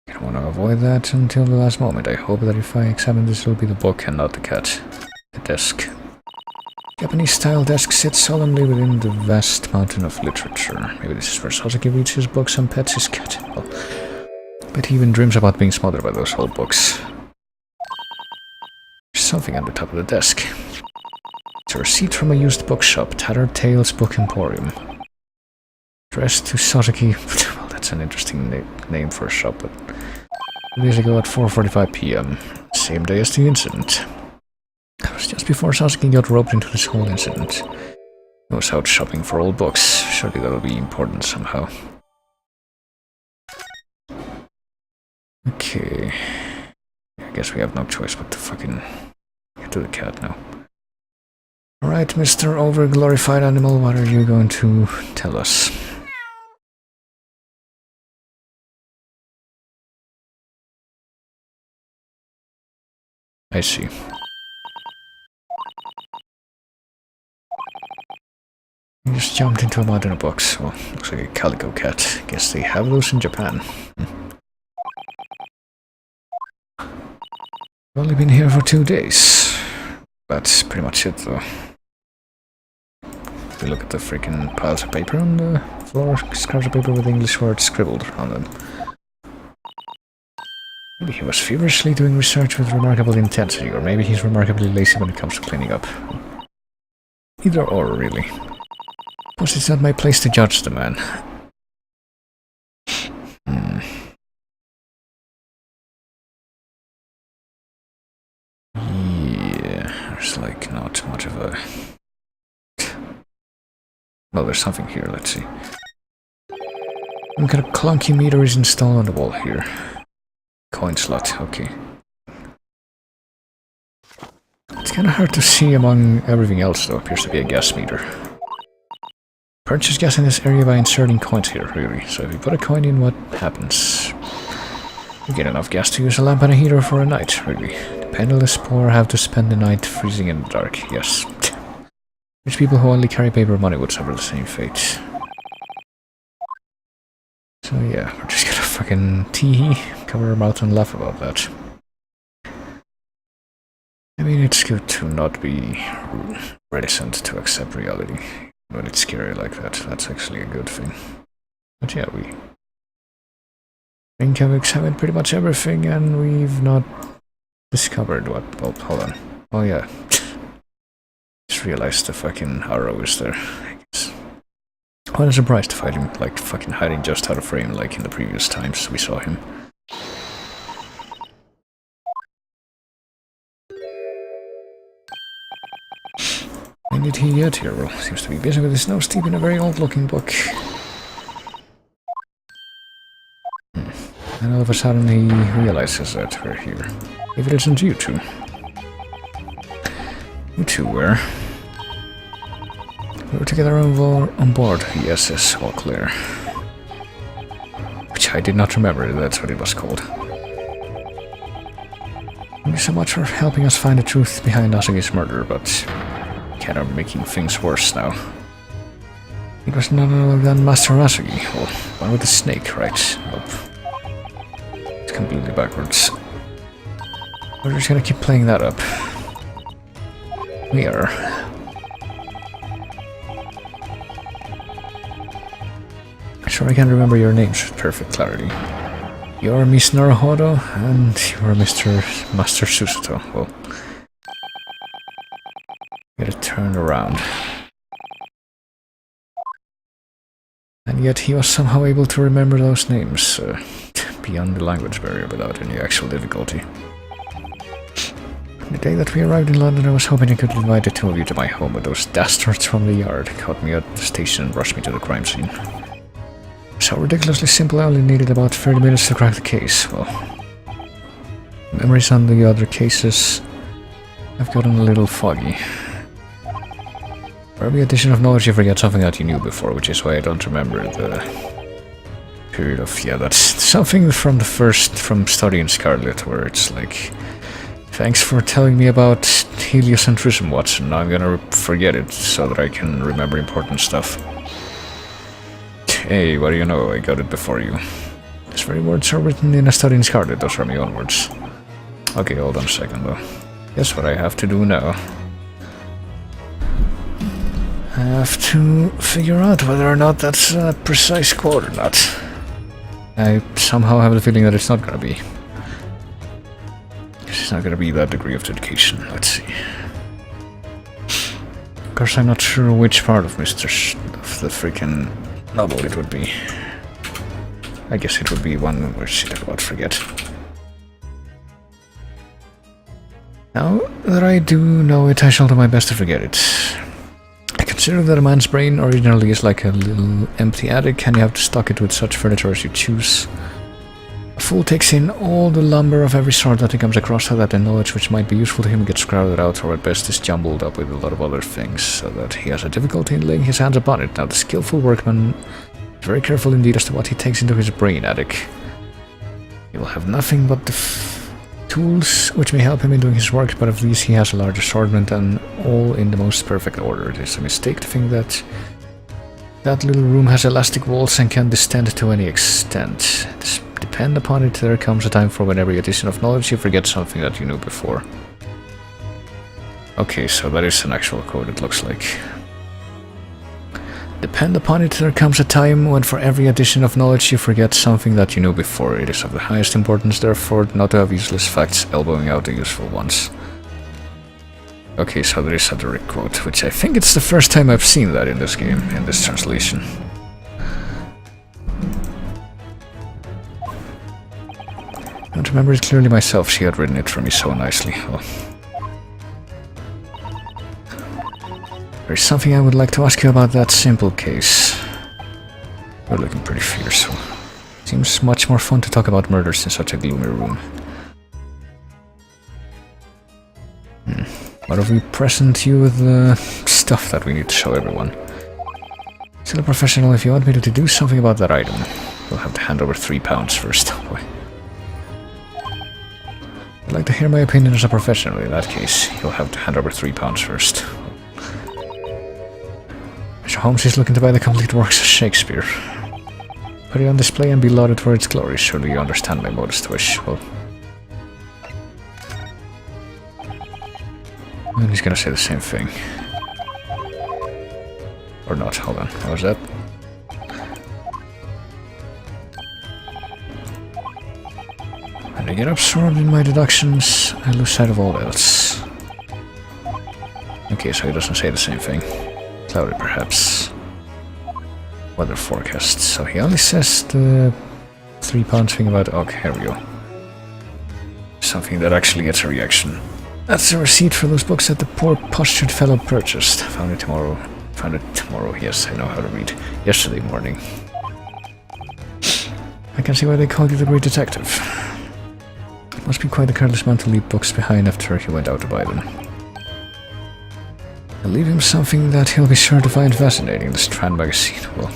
I want to avoid that until the last moment. I hope that if I examine this, it'll be the book and not the cat. The desk. Japanese-style desk sits solemnly within the vast mountain of literature. Maybe this is where Sasuke reads his books and pets his cat. Well, but he even dreams about being smothered by those old books. There's something on the top of the desk. Solitaire. Seat from a used bookshop. Tattered Tales Book Emporium. Address to Sasaki. Well, that's an interesting name for a shop, but 2 days ago at 4:45 p.m. Same day as the incident. That was just before Sasaki got roped into this whole incident. He was out shopping for old books. Surely that'll be important somehow. Okay. I guess we have no choice but to fucking get to the cat now. Alright, Mr. Over-glorified animal, what are you going to tell us? I see. He just jumped into a mud in a box. Well, looks like a calico cat. Guess they have those in Japan. I've only been here for 2 days. That's pretty much it, though. If you look at the freaking piles of paper on the floor, scraps of paper with English words scribbled on them. Maybe he was feverishly doing research with remarkable intensity, or maybe he's remarkably lazy when it comes to cleaning up. Either or, really. Of course, it's not my place to judge the man. Yeah, there's like not much of a... Well, there's something here, let's see. Some kind of clunky meter is installed on the wall here. Coin slot, okay. It's kind of hard to see among everything else, though. Appears to be a gas meter. Purchase gas in this area by inserting coins here, really. So if you put a coin in, what happens? You get enough gas to use a lamp and a heater for a night, really. The penniless poor have to spend the night freezing in the dark, yes. Rich people who only carry paper money would suffer the same fate. So yeah, we're just gonna fucking tee-hee, cover our mouth and laugh about that. I mean, it's good to not be reticent to accept reality when it's scary like that. That's actually a good thing. But yeah, we think I've examined pretty much everything and we've not discovered what... Well, hold on. Oh yeah. Just realized the fucking arrow is there, I guess. What a surprise to find him, like, fucking hiding just out of frame like in the previous times we saw him. When did he get here? Well, seems to be busy with his nose deep in a very old-looking book. And all of a sudden he realizes that we're here. If it isn't you two. You two were? We were together on board the SS All Clear. Which I did not remember, that's what it was called. Thank you so much for helping us find the truth behind Asagi's murder, but kind of making things worse now. It was none other than Master Asagi, well, one with the snake, right? Nope. It's completely backwards. We're just gonna keep playing that up. We are. Sure, I can't remember your names with perfect clarity. You're Miss Naruhodo, and you're Master Susato. Well, get it turned around. And yet he was somehow able to remember those names beyond the language barrier without any actual difficulty. The day that we arrived in London, I was hoping I could invite the two of you to my home, but those dastards from the yard caught me at the station and rushed me to the crime scene. So ridiculously simple, I only needed about 30 minutes to crack the case. Well, memories on the other cases have gotten a little foggy. For every addition of knowledge you forget something that you knew before, which is why I don't remember the period of... Yeah, that's something from studying Scarlet, where it's like... Thanks for telling me about heliocentrism, Watson. Now I'm gonna forget it so that I can remember important stuff. Hey, what do you know? I got it before you. These very words are written in a study in Scarlet. Those are my own words. Okay, hold on a second, though. Guess what I have to do now? I have to figure out whether or not that's a precise quote or not. I somehow have the feeling that it's not gonna be. It's not gonna be that degree of dedication. Let's see. Of course, I'm not sure which part of of the freaking novel it would be. I guess it would be one where she talked about forget. Now that I do know it, I shall do my best to forget it. I consider that a man's brain originally is like a little empty attic, and you have to stock it with such furniture as you choose. A fool takes in all the lumber of every sort that he comes across, so that the knowledge which might be useful to him gets crowded out, or at best is jumbled up with a lot of other things, so that he has a difficulty in laying his hands upon it. Now the skillful workman is very careful indeed as to what he takes into his brain attic. He will have nothing but the tools which may help him in doing his work, but of these he has a large assortment, and all in the most perfect order. It is a mistake to think that that little room has elastic walls and can distend to any extent. Depend upon it, there comes a time for when every addition of knowledge you forget something that you knew before. Okay, so that is an actual quote, it looks like. Depend upon it, there comes a time when for every addition of knowledge you forget something that you knew before. It is of the highest importance, therefore, not to have useless facts elbowing out the useful ones. Okay, so there is a direct quote, which I think it's the first time I've seen that in this game, in this translation. I don't remember it clearly myself, she had written it for me so nicely. Well, there's something I would like to ask you about that simple case. You're looking pretty fierce. Seems much more fun to talk about murders in such a gloomy room. What if we present you with the stuff that we need to show everyone? Still a professional, if you want me to do something about that item, you'll have to hand over £3 first. Oh boy. I'd like to hear my opinion as a professional. In that case, you'll have to hand over £3 first. Mr. Holmes is looking to buy the complete works of Shakespeare. Put it on display and be lauded for its glory. Surely you understand my modest wish. Well, and he's gonna say the same thing. Or not, hold on. What was that? When I get absorbed in my deductions, I lose sight of all else. Okay, so he doesn't say the same thing. Cloudy, perhaps. Weather forecast. So he only says the £3 thing about... Okay, here we go. Something that actually gets a reaction. That's the receipt for those books that the poor postured fellow purchased. Found it tomorrow, yes, I know how to read. Yesterday morning. I can see why they called you the great detective. Must be quite a careless man to leave books behind after he went out to buy them. I'll leave him something that he'll be sure to find fascinating, the Strand magazine. Well,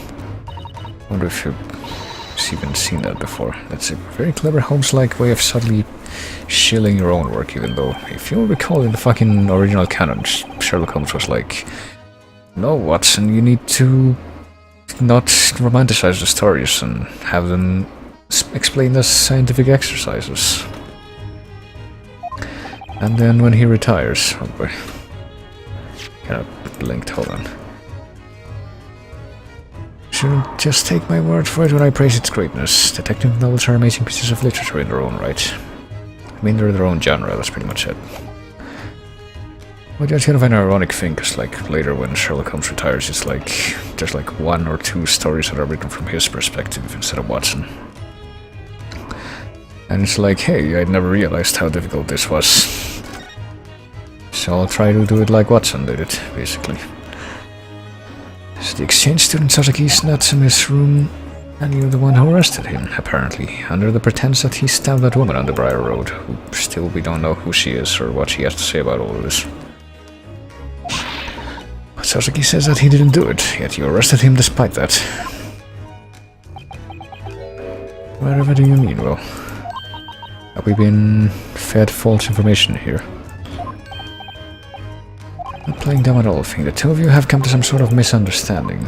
I wonder if you've even seen that before. That's a very clever Holmes-like way of subtly shilling your own work, even though, if you'll recall, in the fucking original canon, Sherlock Holmes was like, no, Watson, you need to not romanticize the stories and have them explained as scientific exercises. And then when he retires, oh boy, kind of blinked, hold on. Shouldn't just take my word for it when I praise its greatness. Detective novels are amazing pieces of literature in their own right. I mean, they're their own genre, that's pretty much it. Well, that's kind of an ironic thing, because like later when Sherlock Holmes retires, it's like there's like 1 or 2 stories that are written from his perspective instead of Watson. And it's like, hey, I'd never realized how difficult this was. So I'll try to do it like Watson did it, basically. So the exchange student Sasaki's nuts in his room, and you're the one who arrested him, apparently, under the pretense that he stabbed that woman on the Briar Road, who still we don't know who she is or what she has to say about all of this. But Sasaki says that he didn't do it, yet you arrested him despite that. Whatever do you mean, well? Have we been fed false information here? Not playing dumb at all, I think the two of you have come to some sort of misunderstanding.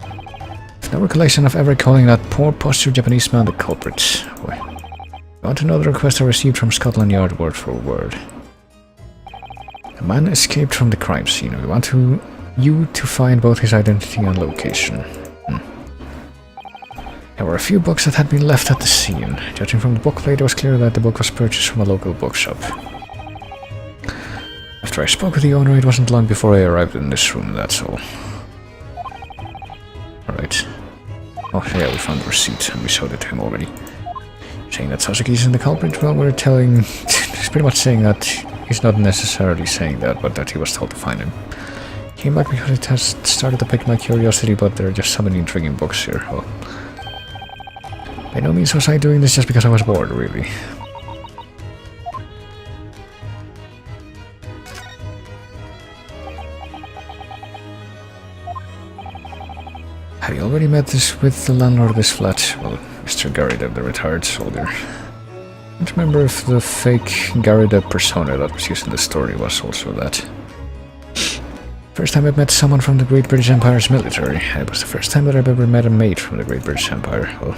I've no recollection of ever calling that poor postured Japanese man the culprit. Boy. I want to know the request I received from Scotland Yard word for word. A man escaped from the crime scene. We want you to find both his identity and location. There were a few books that had been left at the scene. Judging from the book plate, it was clear that the book was purchased from a local bookshop. After I spoke with the owner, it wasn't long before I arrived in this room, that's all. Alright. Oh yeah, we found the receipt and we showed it to him already. Saying that Sasuke's in the culprit, well, we're telling... he's pretty much saying that he's not necessarily saying that, but that he was told to find him. Came back because it has started to pique my curiosity, but there are just so many intriguing books here. Well, by no means was I doing this just because I was bored, really. Have you already met with the landlord of this flat? Well, Mr. Garida, the retired soldier. I don't remember if the fake Garida persona that was used in the story was also that. First time I've met someone from the Great British Empire's military. It was the first time that I've ever met a mate from the Great British Empire. Well,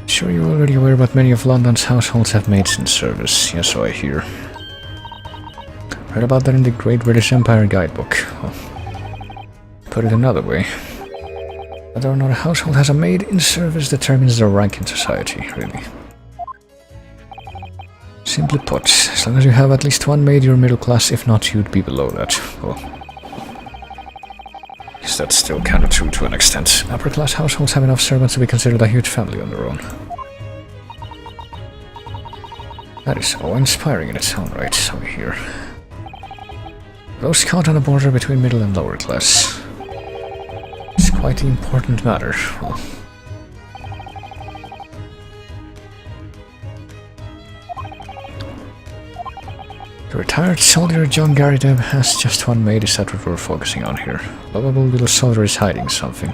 sure you're already aware, but many of London's households have maids in service. Yes, so I hear. Read about that in the Great British Empire guidebook. Well, put it another way. Whether or not a household has a maid in service determines their rank in society, really. Simply put, as long as you have at least one maid, you're middle class. If not, you'd be below that. Well, I guess that's still kind of true to an extent. Upper class households have enough servants to be considered a huge family on their own. That is so inspiring in its own right, so I hear. Those caught on the border between middle and lower class. It's quite an important matter. Well, the retired soldier John Garrideb has just one maid. Is that what we're focusing on here? Lovable little soldier is hiding something.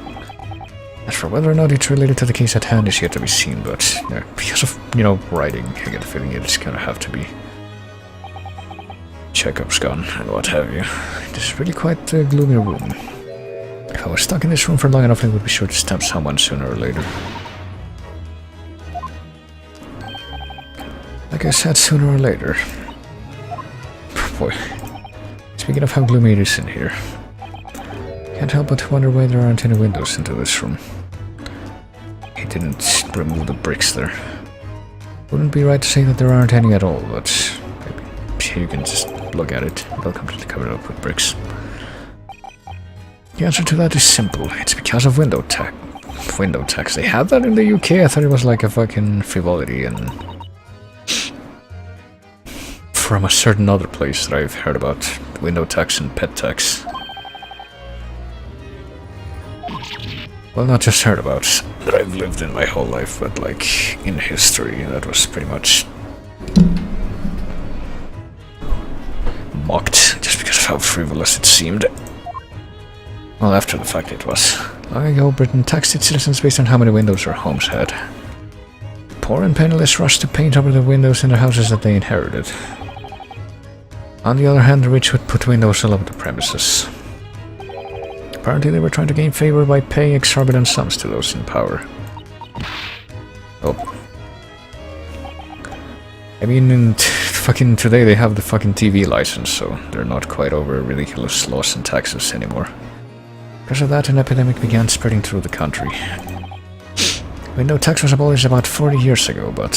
As for whether or not it's related to the case at hand is yet to be seen, but because of, writing, I get the feeling it's gonna have to be. Chekhov's gun and what have you. This is really quite a gloomy room. If I was stuck in this room for long enough, I would be sure to stab someone sooner or later. Like I said, sooner or later. Boy, speaking of how gloomy it is in here, can't help but wonder why there aren't any windows into this room. He didn't remove the bricks there. Wouldn't be right to say that there aren't any at all, but maybe you can just look at it. They'll completely covered up with bricks. The answer to that is simple. It's because of window tax. Window tax. They have that in the UK. I thought it was like a fucking frivolity and from a certain other place that I've heard about. Window tax and pet tax. Well, not just heard about, that I've lived in my whole life, but like in history, that was pretty much mocked just because of how frivolous it seemed. Well, after the fact it was. Long ago, Britain taxed its citizens based on how many windows their homes had. The poor and penniless rushed to paint over the windows in their houses that they inherited. On the other hand, the rich would put windows all over the premises. Apparently they were trying to gain favor by paying exorbitant sums to those in power. Oh. I mean, fucking today they have the fucking TV license, so they're not quite over ridiculous laws and taxes anymore. Because of that, an epidemic began spreading through the country. Window tax was abolished about 40 years ago, but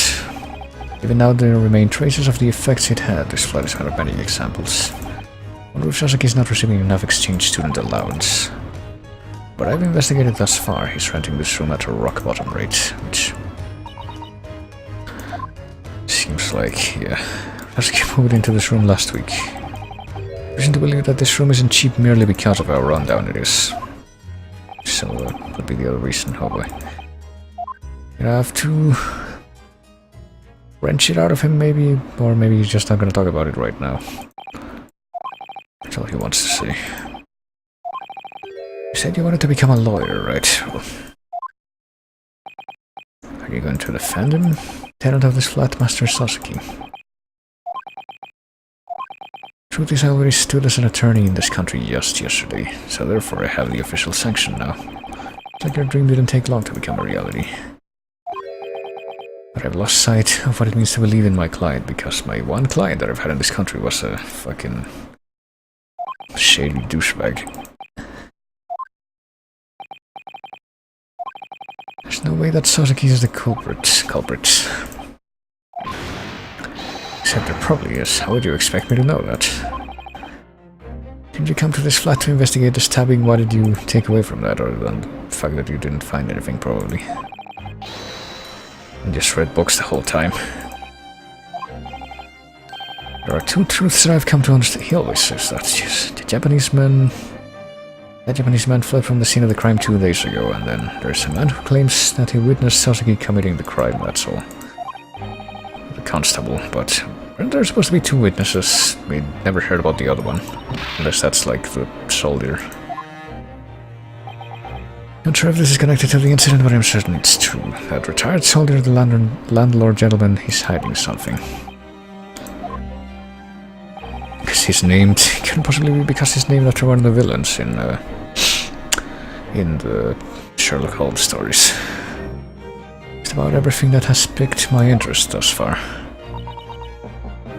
even now there remain traces of the effects it had. This flat is one of many examples. I wonder if Sasaki is not receiving enough exchange student allowance. But I've investigated thus far, he's renting this room at a rock-bottom rate, which seems like, yeah. Sasaki moved into this room last week. Reason to believe that this room isn't cheap merely because of how rundown it is. So that would be the other reason, oh boy. You have to wrench it out of him, maybe, or maybe he's just not gonna talk about it right now. That's all he wants to say. You said you wanted to become a lawyer, right? Are you going to defend him? Tenant of this flat, Master Sasaki. Truth is, I already stood as an attorney in this country just yesterday, so therefore I have the official sanction now. It's like your dream didn't take long to become a reality. But I've lost sight of what it means to believe in my client, because my one client that I've had in this country was a fucking shady douchebag. There's no way that Sasaki is the culprit. Except there probably is. How would you expect me to know that? Didn't you come to this flat to investigate the stabbing? What did you take away from that, other than the fact that you didn't find anything, probably? And just read books the whole time. There are two truths that I've come to understand. He always says that. Yes. That Japanese man fled from the scene of the crime 2 days ago, and then there's a man who claims that he witnessed Sasaki committing the crime, that's all. The constable, but there's supposed to be 2 witnesses. We never heard about the other one, unless that's like the soldier. Not sure if this is connected to the incident, but I'm certain it's true. That retired soldier, the landlord gentleman, he's hiding something. Because he's named... Couldn't possibly be because he's named after one of the villains in the Sherlock Holmes stories. It's about everything that has piqued my interest thus far.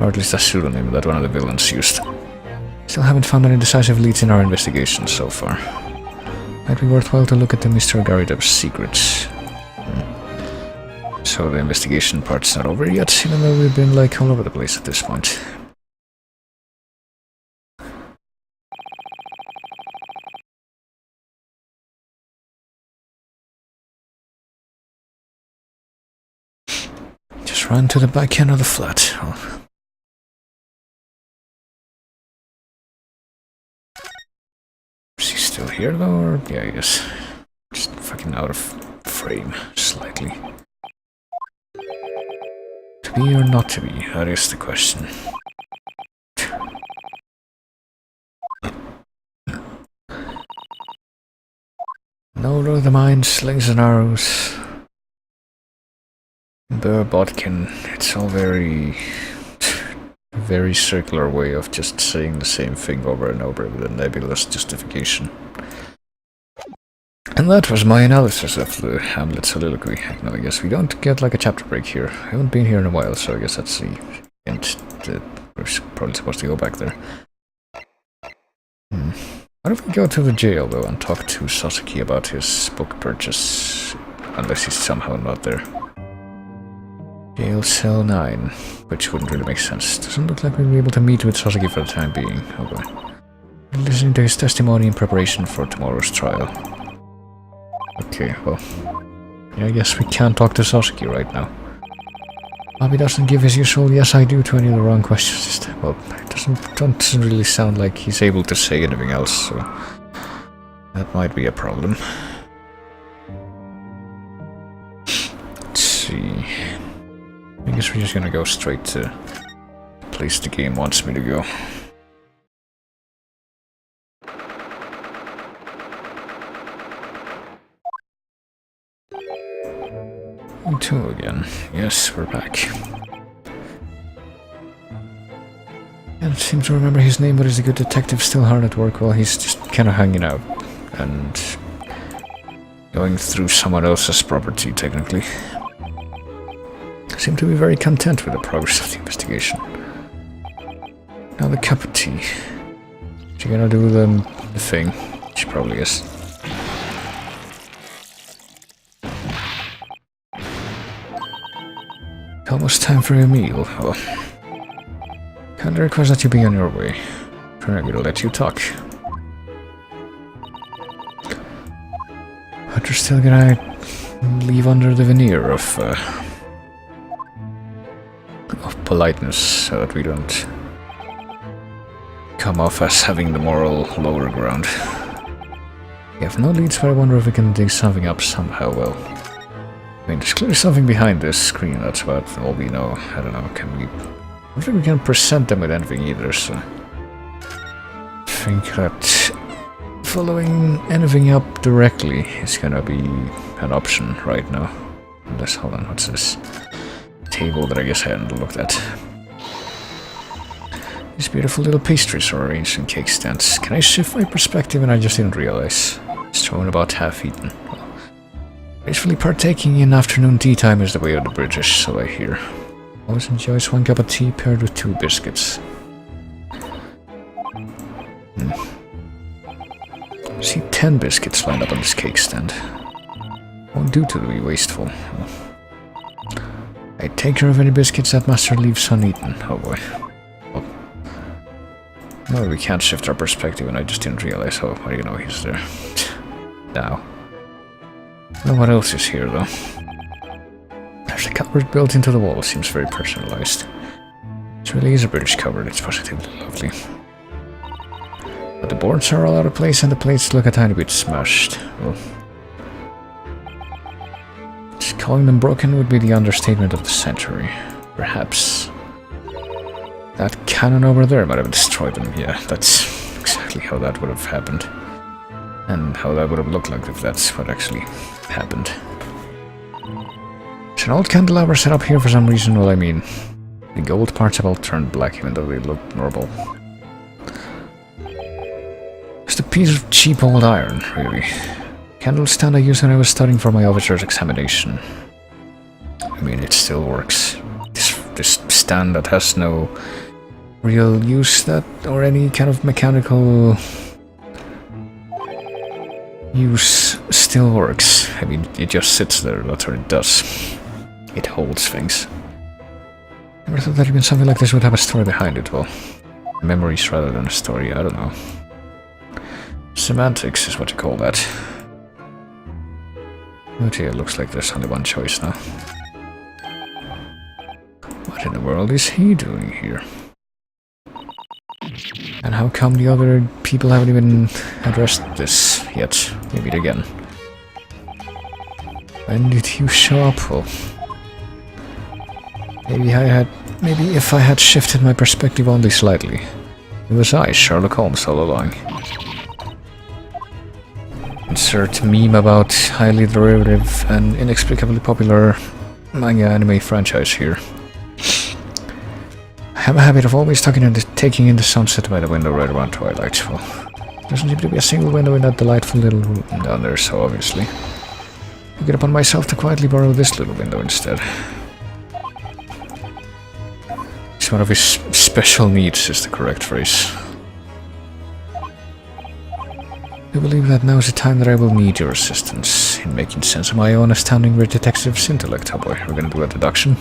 Or at least a pseudonym that one of the villains used. Still haven't found any decisive leads in our investigation so far. Might be worthwhile to look at the Mr. Garideb's secrets. So the investigation part's not over yet, even though we've been like all over the place at this point. Just run to the back end of the flat. Oh. Is he still here though, or yeah, he is. Just fucking out of frame, slightly. To be or not to be, that is the question. No of the mind, slings and arrows. Burr Bodkin, it's all very circular way of just saying the same thing over and over with a nebulous justification. And that was my analysis of the Hamlet soliloquy. Now I guess we don't get like a chapter break here. I haven't been here in a while, so I guess that's the hint that we're probably supposed to go back there. Why don't we go to the jail though and talk to Sasaki about his book purchase, unless he's somehow not there. Jail cell 9, which wouldn't really make sense. Doesn't look like we'll be able to meet with Sasaki for the time being. Oh boy. Listening to his testimony in preparation for tomorrow's trial. Okay, well... yeah, I guess we can't talk to Sasaki right now. Bobby doesn't give his usual yes I do to any of the wrong questions. Well, it doesn't really sound like he's able to say anything else, so... that might be a problem. Let's see... I guess we're just gonna go straight to the place the game wants me to go. You too again. Yes, we're back. Can't seem to remember his name, but he's a good detective, still hard at work while he's just kinda hanging out. And... going through someone else's property, technically. Seem to be very content with the progress of the investigation. Now the cup of tea. Is she gonna do the thing? She probably is. Almost time for a meal. Oh. Kindly request that you be on your way. I'm gonna let you talk. But you're still gonna leave under the veneer of politeness, so that we don't come off as having the moral lower ground. We have no leads, but I wonder if we can dig something up somehow. Well, I mean, there's clearly something behind this screen, that's about all we know. I don't know, can we... I don't think we can present them with anything either, so... I think that following anything up directly is gonna be an option right now. Unless, hold on, what's this? Table that I guess I hadn't looked at. These beautiful little pastries are arranged in cake stands. Can I shift my perspective and I just didn't realize? It's thrown about half-eaten. Well, gracefully partaking in afternoon tea time is the way of the British, so I hear. Always enjoys one cup of tea paired with 2 biscuits. I see 10 biscuits lined up on this cake stand. Won't do to be wasteful. I take care of any biscuits that master leaves uneaten. Oh boy. Well, no, we can't shift our perspective, and I just didn't realize. Oh, how do you know he's there? Now. Well, what else is here, though? There's a cupboard built into the wall. Seems very personalized. It really is a British cupboard. It's positively lovely. But the boards are all out of place, and the plates look a tiny bit smashed. Well, calling them broken would be the understatement of the century. Perhaps that cannon over there might have destroyed them. Yeah, that's exactly how that would have happened. And how that would have looked like if that's what actually happened. There's an old candelabra set up here for some reason. Well, I mean, the gold parts have all turned black even though they look normal. Just a piece of cheap old iron, really. Candle stand I used when I was studying for my officer's examination. I mean, it still works. This stand that has no real use or any kind of mechanical use still works. I mean, it just sits there, that's what it does. It holds things. Never thought that even something like this would have a story behind it. Well, memories rather than a story, I don't know. Semantics is what you call that. Okay, it looks like there's only one choice now. What in the world is he doing here? And how come the other people haven't even addressed this yet? Maybe again. When did you show up? Well, maybe if I had shifted my perspective only slightly. It was I, Sherlock Holmes, all along. Insert meme about highly derivative and inexplicably popular manga anime franchise here. I have a habit of always taking in the sunset by the window right around twilight. Well, there doesn't seem to be a single window in that delightful little room down there, so obviously I took it upon myself to quietly borrow this little window instead. It's one of his special needs, is the correct phrase. I believe that now is the time that I will need your assistance in making sense of my own astounding rare detective's intellect. Oh boy, we're gonna do a deduction.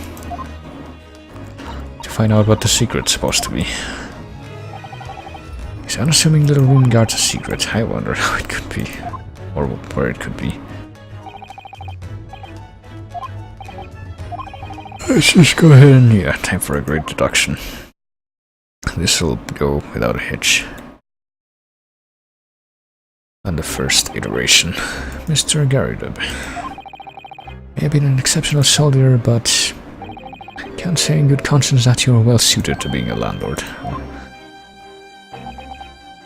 To find out what the secret's supposed to be. This unassuming little room guards a secret. I wonder how it could be. Or where it could be. Let's just go ahead and... yeah, time for a great deduction. This'll go without a hitch. And the first iteration, Mr. Garrideb. May have been an exceptional soldier, but can't say in good conscience that you are well suited to being a landlord.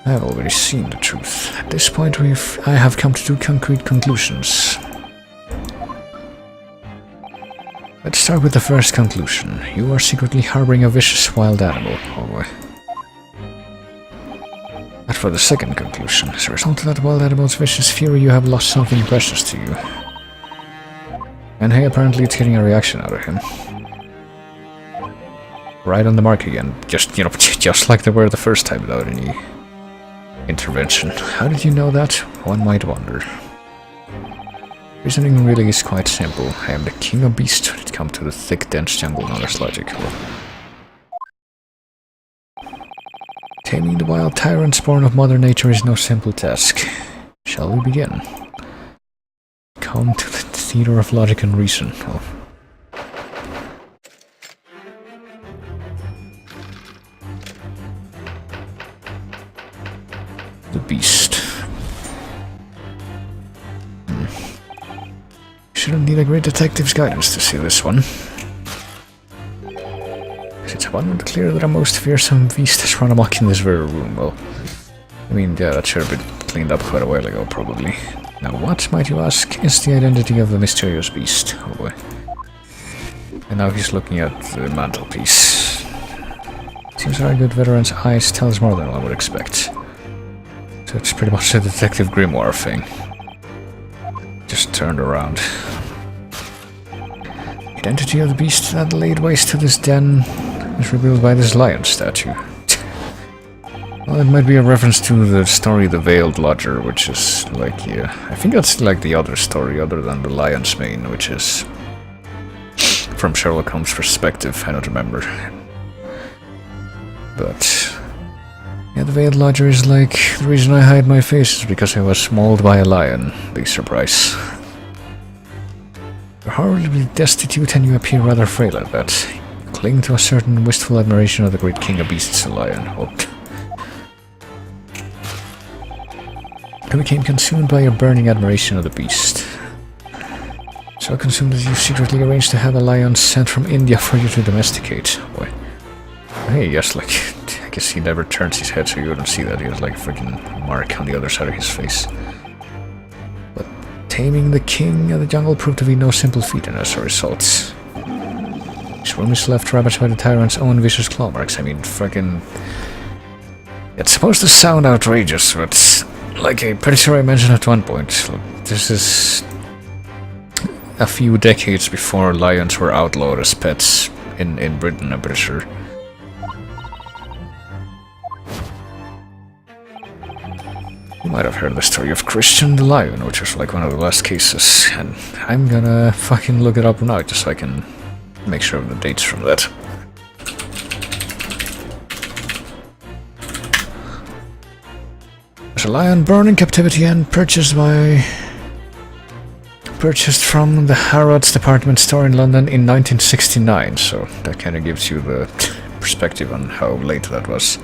I have already seen the truth. At this point, I have come to two concrete conclusions. Let's start with the first conclusion. You are secretly harboring a vicious wild animal. Oh boy. As for the second conclusion, as a result of that wild animal's vicious fury, you have lost something precious to you. And hey, apparently it's getting a reaction out of him. Right on the mark again. Just, you know, just like they were the first time without any intervention. How did you know that? One might wonder. Reasoning really is quite simple. I am the king of beasts when it comes to the thick, dense jungle known as logic. Taming the wild tyrants born of Mother Nature is no simple task. Shall we begin? Come to the theater of logic and reason. Oh. The beast. Shouldn't need a great detective's guidance to see this one. It's abundantly clear that a most fearsome beast has run amok in this very room. Well, I mean, yeah, that should have been cleaned up quite a while ago, probably. Now, what, might you ask, is the identity of the mysterious beast? Oh boy. And now he's looking at the mantelpiece. Seems our good veteran's eyes tell us more than one would expect. So it's pretty much a Detective Grimoire thing. Just turned around. Identity of the beast that laid waste to this den is revealed by this lion statue. Well, it might be a reference to the story The Veiled Lodger, which is like, yeah, I think that's like the other story other than the Lion's Mane, which is from Sherlock Holmes' perspective. I don't remember. But yeah, The Veiled Lodger is like, the reason I hide my face is because I was mauled by a lion. Big surprise. You're horribly destitute and you appear rather frail at that. You cling to a certain wistful admiration of the great king of beasts, a lion. Oh. I became consumed by your burning admiration of the beast. So consumed that you secretly arranged to have a lion sent from India for you to domesticate. Boy. Hey, yes, like, I guess he never turns his head so you wouldn't see that. He has like a freaking mark on the other side of his face. But taming the king of the jungle proved to be no simple feat, and as a result, his room is left ravaged by the tyrant's own vicious claw marks. I mean, freaking... It's supposed to sound outrageous, but... Like, I'm pretty sure I mentioned at one point, look, this is a few decades before lions were outlawed as pets in Britain, I'm pretty sure. You might have heard the story of Christian the Lion, which was like one of the last cases, and I'm gonna fucking look it up now just so I can make sure of the dates from that. A lion born in captivity and purchased from the Harrods department store in London in 1969, so that kind of gives you the perspective on how late that was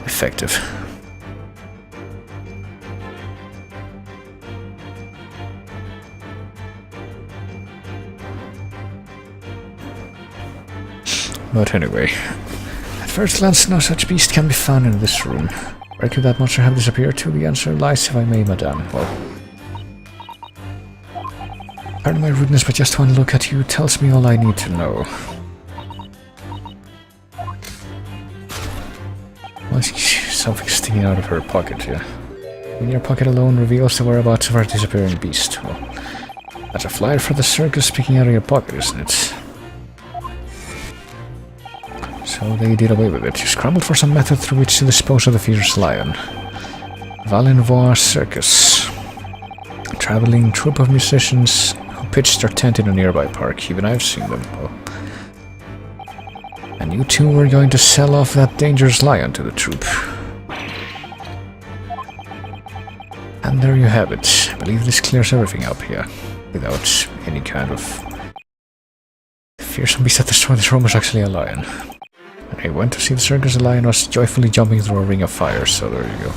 effective. But anyway, at first glance no such beast can be found in this room. Where could that monster have disappeared to? The answer lies, if I may, madame. Well, pardon my rudeness, but just one look at you tells me all I need to know. Well, something sticking out of her pocket, yeah. In your pocket alone reveals the whereabouts of our disappearing beast. Well, that's a flyer for the circus sticking out of your pocket, isn't it? So they did away with it. You scrambled for some method through which to dispose of the fierce lion. Valenvois Circus. A traveling troupe of musicians who pitched their tent in a nearby park. Even I've seen them. Oh. And you two were going to sell off that dangerous lion to the troupe. And there you have it. I believe this clears everything up here. Without any kind of... fearsome beast that destroyed this room was actually a lion. When I went to see the circus, the lion was joyfully jumping through a ring of fire, so there you go.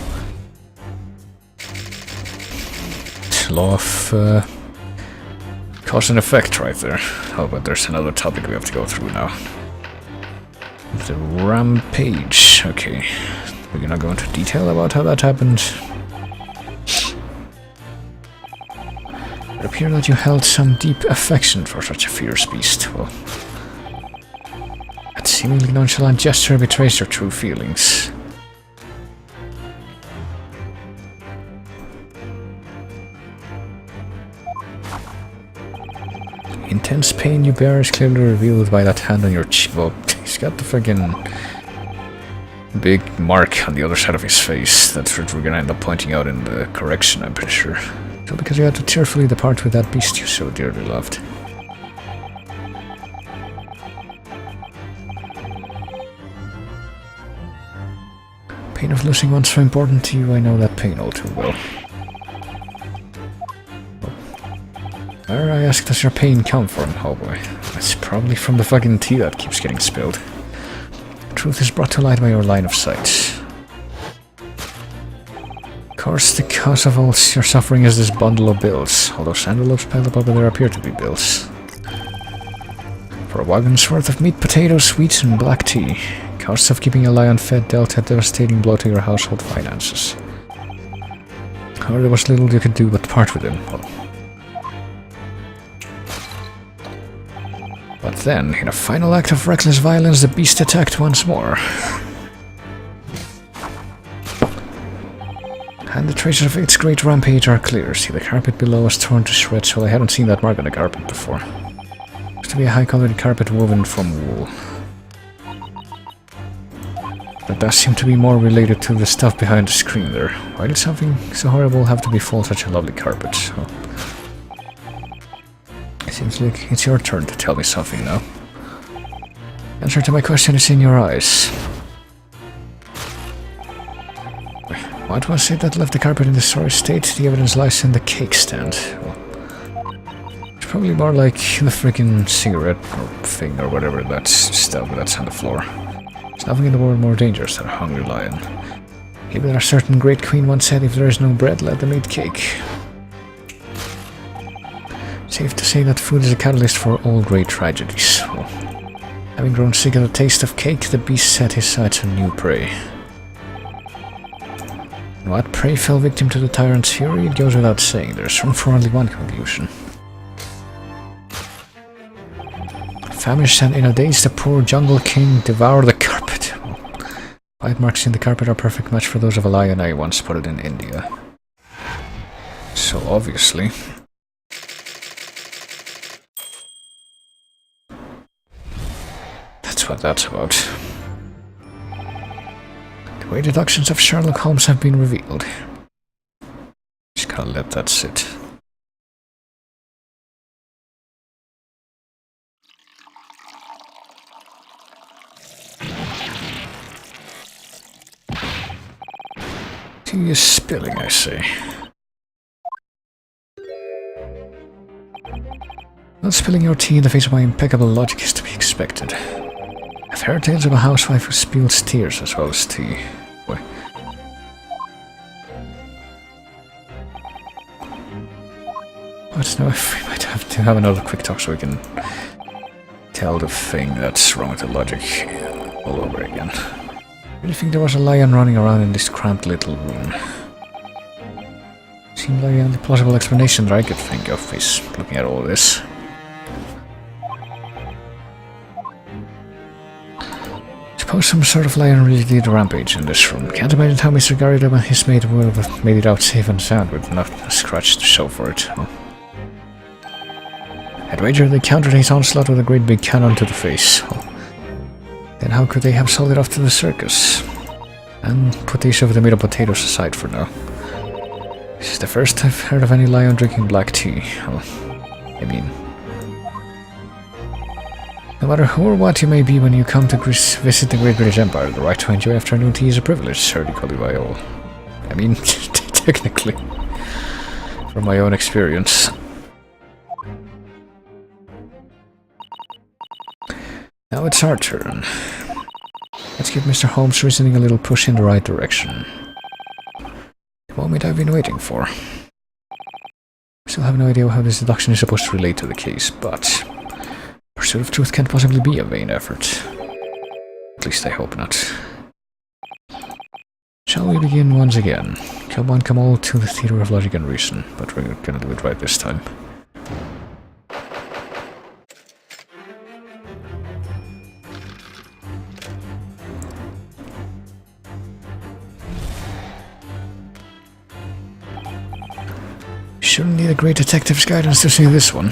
Law of cause and effect right there. Oh, but there's another topic we have to go through now. The rampage. Okay. We're gonna go into detail about how that happened. It appeared that you held some deep affection for such a fierce beast. Well, that seemingly nonchalant gesture betrays your true feelings. Intense pain you bear is clearly revealed by that hand on your cheek. Well, he's got the friggin' big mark on the other side of his face. That's what we're gonna end up pointing out in the correction, I'm pretty sure. So because you had to tearfully depart with that beast you so dearly loved. Pain of losing one so important to you, I know that pain all too well. Where, I ask, does your pain come from? Oh boy, it's probably from the fucking tea that keeps getting spilled. The truth is brought to light by your line of sight. Of course, the cause of all your suffering is this bundle of bills. All those envelopes piled up over there appear to be bills. For a wagon's worth of meat, potatoes, wheat, and black tea. Costs of keeping a lion fed dealt a devastating blow to your household finances. However, there was little you could do but part with him. Well, but then, in a final act of reckless violence, the beast attacked once more. And the traces of its great rampage are clear. See, the carpet below is torn to shreds. Well, I hadn't seen that mark on the carpet before. Used to be a high-quality carpet woven from wool. That does seem to be more related to the stuff behind the screen there. Why did something so horrible have to befall such a lovely carpet? Oh. Seems like it's your turn to tell me something now. Answer to my question is in your eyes. What was it that left the carpet in the sorry state? The evidence lies in the cake stand. Well, it's probably more like the freaking cigarette or thing or whatever that's stuff that's on the floor. There's nothing in the world more dangerous than a hungry lion. Even a certain great queen once said, if there is no bread, let them eat cake. Safe to say that food is a catalyst for all great tragedies. Well, having grown sick of the taste of cake, the beast set his sights on new prey. What prey fell victim to the tyrant's fury? It goes without saying, there's room for only one conclusion. Famished and in a daze, the poor jungle king devoured the carpet. Bite marks in the carpet are a perfect match for those of a lion I once spotted in India. So obviously... that's what that's about. The way deductions of Sherlock Holmes have been revealed. Just gotta let that sit. Tea is spilling, I say. Not spilling your tea in the face of my impeccable logic is to be expected. I've heard tales of a housewife who spills tears as well as tea. Boy. But now we might have to have another quick talk so we can tell the thing that's wrong with the logic all over again. I really think there was a lion running around in this cramped little room. Seemed like the only plausible explanation that I could think of is looking at all this. Suppose some sort of lion really did rampage in this room. Can't imagine how Mr. Garrido and his mate would have made it out safe and sound with not a scratch to show for it. I'd wager they countered his onslaught with a great big cannon to the face. Then how could they have sold it off to the circus? And put these over the meat and potatoes aside for now. This is the first I've heard of any lion drinking black tea. I mean... no matter who or what you may be when you come to visit the Great British Empire, the right to enjoy afternoon tea is a privilege, heard equally by all. I mean, technically. From my own experience. Now it's our turn. Let's give Mr. Holmes' reasoning a little push in the right direction. The moment I've been waiting for. Still have no idea how this deduction is supposed to relate to the case, but... pursuit of truth can't possibly be a vain effort. At least I hope not. Shall we begin once again? Come on, come all to the theater of logic and reason, but we're gonna do it right this time. Shouldn't need a great detective's guidance to see this one.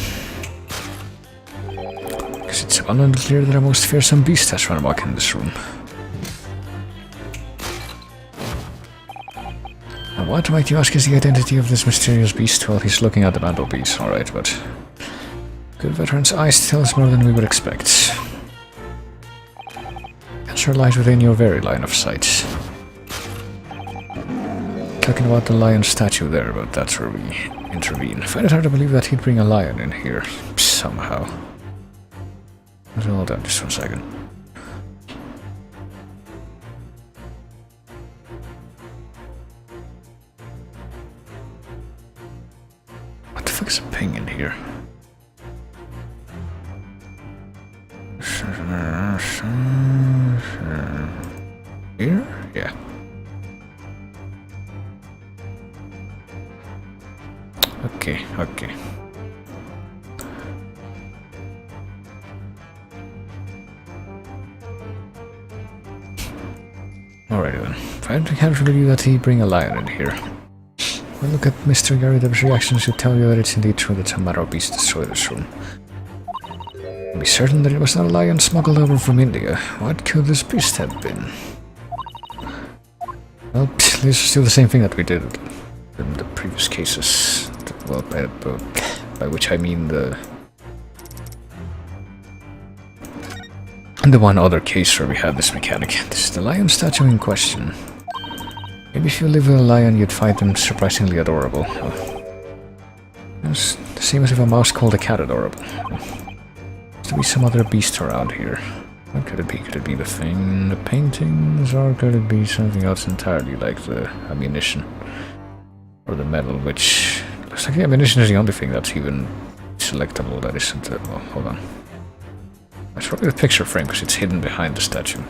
Because it's abundantly clear that a most fearsome beast has run amok in this room. And what, might you ask, is the identity of this mysterious beast? Well, he's looking at the mantelpiece, alright, but... good veteran's eyes tell us more than we would expect. Answer lies within your very line of sight. Talking about the lion statue there, but that's where we intervene. I find it hard to believe that he'd bring a lion in here, somehow. Hold on just 1 second. What the fuck is a ping in here? Here? Yeah. Okay, okay. Alright then. I can't believe that he bring a lion in here. Well, look at Mr. Garrido's reaction should tell you that it's indeed true that some matter beast destroyed this room. Be certain that it was not a lion smuggled over from India. What could this beast have been? Well, this is still the same thing that we did in the previous cases. Well, by which I mean the one other case where we had this mechanic. This is the lion statue in question. Maybe if you live with a lion, you'd find them surprisingly adorable. It's the same as if a mouse called a cat adorable. There's to be some other beast around here. What could it be? Could it be the thing, the paintings, or could it be something else entirely, like the ammunition? Or the metal, which looks like the ammunition is the only thing that's even selectable that isn't... well, hold on. It's probably the picture frame, because it's hidden behind the statue.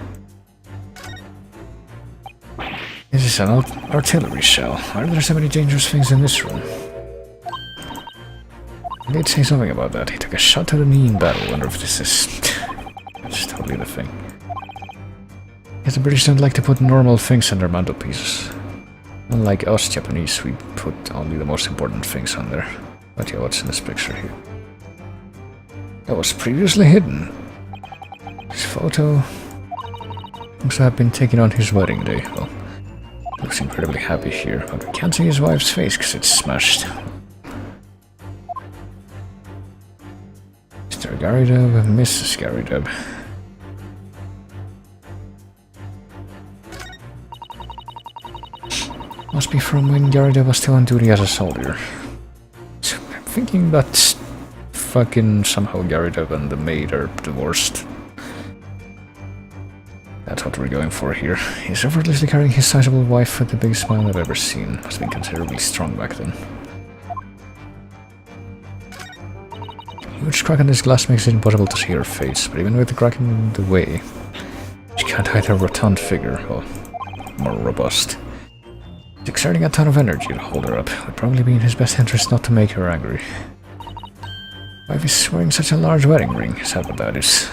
This is an artillery shell. Why are there so many dangerous things in this room? I did say something about that. He took a shot to the knee in battle. I wonder if this is... It's totally the thing. Yes, the British don't like to put normal things on their mantelpieces. Unlike us Japanese, we put only the most important things on there. But yeah, what's in this picture here? That was previously hidden. This photo looks to have been taken on his wedding day. Well, looks incredibly happy here, but we can't see his wife's face because it's smashed. Mr. Garidub and Mrs. Garidub. Must be from when Garidub was still on duty as a soldier. So I'm thinking that fucking somehow Garidub and the maid are divorced. That's what we're going for here. He's effortlessly carrying his sizable wife with the biggest smile I've ever seen. Must have been considerably strong back then. Huge crack in this glass makes it impossible to see her face, but even with the crack in the way, she can't hide her rotund figure, or more robust. He's exerting a ton of energy to hold her up. It would probably be in his best interest not to make her angry. Wife is wearing such a large wedding ring, is that what that is?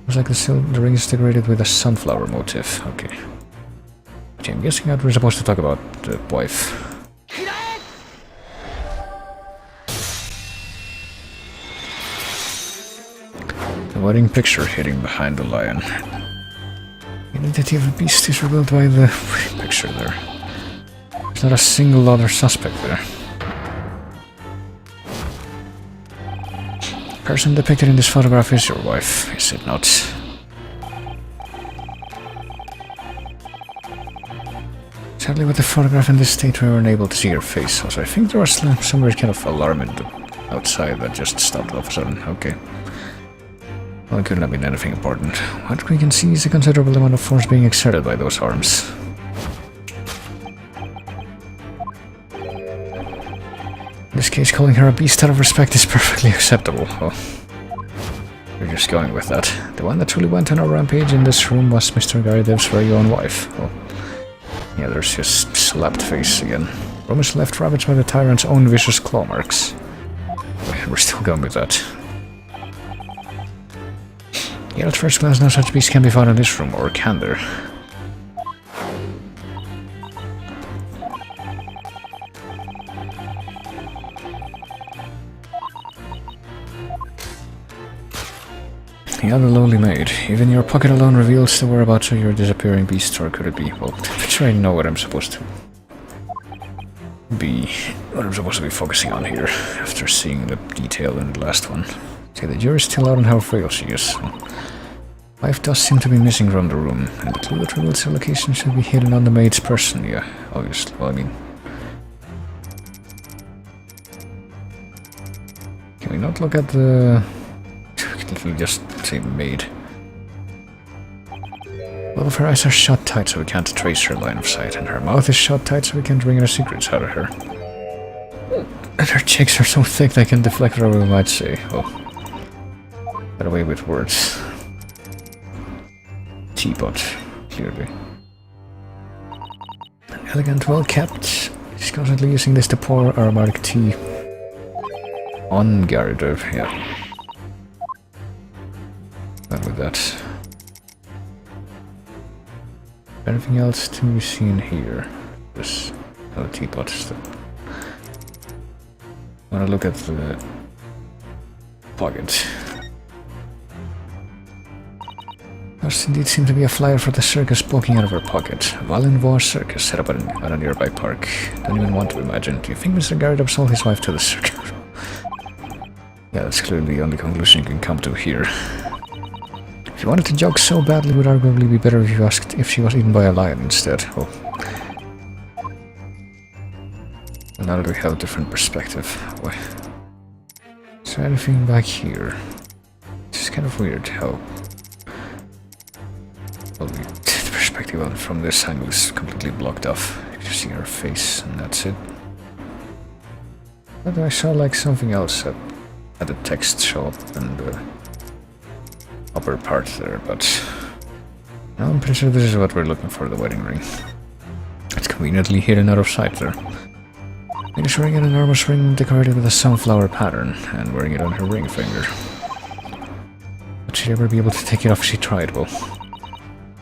Looks like the ring is decorated with a sunflower motif. Okay. Okay, I'm guessing that we're supposed to talk about the wife. The wedding picture hiding behind the lion. The identity of the beast is revealed by the picture there. There's not a single other suspect there. The person depicted in this photograph is your wife, is it not? Sadly, with the photograph in this state, we were unable to see her face. Also, I think there was some weird kind of alarm outside that just stopped all of a sudden. Okay. Well, it couldn't have been anything important. What we can see is a considerable amount of force being exerted by those arms. In this case, calling her a beast out of respect is perfectly acceptable. Well, we're just going with that. The one that truly went on a rampage in this room was Mr. Garidev's very own wife. Well, yeah, there's just slapped face again. Room is left ravaged by the tyrant's own vicious claw marks. We're still going with that. Yet at first glance, no such beast can be found in this room, or can there? Yeah, the lowly maid. Even your pocket alone reveals the whereabouts of your disappearing beast, or could it be? Well, I'm trying to know what I'm supposed to be focusing on here, after seeing the detail in the last one. See, the jury's still out on how frail she is. Wife does seem to be missing from the room, and the clue that reveals her location should be hidden on the maid's person, yeah, obviously. Well, I mean... Can we not look at the... We can literally just say maid. Both of her eyes are shut tight so we can't trace her line of sight, and her mouth is shut tight so we can't wring our secrets out of her. And her cheeks are so thick they can deflect whatever we might say. Oh. Get away with words. Teapot, clearly. Elegant, well kept. She's constantly using this to pour aromatic tea. On Garidov, yeah. Done with that. Anything else to be seen here? This other teapot stuff. I want to look at the pocket. Does indeed seem to be a flyer for the circus poking out of her pocket. Valenvois Circus, set up at a nearby park. Don't even want to imagine. Do you think Mr. Garrett sold his wife to the circus? Yeah, that's clearly the only conclusion you can come to here. If you wanted to joke so badly, it would arguably be better if you asked if she was eaten by a lion instead. Oh. Well, now that we have a different perspective. Boy. Is there anything back here? It's kind of weird how... Well, the perspective from this angle is completely blocked off. You can just see her face and that's it. But I saw like something else that had the text show up in the upper part there, but now I'm pretty sure this is what we're looking for, the wedding ring. It's conveniently hidden out of sight there. Lady is wearing an enormous ring decorated with a sunflower pattern and wearing it on her ring finger. Would she ever be able to take it off if she tried? Well,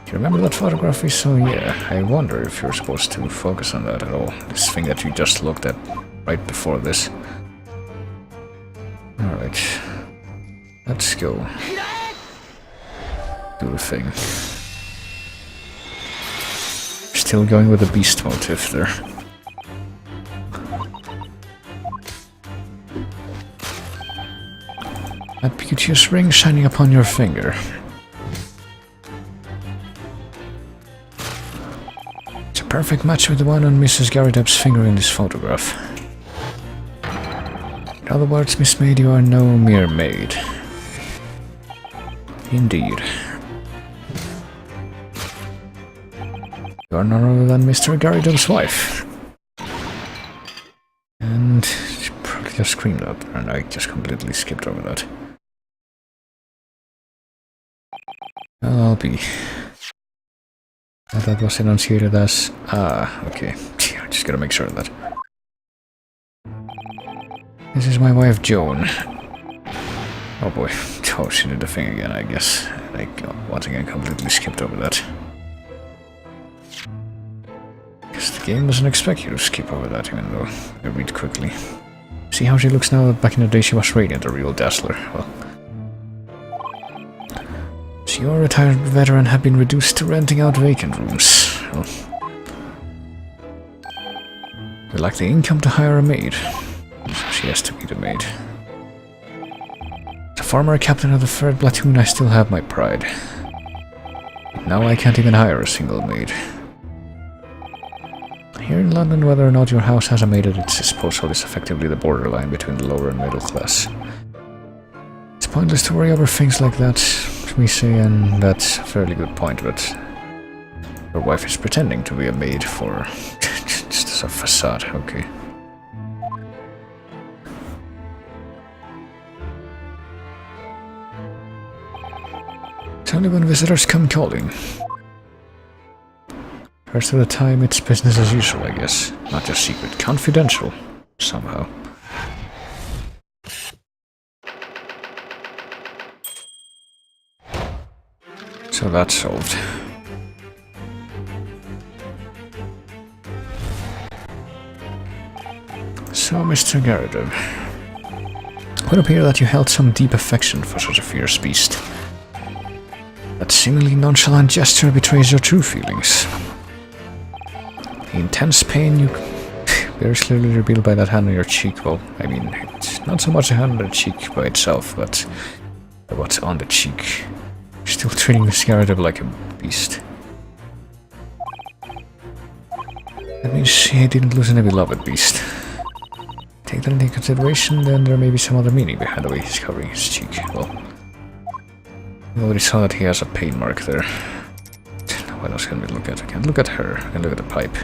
you remember that photograph we saw? Yeah, I wonder if you're supposed to focus on that at all. This thing that you just looked at right before this. Alright. Let's go. Do the thing. Still going with the beast motif there. That beauteous ring shining upon your finger. It's a perfect match with the one on Mrs. Garrideb's finger in this photograph. In other words, Miss Maid, you are no mere maid. Indeed. You are none other than Mr. Garrideb's wife. And she probably just screamed out there, and I just completely skipped over that. Well, I'll be. That was enunciated as okay. I just gotta make sure of that. This is my wife, Joan. Oh boy. Oh, she did the thing again, I guess. I once again completely skipped over that. Because the game doesn't expect you to skip over that, even though I read quickly. See how she looks now that back in the day she was radiant, a real dazzler. Well. So you're a retired veteran, have been reduced to renting out vacant rooms. Well, you lack the income to hire a maid. So she has to be the maid. As a former captain of the 3rd platoon, I still have my pride. But now I can't even hire a single maid. Here in London, whether or not your house has a maid at its disposal is effectively the borderline between the lower and middle class. It's pointless to worry over things like that, we say, and that's a fairly good point, but your wife is pretending to be a maid for just as a facade, okay. It's only when visitors come calling. The rest of the time it's business as usual, I guess. Not just secret, confidential, somehow. So that's solved. So, Mr. Garrideb, it would appear that you held some deep affection for such a fierce beast. That seemingly nonchalant gesture betrays your true feelings. The intense pain you bear is clearly revealed by that hand on your cheek. Well, I mean, it's not so much a hand on the cheek by itself, but what's on the cheek. Still treating Miss Garrideb like a beast. That means she didn't lose any beloved beast. Take that into consideration, then there may be some other meaning behind the way he's covering his cheek. Well, we already saw that he has a pain mark there. What else can we look at? I can't look at her, I can look at the pipe.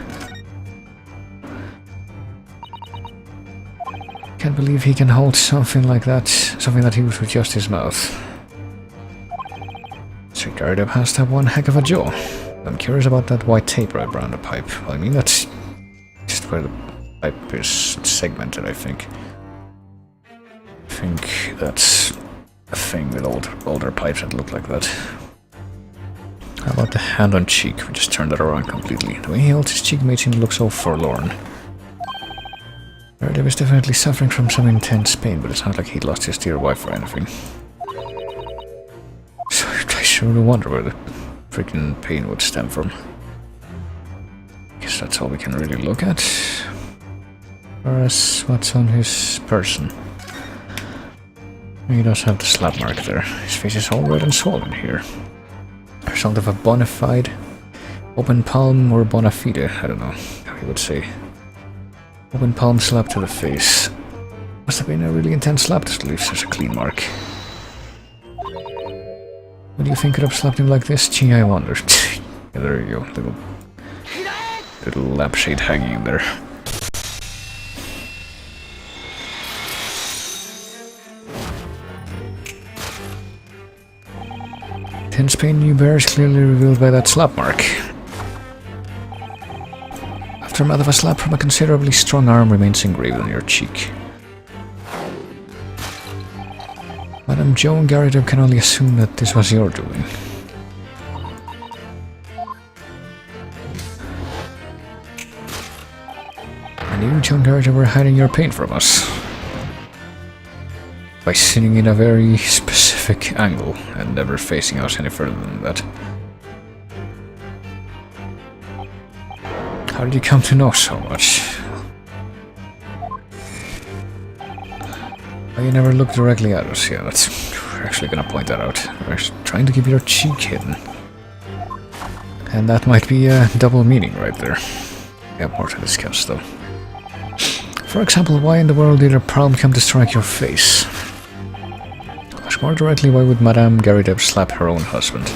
Can't believe he can hold something like that, something that he used with just his mouth. Sir Garrideb has to have one heck of a jaw. I'm curious about that white tape right around the pipe. Well, I mean, that's just where the pipe is segmented, I think. I think that's a thing with older pipes that look like that. How about the hand on cheek? We just turned that around completely. The way he holds his cheek makes him look so forlorn. Garrideb is definitely suffering from some intense pain, but it's not like he lost his dear wife or anything. So I Sure no wonder where the freaking pain would stem from. Guess that's all we can really look at. Whereas, what's on his person? He does have the slap mark there. His face is all red and swollen here. Result of a bona fide open palm or bona fide, I don't know how you would say. Open palm slap to the face. Must have been a really intense slap to leave such a clean mark. What do you think could have slapped him like this? Gee, I wonder. Yeah, there you go. Little lampshade hanging in there. Tense pain you bear is clearly revealed by that slap mark. Aftermath of a slap from a considerably strong arm remains engraved on your cheek. Madame Joan Garrido can only assume that this was your doing. And you, Joan Garrido, were hiding your pain from us. By sitting in a very specific angle and never facing us any further than that. How did you come to know so much? Oh, you never looked directly at us. Yeah, that's... We're actually gonna point that out. We're actually trying to keep your cheek hidden. And that might be a double meaning right there. Yeah, more to discuss though. For example, why in the world did a palm come to strike your face? Much more directly, why would Madame Garrido slap her own husband?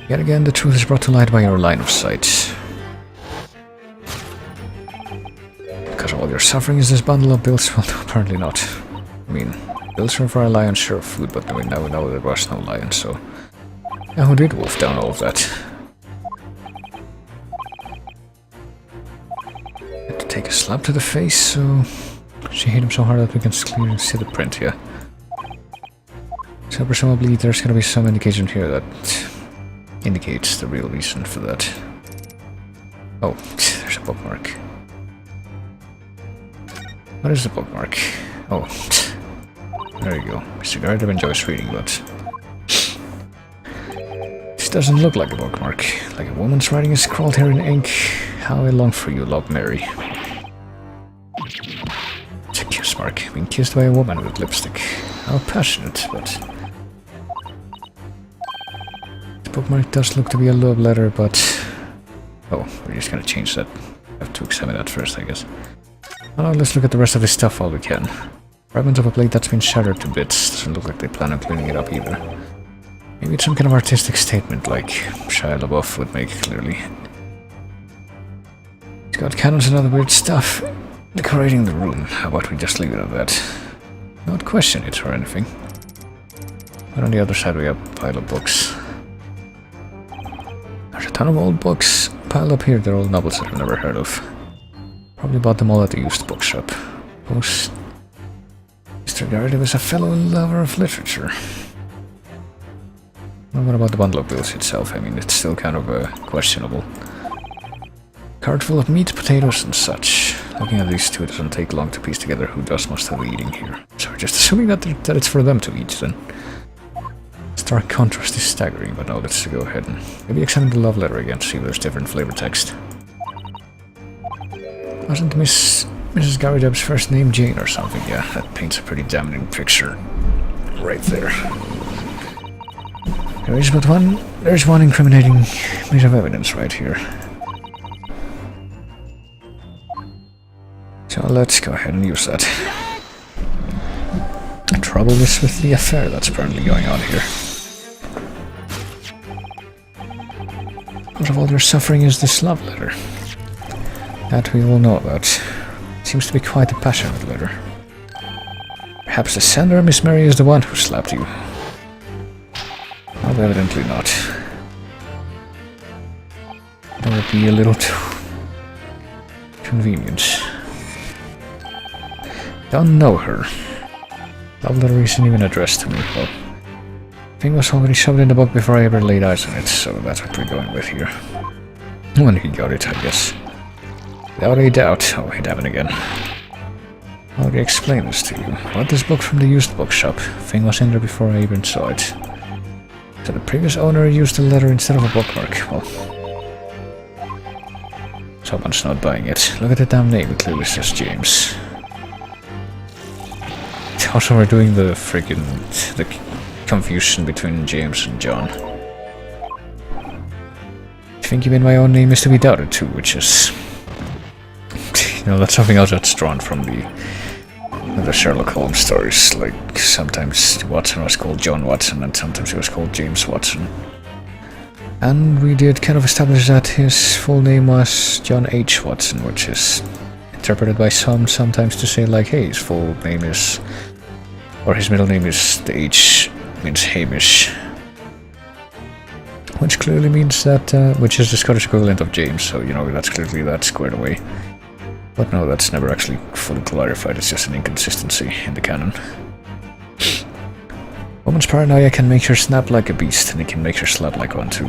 Yet again, the truth is brought to light by your line of sight. Because all your suffering is this bundle of bills? Well, no, apparently not. I mean, bills are for a lion's share of food, but we now know there was no lion, so... Yeah, who did wolf down all of that? Had to take a slap to the face, so... She hit him so hard that we can clearly see the print, yeah. So presumably there's gonna be some indication here that indicates the real reason for that. Oh, there's a bookmark. What is the bookmark? Oh, there you go. Mr. Garrido enjoys reading, but... This doesn't look like a bookmark. Like a woman's writing is scrawled here in ink. How I long for you, love Mary. It's a kiss mark, being kissed by a woman with lipstick. How passionate, but... The bookmark does look to be a love letter, but... Oh, we're just gonna change that. I have to examine that first, I guess. Well, let's look at the rest of this stuff while we can. Fragments of a plate that's been shattered to bits. Doesn't look like they plan on cleaning it up either. Maybe it's some kind of artistic statement, like Shia LaBeouf would make, clearly. It's got candles and other weird stuff decorating the room. How about we just leave it at that? Not question it or anything. But on the other side we have a pile of books. There's a ton of old books piled up here. They're all novels that I've never heard of. Probably bought them all at the used bookshop. Mr. Garrido is a fellow lover of literature. Well, what about the bundle of bills itself? I mean, it's still kind of questionable. Cart full of meat, potatoes, and such. Looking at these two, it doesn't take long to piece together who does most of the eating here. So we're just assuming that it's for them to eat, then. Stark contrast is staggering, but now let's go ahead and maybe examine the love letter again to see if there's different flavor text. Wasn't Mrs. Garrido's first name Jane or something? Yeah, that paints a pretty damning picture right there. There's one incriminating piece of evidence right here. So let's go ahead and use that. The trouble is with the affair that's apparently going on here. Most of all your suffering is this love letter. That we all know about. Seems to be quite a passionate letter. Perhaps the sender, Miss Mary, is the one who slapped you. Well, evidently not. That would be a little too convenient. Don't know her. Love letter isn't even addressed to me. Well, thing was already shoved in the book before I ever laid eyes on it, so that's what we're going with here. When he got it, I guess. Without a doubt. Oh, it happened again. How do I explain this to you? I bought this book from the used bookshop. Thing was in there before I even saw it. So the previous owner used a letter instead of a bookmark. Well, someone's not buying it. Look at the damn name, it clearly says James. Also, we're doing the confusion between James and John. I think even my own name is to be doubted too, which is... You know, that's something else that's drawn from the Sherlock Holmes stories. Like, sometimes Watson was called John Watson and sometimes he was called James Watson. And we did kind of establish that his full name was John H. Watson, which is interpreted by some sometimes to say like, hey, his full name is... or his middle name is... the H means Hamish. Which clearly means that... which is the Scottish equivalent of James, so, you know, that's clearly that squared away. But no, that's never actually fully clarified, it's just an inconsistency in the canon. Woman's paranoia can make her snap like a beast, and it can make her slap like one too.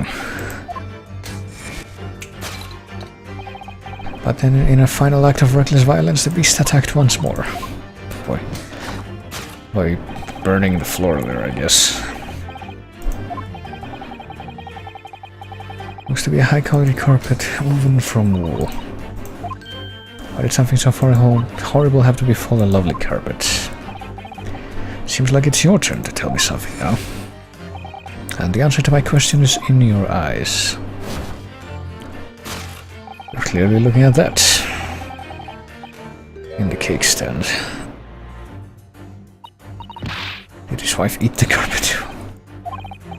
But then, in a final act of reckless violence, the beast attacked once more. Boy. By burning the floor there, I guess. Looks to be a high-quality carpet, woven from wool. Why did something so far horrible have to befall a lovely carpet? Seems like it's your turn to tell me something now. And the answer to my question is in your eyes. You're clearly looking at that. In the cake stand. Did his wife eat the carpet?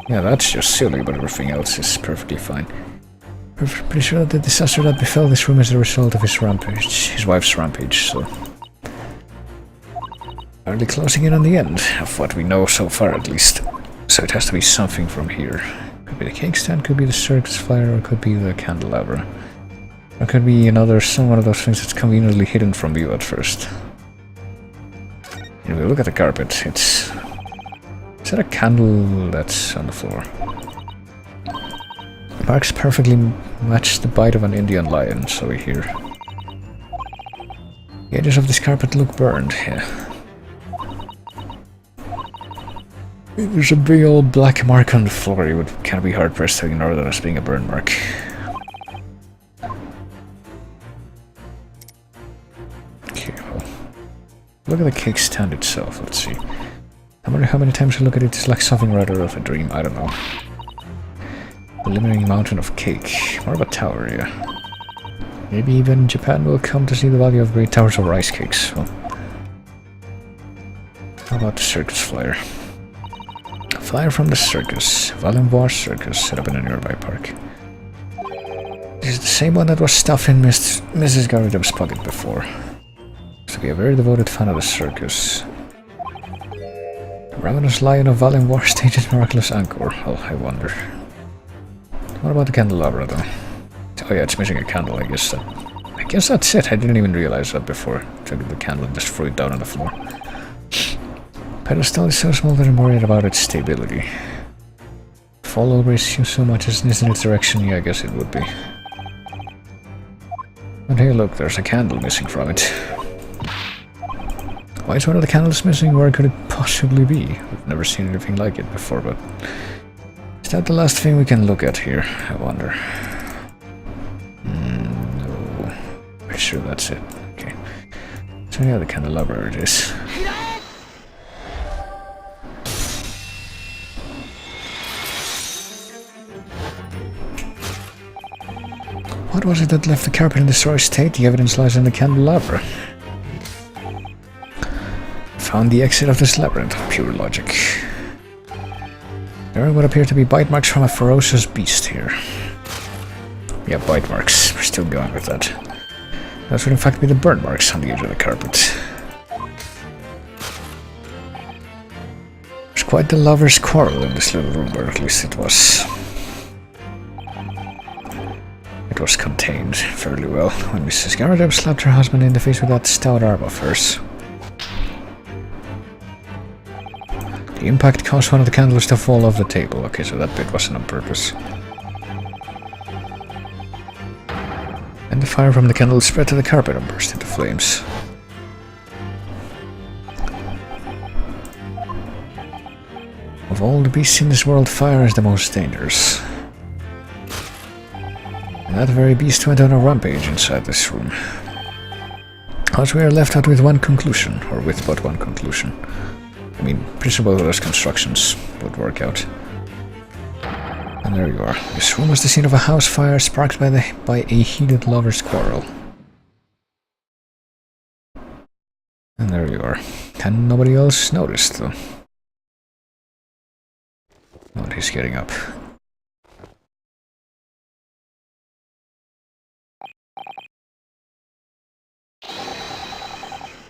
Yeah, that's just silly, but everything else is perfectly fine. Pretty sure that the disaster that befell this room is the result of his rampage, his wife's rampage, so... Hardly closing in on the end, of what we know so far at least. So it has to be something from here. Could be the cake stand, could be the circus flyer, or could be the candelabra. Or could be another, one of those things that's conveniently hidden from view at first. If we look at the carpet, it's... Is that a candle that's on the floor? Marks perfectly match the bite of an Indian lion, so we hear. The edges of this carpet look burned, yeah. There's a big old black mark on the floor. You would kind of be hard pressed to ignore that as being a burn mark. Okay, well, look at the cake stand itself. Let's see. I wonder how many times I look at it, it's like something right out of a dream. I don't know. The glimmering mountain of cake. More of a tower, yeah. Maybe even Japan will come to see the value of great towers of rice cakes. Well, how about the circus flyer? A flyer from the circus. Valenvoire Circus, set up in a nearby park. This is the same one that was stuffed in Mrs. Garridum's pocket before. To be a very devoted fan of the circus. The ravenous lion of Valenvoire stages miraculous encore. Well, I wonder. What about the candelabra, though? Oh yeah, it's missing a candle, I guess. I guess that's it. I didn't even realize that before. Took the candle and just threw it down on the floor. Pedestal is so small that I'm worried about its stability. Fall over is so much as it is in its direction, yeah, I guess it would be. But hey, look, there's a candle missing from it. Why is one of the candles missing? Where could it possibly be? We've never seen anything like it before, but... Is that the last thing we can look at here? I wonder. No. I'm sure that's it. Okay. So yeah, the candelabra it is. What was it that left the carpet in destroyed state? The evidence lies in the candelabra. Found the exit of this labyrinth. Pure logic. There are what appear to be bite marks from a ferocious beast here. Yeah, bite marks. We're still going with that. Those would in fact be the burn marks on the edge of the carpet. There's quite the lover's quarrel in this little room, or at least it was. It was contained fairly well when Mrs. Garridum slapped her husband in the face with that stout arm of hers. The impact caused one of the candles to fall off the table. Okay, so that bit wasn't on purpose. And the fire from the candle spread to the carpet and burst into flames. Of all the beasts in this world, fire is the most dangerous. And that very beast went on a rampage inside this room. As we are left out with one conclusion, or with but one conclusion. I mean, pretty sure both of those constructions would work out. And there you are. This room was the scene of a house fire sparked by a heated lover's quarrel. And there you are. And nobody else noticed, though. Oh, he's getting up.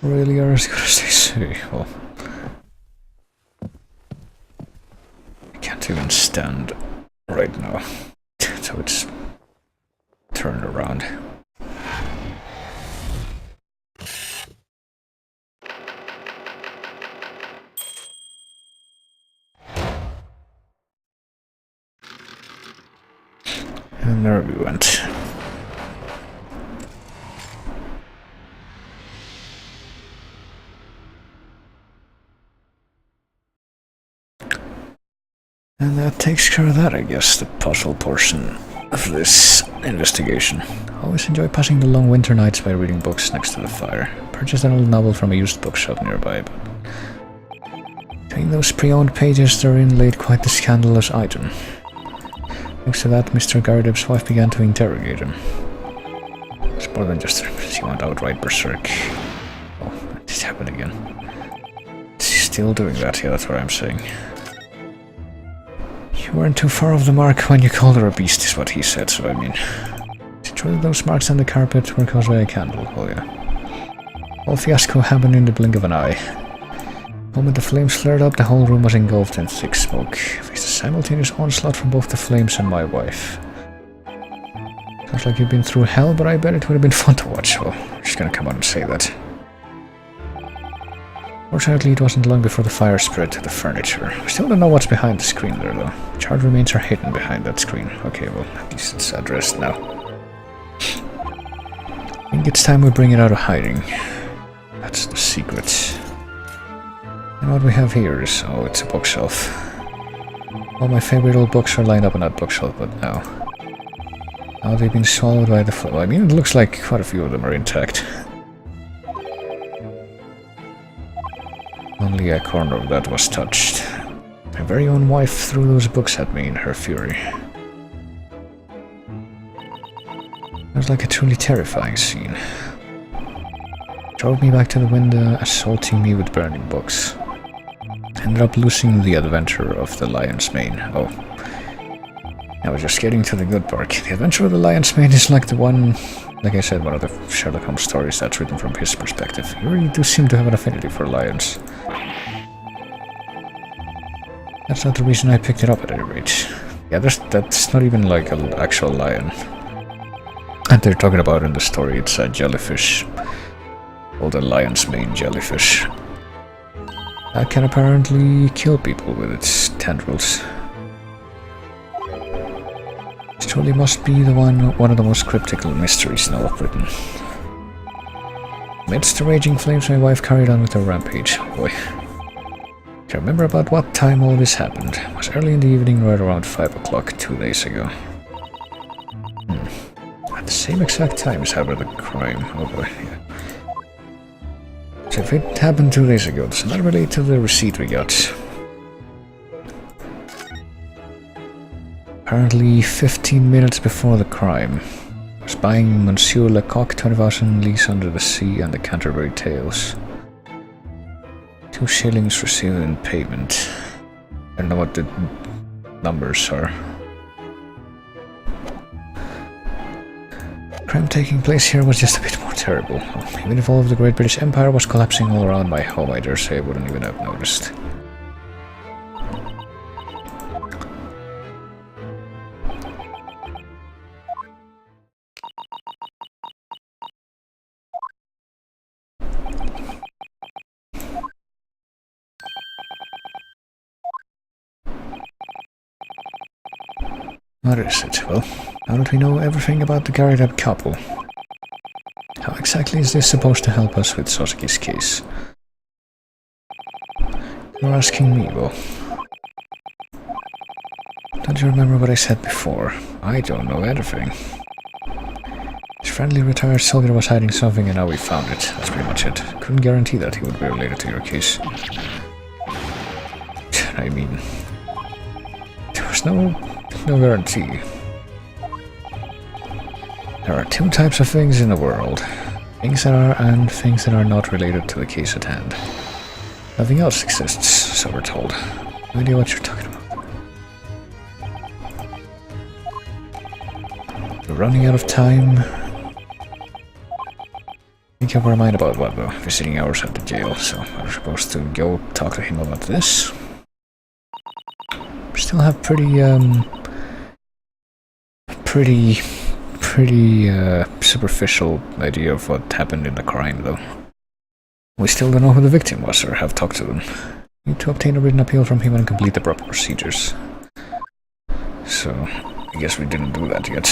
Really are as good as they say. Well, I can't even stand right now. So it's turned around. And there we went. And that takes care of that, I guess, the puzzle portion of this investigation. I always enjoy passing the long winter nights by reading books next to the fire. Purchased an old novel from a used bookshop nearby, but between those pre-owned pages they're inlaid quite the scandalous item. Next to that, Mr. Garrideb's wife began to interrogate him. It's more than just she went outright berserk. Oh, it happened again. She's still doing that, yeah, that's what I'm saying. You weren't too far off the mark when you called her a beast, is what he said, so I mean... Is it true that those marks on the carpet were caused by a candle? Oh yeah. All fiasco happened in the blink of an eye. The moment the flames flared up, the whole room was engulfed in thick smoke. Faced a simultaneous onslaught from both the flames and my wife. Sounds like you've been through hell, but I bet it would have been fun to watch. Well, she's gonna come out and say that. Fortunately, it wasn't long before the fire spread to the furniture. We still don't know what's behind the screen there, though. Charred remains are hidden behind that screen. Okay, well, at least it's addressed now. I think it's time we bring it out of hiding. That's the secret. And what we have here is... oh, it's a bookshelf. All my favorite old books are lined up on that bookshelf, but now... now they've been swallowed by the flow. I mean, it looks like quite a few of them are intact. Only a corner of that was touched. My very own wife threw those books at me in her fury. It was like a truly terrifying scene. Drove me back to the window, assaulting me with burning books. Ended up losing the adventure of the Lion's Mane. Oh. I was just getting to the good part. The adventure of the Lion's Mane is like the one... like I said, one of the Sherlock Holmes stories that's written from his perspective. You really do seem to have an affinity for lions. That's not the reason I picked it up at any rate. Yeah, that's not even like an actual lion. And they're talking about in the story, it's a jellyfish. Called a lion's mane jellyfish. That can apparently kill people with its tendrils. This truly must be the one of the most cryptic mysteries in all of Britain. Amidst the raging flames, my wife carried on with her rampage. Boy. I remember about what time all this happened. It was early in the evening, right around 5 o'clock 2 days ago. At the same exact time as happened the crime. Oh boy, yeah. So if it happened 2 days ago, does that relate to the receipt we got? Apparently 15 minutes before the crime. I was buying Monsieur Lecoq 20,000 Leagues Under the Sea and the Canterbury Tales. 2 shillings received in payment. I don't know what the numbers are. Crime taking place here was just a bit more terrible. Even if all of the Great British Empire was collapsing all around my home, I dare say I wouldn't even have noticed. What is it? Well, now that we know everything about the Garrideb couple, how exactly is this supposed to help us with Sosaki's case? You're asking me, well, Don't you remember what I said before? I don't know anything. His friendly retired soldier was hiding something and now we found it. That's pretty much it. Couldn't guarantee that he would be related to your case. I mean, there was no guarantee. There are two types of things in the world. Things that are and things that are not related to the case at hand. Nothing else exists, so we're told. No idea what you're talking about. We're running out of time. Make up our mind about what though? Visiting hours at the jail, so we're supposed to go talk to him about this. We still have pretty superficial idea of what happened in the crime though. We still don't know who the victim was or have talked to them. We need to obtain a written appeal from him and complete the proper procedures. So, I guess we didn't do that yet.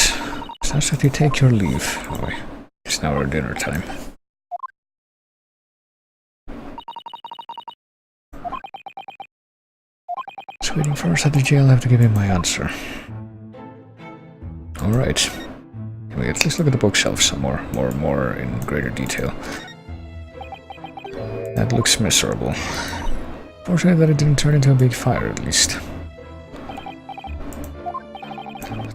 Sounds like you take your leave. Oh, it's now our dinner time. So waiting for us at the jail, I have to give him my answer. Alright. Can we at least look at the bookshelf some more in greater detail? That looks miserable. Fortunate that it didn't turn into a big fire, at least.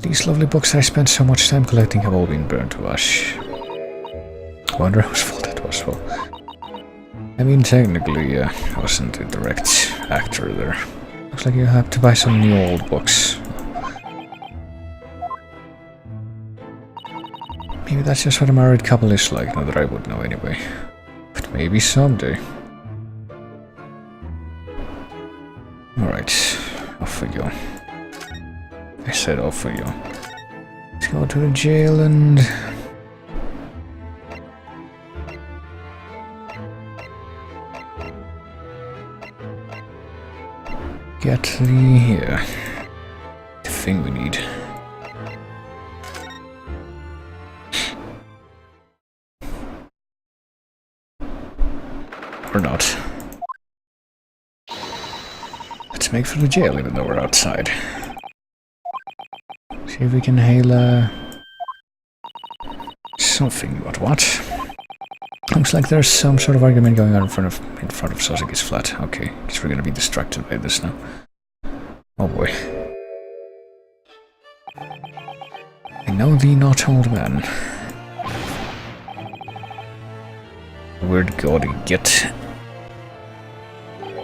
These lovely books that I spent so much time collecting have all been burned to ash. I wonder whose fault it was. Well, I mean, technically, I wasn't a direct actor there. Looks like you have to buy some new old books. Maybe that's just what a married couple is like, not that I would know anyway. But maybe someday. Alright, off we go. I said off we go. Let's go to the jail and... get the thing we need. Or not. Let's make for the jail even though we're outside. See if we can hail something about what? Looks like there's some sort of argument going on in front of Sasaki's flat. Okay, guess we're gonna be distracted by this now. Oh boy. I know thee not, old man. Where'd God get?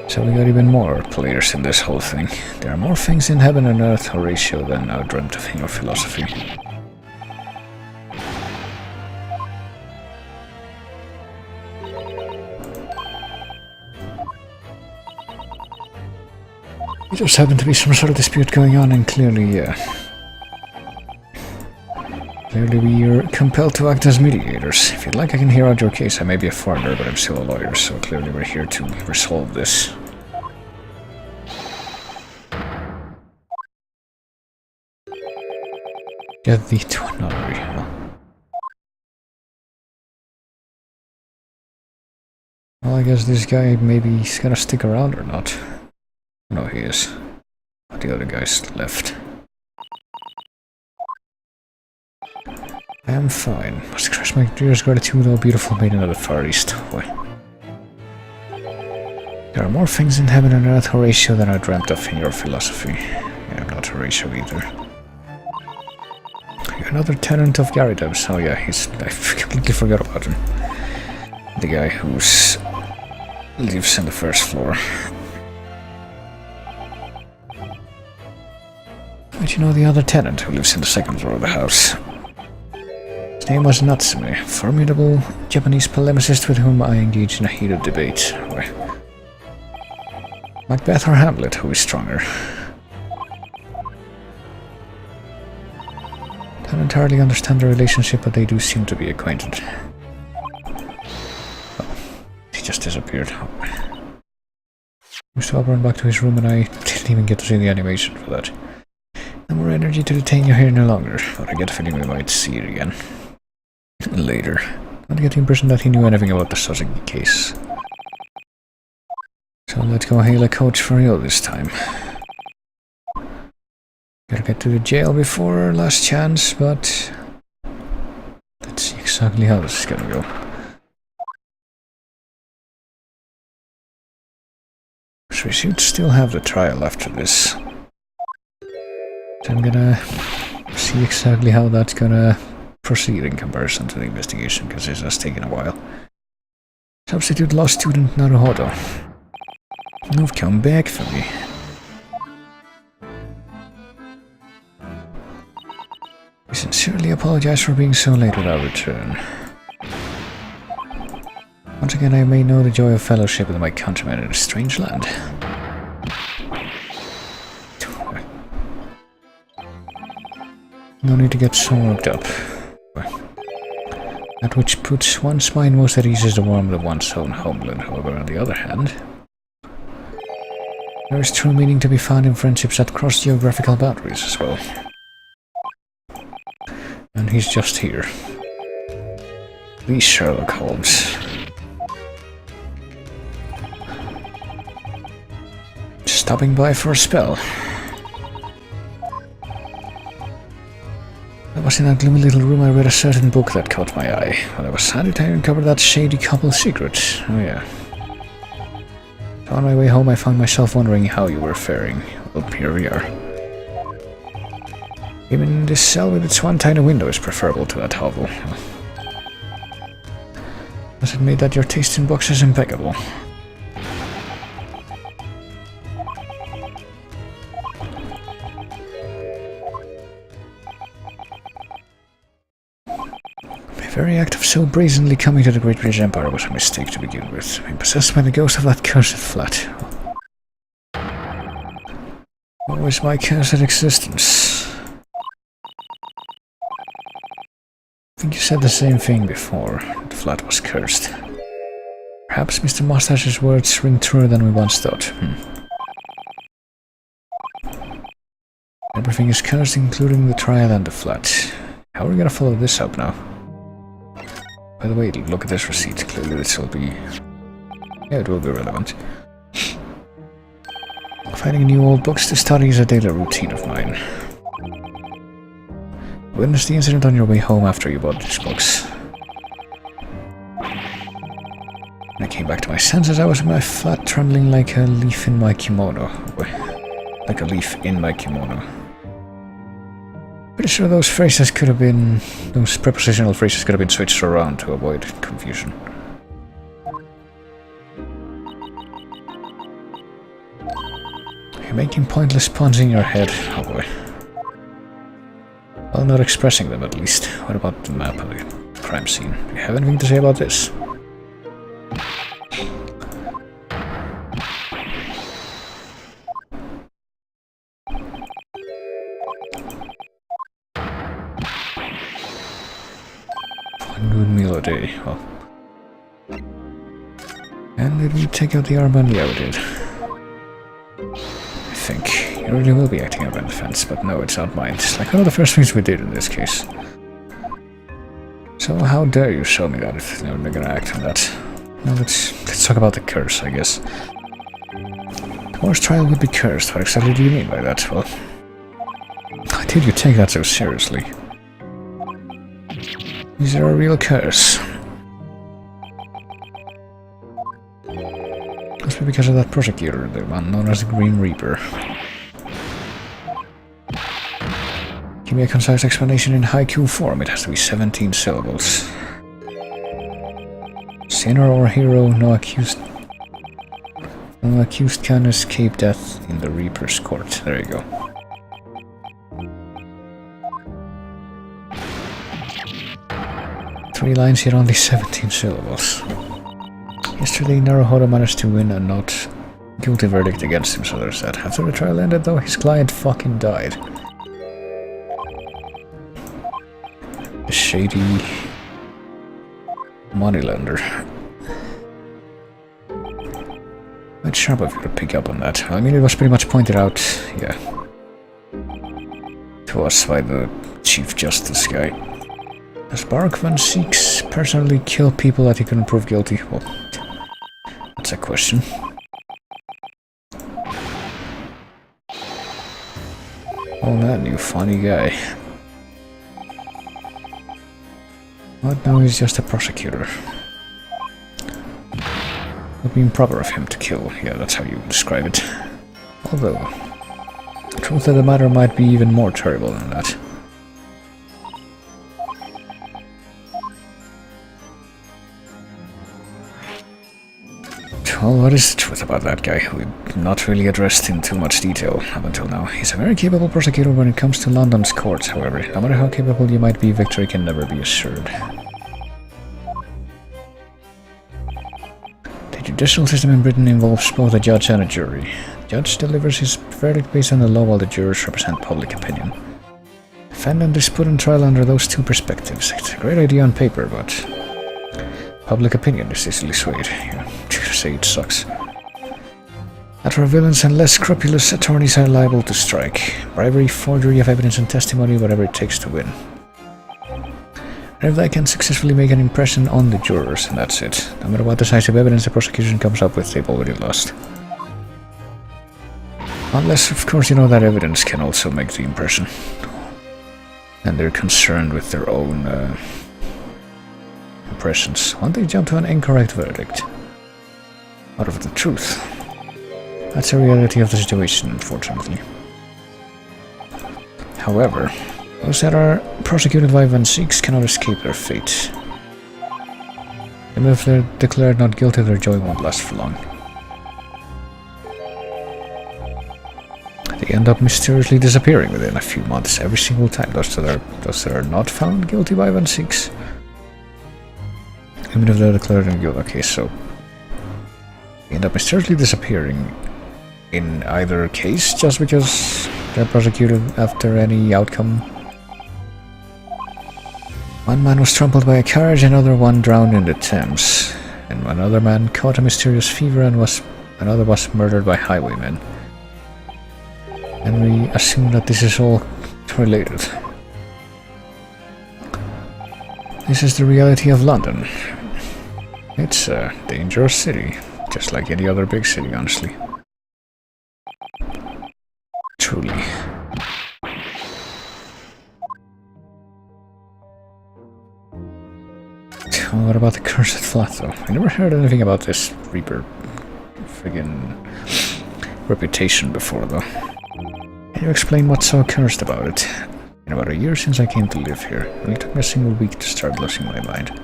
So we got even more players in this whole thing. There are more things in heaven and earth, Horatio, than I dreamt of in your philosophy. There just happened to be some sort of dispute going on, and clearly we're compelled to act as mediators. If you'd like, I can hear out your case. I may be a foreigner, but I'm still a lawyer, so clearly we're here to resolve this. Get thee to a nunnery. Well, I guess this guy maybe he's gonna stick around or not. No, he is. But the other guy's left. I am fine. Must express my dearest gratitude, O beautiful maiden of the Far East. Boy. There are more things in heaven and earth, Horatio, than I dreamt of in your philosophy. Yeah, I'm not Horatio either. You're another tenant of Gary Debs. Oh yeah, I completely forgot about him. The guy who's lives on the first floor. But you know the other tenant who lives in the second floor of the house. His name was Natsume, a formidable Japanese polemicist with whom I engaged in a heated debate. Macbeth or Hamlet, who is stronger? Don't entirely understand the relationship, but they do seem to be acquainted. Oh, he just disappeared. Mr. Auburn back to his room, and I didn't even get to see the animation for that. No more energy to detain you here no longer, but I get a feeling we might see it again. Later. Not get the impression that he knew anything about the Sasaki case. So let's go hail a coach for real this time. Gotta get to the jail before last chance, but let's see exactly how this is gonna go. So we should still have the trial after this. So I'm gonna see exactly how that's gonna proceed in comparison to the investigation, because this has taken a while. Substitute law student Naruhodo. You've come back for me. I sincerely apologize for being so late with our return. Once again, I may know the joy of fellowship with my countrymen in a strange land. No need to get so worked up. That which puts one's mind most at ease is the warmth of one's own homeland. However, on the other hand, there is true meaning to be found in friendships that cross geographical boundaries as well. And he's just here. Please, Sherlock Holmes. Stopping by for a spell. I was in that gloomy little room. I read a certain book that caught my eye. While I was sad I uncovered that shady couple's secret. Oh yeah. So on my way home I found myself wondering how you were faring. Well, here we are. Even this cell with its one tiny window is preferable to that hovel. Must admit that your taste in books is impeccable. The very act of so brazenly coming to the Great British Empire was a mistake to begin with. I'm possessed by the ghost of that cursed flat. What was my cursed existence? I think you said the same thing before. The flat was cursed. Perhaps Mr. Mustache's words ring truer than we once thought. Everything is cursed, including the trial and the flat. How are we gonna follow this up now? By the way, look at this receipt. Clearly this will be... yeah, it will be relevant. Finding new old books to study is a daily routine of mine. Witness the incident on your way home after you bought these books. When I came back to my senses, I was in my flat trembling like a leaf in my kimono. Like a leaf in my kimono. Pretty sure those phrases could have been... those prepositional phrases could have been switched around to avoid confusion. You're making pointless puns in your head. Oh boy. Well, not expressing them at least. What about the map of the crime scene? Do you have anything to say about this? Good meal a day. Oh. And did we take out the armband? Yeah, we did. I think you really will be acting up in defense, but no, it's not mine. It's like one of the first things we did in this case. So how dare you show me that if they're not gonna act on that? Now let's talk about the curse, I guess. Tomorrow's trial would be cursed. What exactly do you mean by that? Well, how did you take that so seriously? Is there a real curse? Must be because of that prosecutor, the one known as the Green Reaper. Give me a concise explanation in haiku form. It has to be 17 syllables. Sinner or hero, no accused can escape death in the Reaper's court. There you go. Three lines yet only 17 syllables. Yesterday, Naruhodo managed to win a not guilty verdict against him, so there's that. After the trial ended, though, his client fucking died. A shady moneylender. Quite sharp of you to pick up on that. I mean, it was pretty much pointed out, yeah, to us by the Chief Justice guy. Does Barkvan Seeks personally kill people that he couldn't prove guilty? Well, that's a question. Oh man, you funny guy. But now he's just a prosecutor. Would be improper of him to kill. Yeah, that's how you describe it. Although, the truth of the matter might be even more terrible than that. Well, what is the truth about that guy? We've not really addressed in too much detail up until now. He's a very capable prosecutor when it comes to London's courts, however. No matter how capable you might be, victory can never be assured. The judicial system in Britain involves both a judge and a jury. The judge delivers his verdict based on the law, while the jurors represent public opinion. The defendant is put on trial under those two perspectives. It's a great idea on paper, but public opinion is easily swayed. You say it sucks. That villains and less scrupulous attorneys are liable to strike. Bribery, forgery of evidence and testimony, whatever it takes to win. And if they can successfully make an impression on the jurors, and that's it. No matter what the size of evidence the prosecution comes up with, they've already lost. Unless, of course, you know that evidence can also make the impression. And they're concerned with their own impressions. Won't they jump to an incorrect verdict? Out of the truth. That's the reality of the situation, unfortunately. However, those that are prosecuted by Van Sieks cannot escape their fate. Even if they're declared not guilty, their joy won't last for long. They end up mysteriously disappearing within a few months every single time. Those that are not found guilty by Van Sieks. Even if they're declared guilty. Okay, so they end up mysteriously disappearing in either case just because they're prosecuted after any outcome. One man was trampled by a carriage, another one drowned in the Thames, and another man caught a mysterious fever and another was murdered by highwaymen. And we assume that this is all related. This is the reality of London. It's a dangerous city, just like any other big city, honestly. Truly. What about the Cursed Flat, though? I never heard anything about this Reaper friggin' reputation before, though. Can you explain what's so cursed about it? In about a year since I came to live here, it only took me a single week to start losing my mind.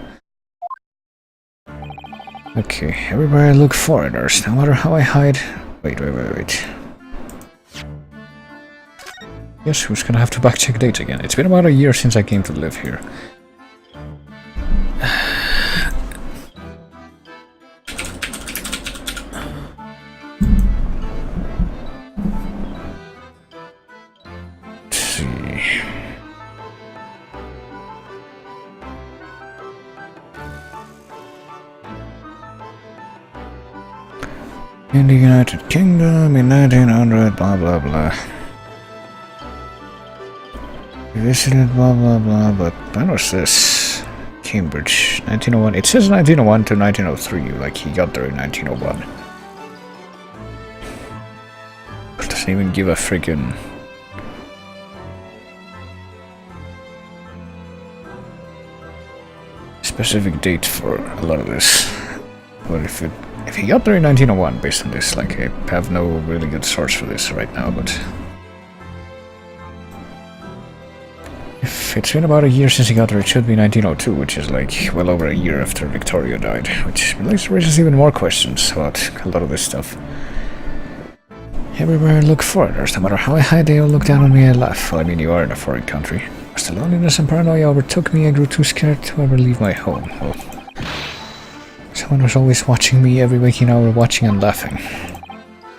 Okay, everywhere I look, foreigners, no matter how I hide... Wait. Guess who's gonna have to backcheck dates again? It's been about a year since I came to live here. In the United Kingdom in 1900, blah blah blah. We visited blah blah blah, but when was this? Cambridge, 1901. It says 1901 to 1903, like he got there in 1901. It doesn't even give a friggin' specific date for a lot of this. But if he got there in 1901, based on this, like, I have no really good source for this right now, but if it's been about a year since he got there, it should be 1902, which is like well over a year after Victoria died, which raises even more questions about a lot of this stuff. Everywhere I look, foreigners, no matter how I hide, they all look down on me and laugh. Well, I mean, you are in a foreign country. As the loneliness and paranoia overtook me, I grew too scared to ever leave my home. Well, someone was always watching me every waking hour, watching and laughing.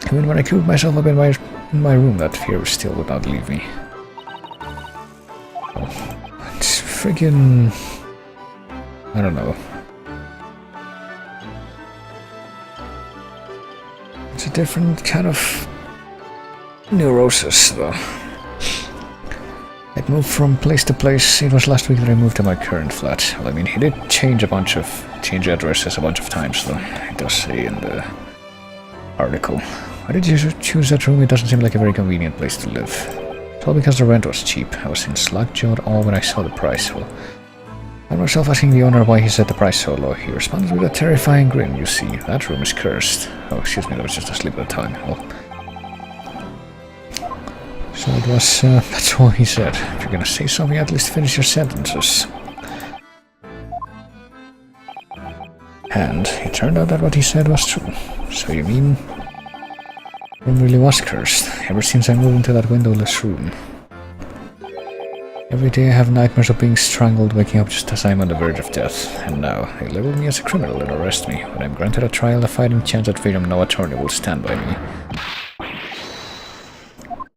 Even when I cooped myself up in my room, that fear still would not leave me. It's friggin'... I don't know. It's a different kind of neurosis, though. It moved from place to place. It was last week that I moved to my current flat. Well, I mean, he did change addresses a bunch of times, though. It does say in the article. Why did you choose that room? It doesn't seem like a very convenient place to live. It's all because the rent was cheap. I was in slack-jawed awe when I saw the price. Well, I found myself asking the owner why he set the price so low. He responded with a terrifying grin. You see, that room is cursed. Oh, excuse me, I was just asleep at the time. Well, so it was, that's all he said. If you're gonna say something, at least finish your sentences. And it turned out that what he said was true. So you mean the room really was cursed, ever since I moved into that windowless room. Every day I have nightmares of being strangled, waking up just as I'm on the verge of death. And now, they label me as a criminal and arrest me. When I'm granted a trial, a fighting chance at freedom, no attorney will stand by me.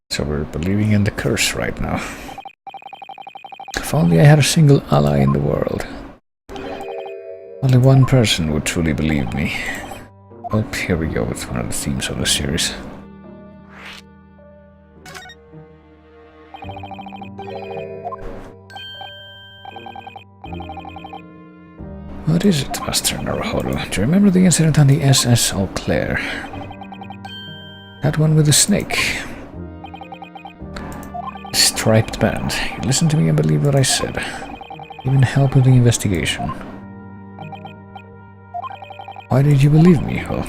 So we're believing in the curse right now. If only I had a single ally in the world. Only one person would truly believe me. Well, here we go with one of the themes of the series. What is it, Master Naruhodo? Do you remember the incident on the SS Solitaire? That one with the snake. Striped band. You listened to me and believed what I said. Even help with the investigation. Why did you believe me? Well,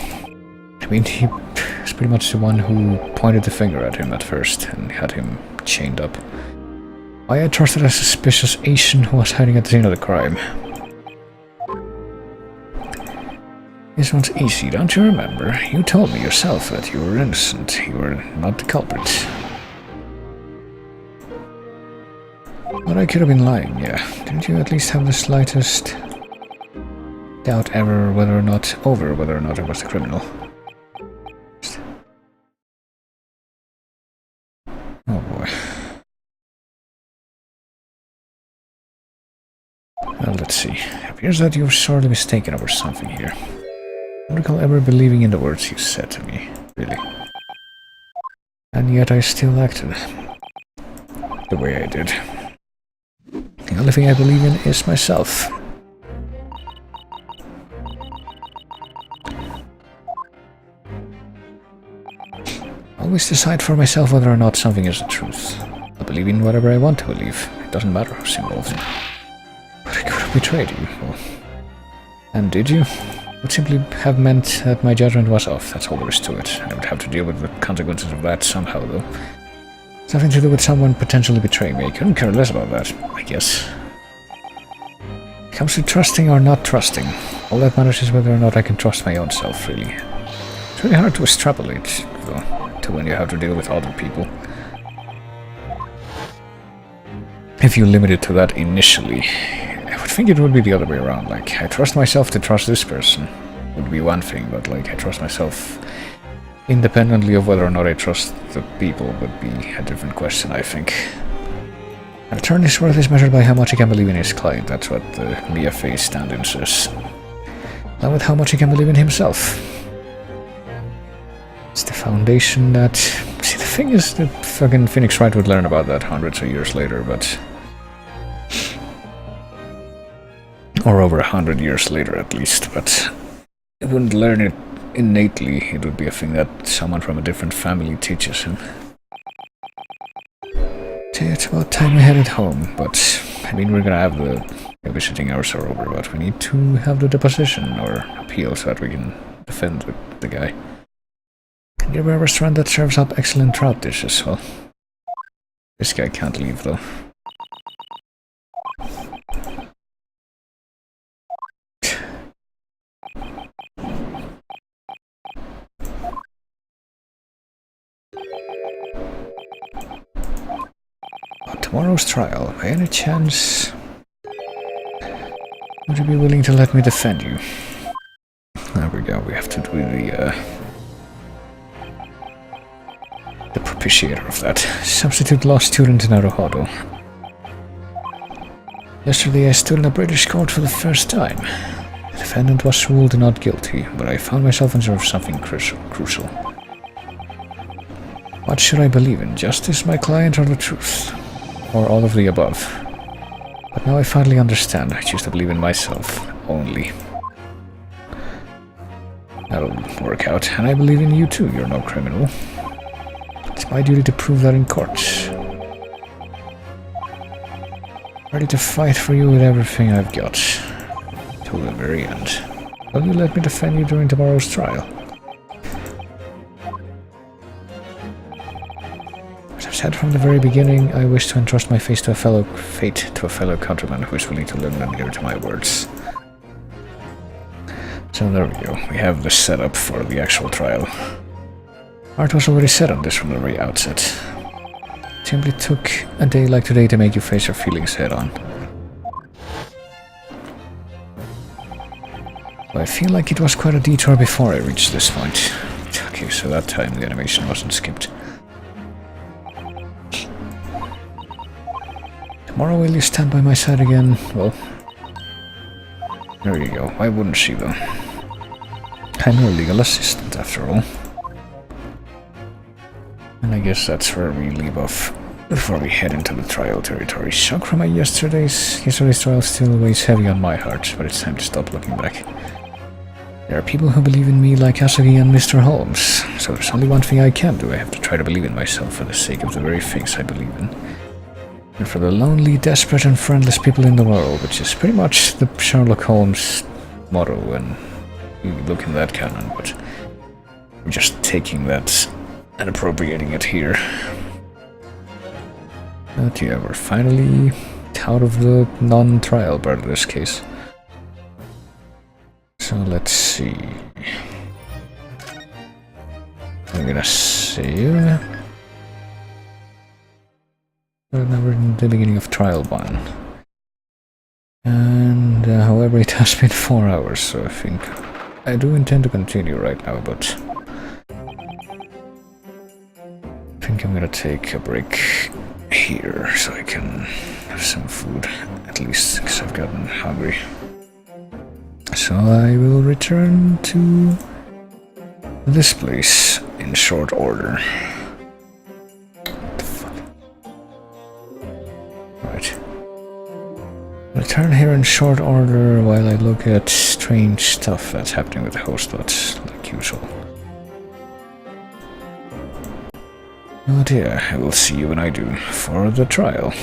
I mean, he was pretty much the one who pointed the finger at him at first and had him chained up. Why I trusted a suspicious Asian who was hiding at the scene of the crime. This one's easy, don't you remember? You told me yourself that you were innocent. You were not the culprit. But I could have been lying, yeah. Didn't you at least have the slightest doubt over whether or not I was the criminal? Oh boy. Well, let's see. It appears that you were sorely mistaken over something here. I don't recall ever believing in the words you said to me, really. And yet I still acted the way I did. The only thing I believe in is myself. Always decide for myself whether or not something is the truth. I believe in whatever I want to believe. It doesn't matter who's involved. But I could have betrayed you. Well, and did you? It would simply have meant that my judgment was off. That's all there is to it. I would have to deal with the consequences of that somehow, though. Something to do with someone potentially betraying me. I couldn't care less about that, I guess. It comes to trusting or not trusting. All that matters is whether or not I can trust my own self, really. It's really hard to extrapolate, though, to when you have to deal with other people. If you limit it to that initially, I would think it would be the other way around. Like, I trust myself to trust this person would be one thing, but like, I trust myself independently of whether or not I trust the people would be a different question, I think. An attorney's worth is measured by how much he can believe in his client. That's what the BFA stand-in says. Not with how much he can believe in himself. It's the foundation that... See, the thing is that fucking Phoenix Wright would learn about that hundreds of years later, but... Or over 100 years later, at least, but... He wouldn't learn it innately. It would be a thing that someone from a different family teaches him. It's about time we headed home, but... I mean, we're gonna have the visiting hours are over, but we need to have the deposition or appeal so that we can defend the guy. Can you have a restaurant that serves up excellent trout dishes? Well, this guy can't leave, though. Tomorrow's trial, by any chance, would you be willing to let me defend you? There we go, we have to do the propitiator of that. Substitute law student Naruhodo. Yesterday I stood in a British court for the first time. The defendant was ruled not guilty, but I found myself unsure of something crucial. What should I believe in, justice, my client, or the truth? Or all of the above. But now I finally understand. I choose to believe in myself only. That'll work out, and I believe in you too. You're no criminal. It's my duty to prove that in court. Ready to fight for you with everything I've got. Till the very end. Will you let me defend you during tomorrow's trial? As I've said from the very beginning, I wish to entrust my fate to a fellow countryman who is willing to lend an ear to my words. So there we go, we have the setup for the actual trial. Art was already set on this from the very outset. It simply took a day like today to make you face your feelings head on. Well, I feel like it was quite a detour before I reached this point. Okay, so that time the animation wasn't skipped. Tomorrow will you stand by my side again? Well, there you go. Why wouldn't she, though? I'm your legal assistant, after all. And I guess that's where we leave off before we head into the trial territory. Shock from my yesterday's trial still weighs heavy on my heart, but it's time to stop looking back. There are people who believe in me like Asugi and Mr. Holmes, so there's only one thing I can do. I have to try to believe in myself for the sake of the very things I believe in. And for the lonely, desperate, and friendless people in the world, which is pretty much the Sherlock Holmes motto when you look in that canon, but we're just taking that and appropriating it here. But yeah, we're finally out of the non-trial part of this case. So let's see. I'm gonna save. So now we're in the beginning of trial 1. And however, it has been 4 hours, so I think I do intend to continue right now, but I think I'm gonna take a break here so I can have some food, at least, because I've gotten hungry. So I will return to this place in short order. Right. Return here in short order while I look at strange stuff that's happening with the host bots, like usual. Oh dear, I will see you when I do for the trial.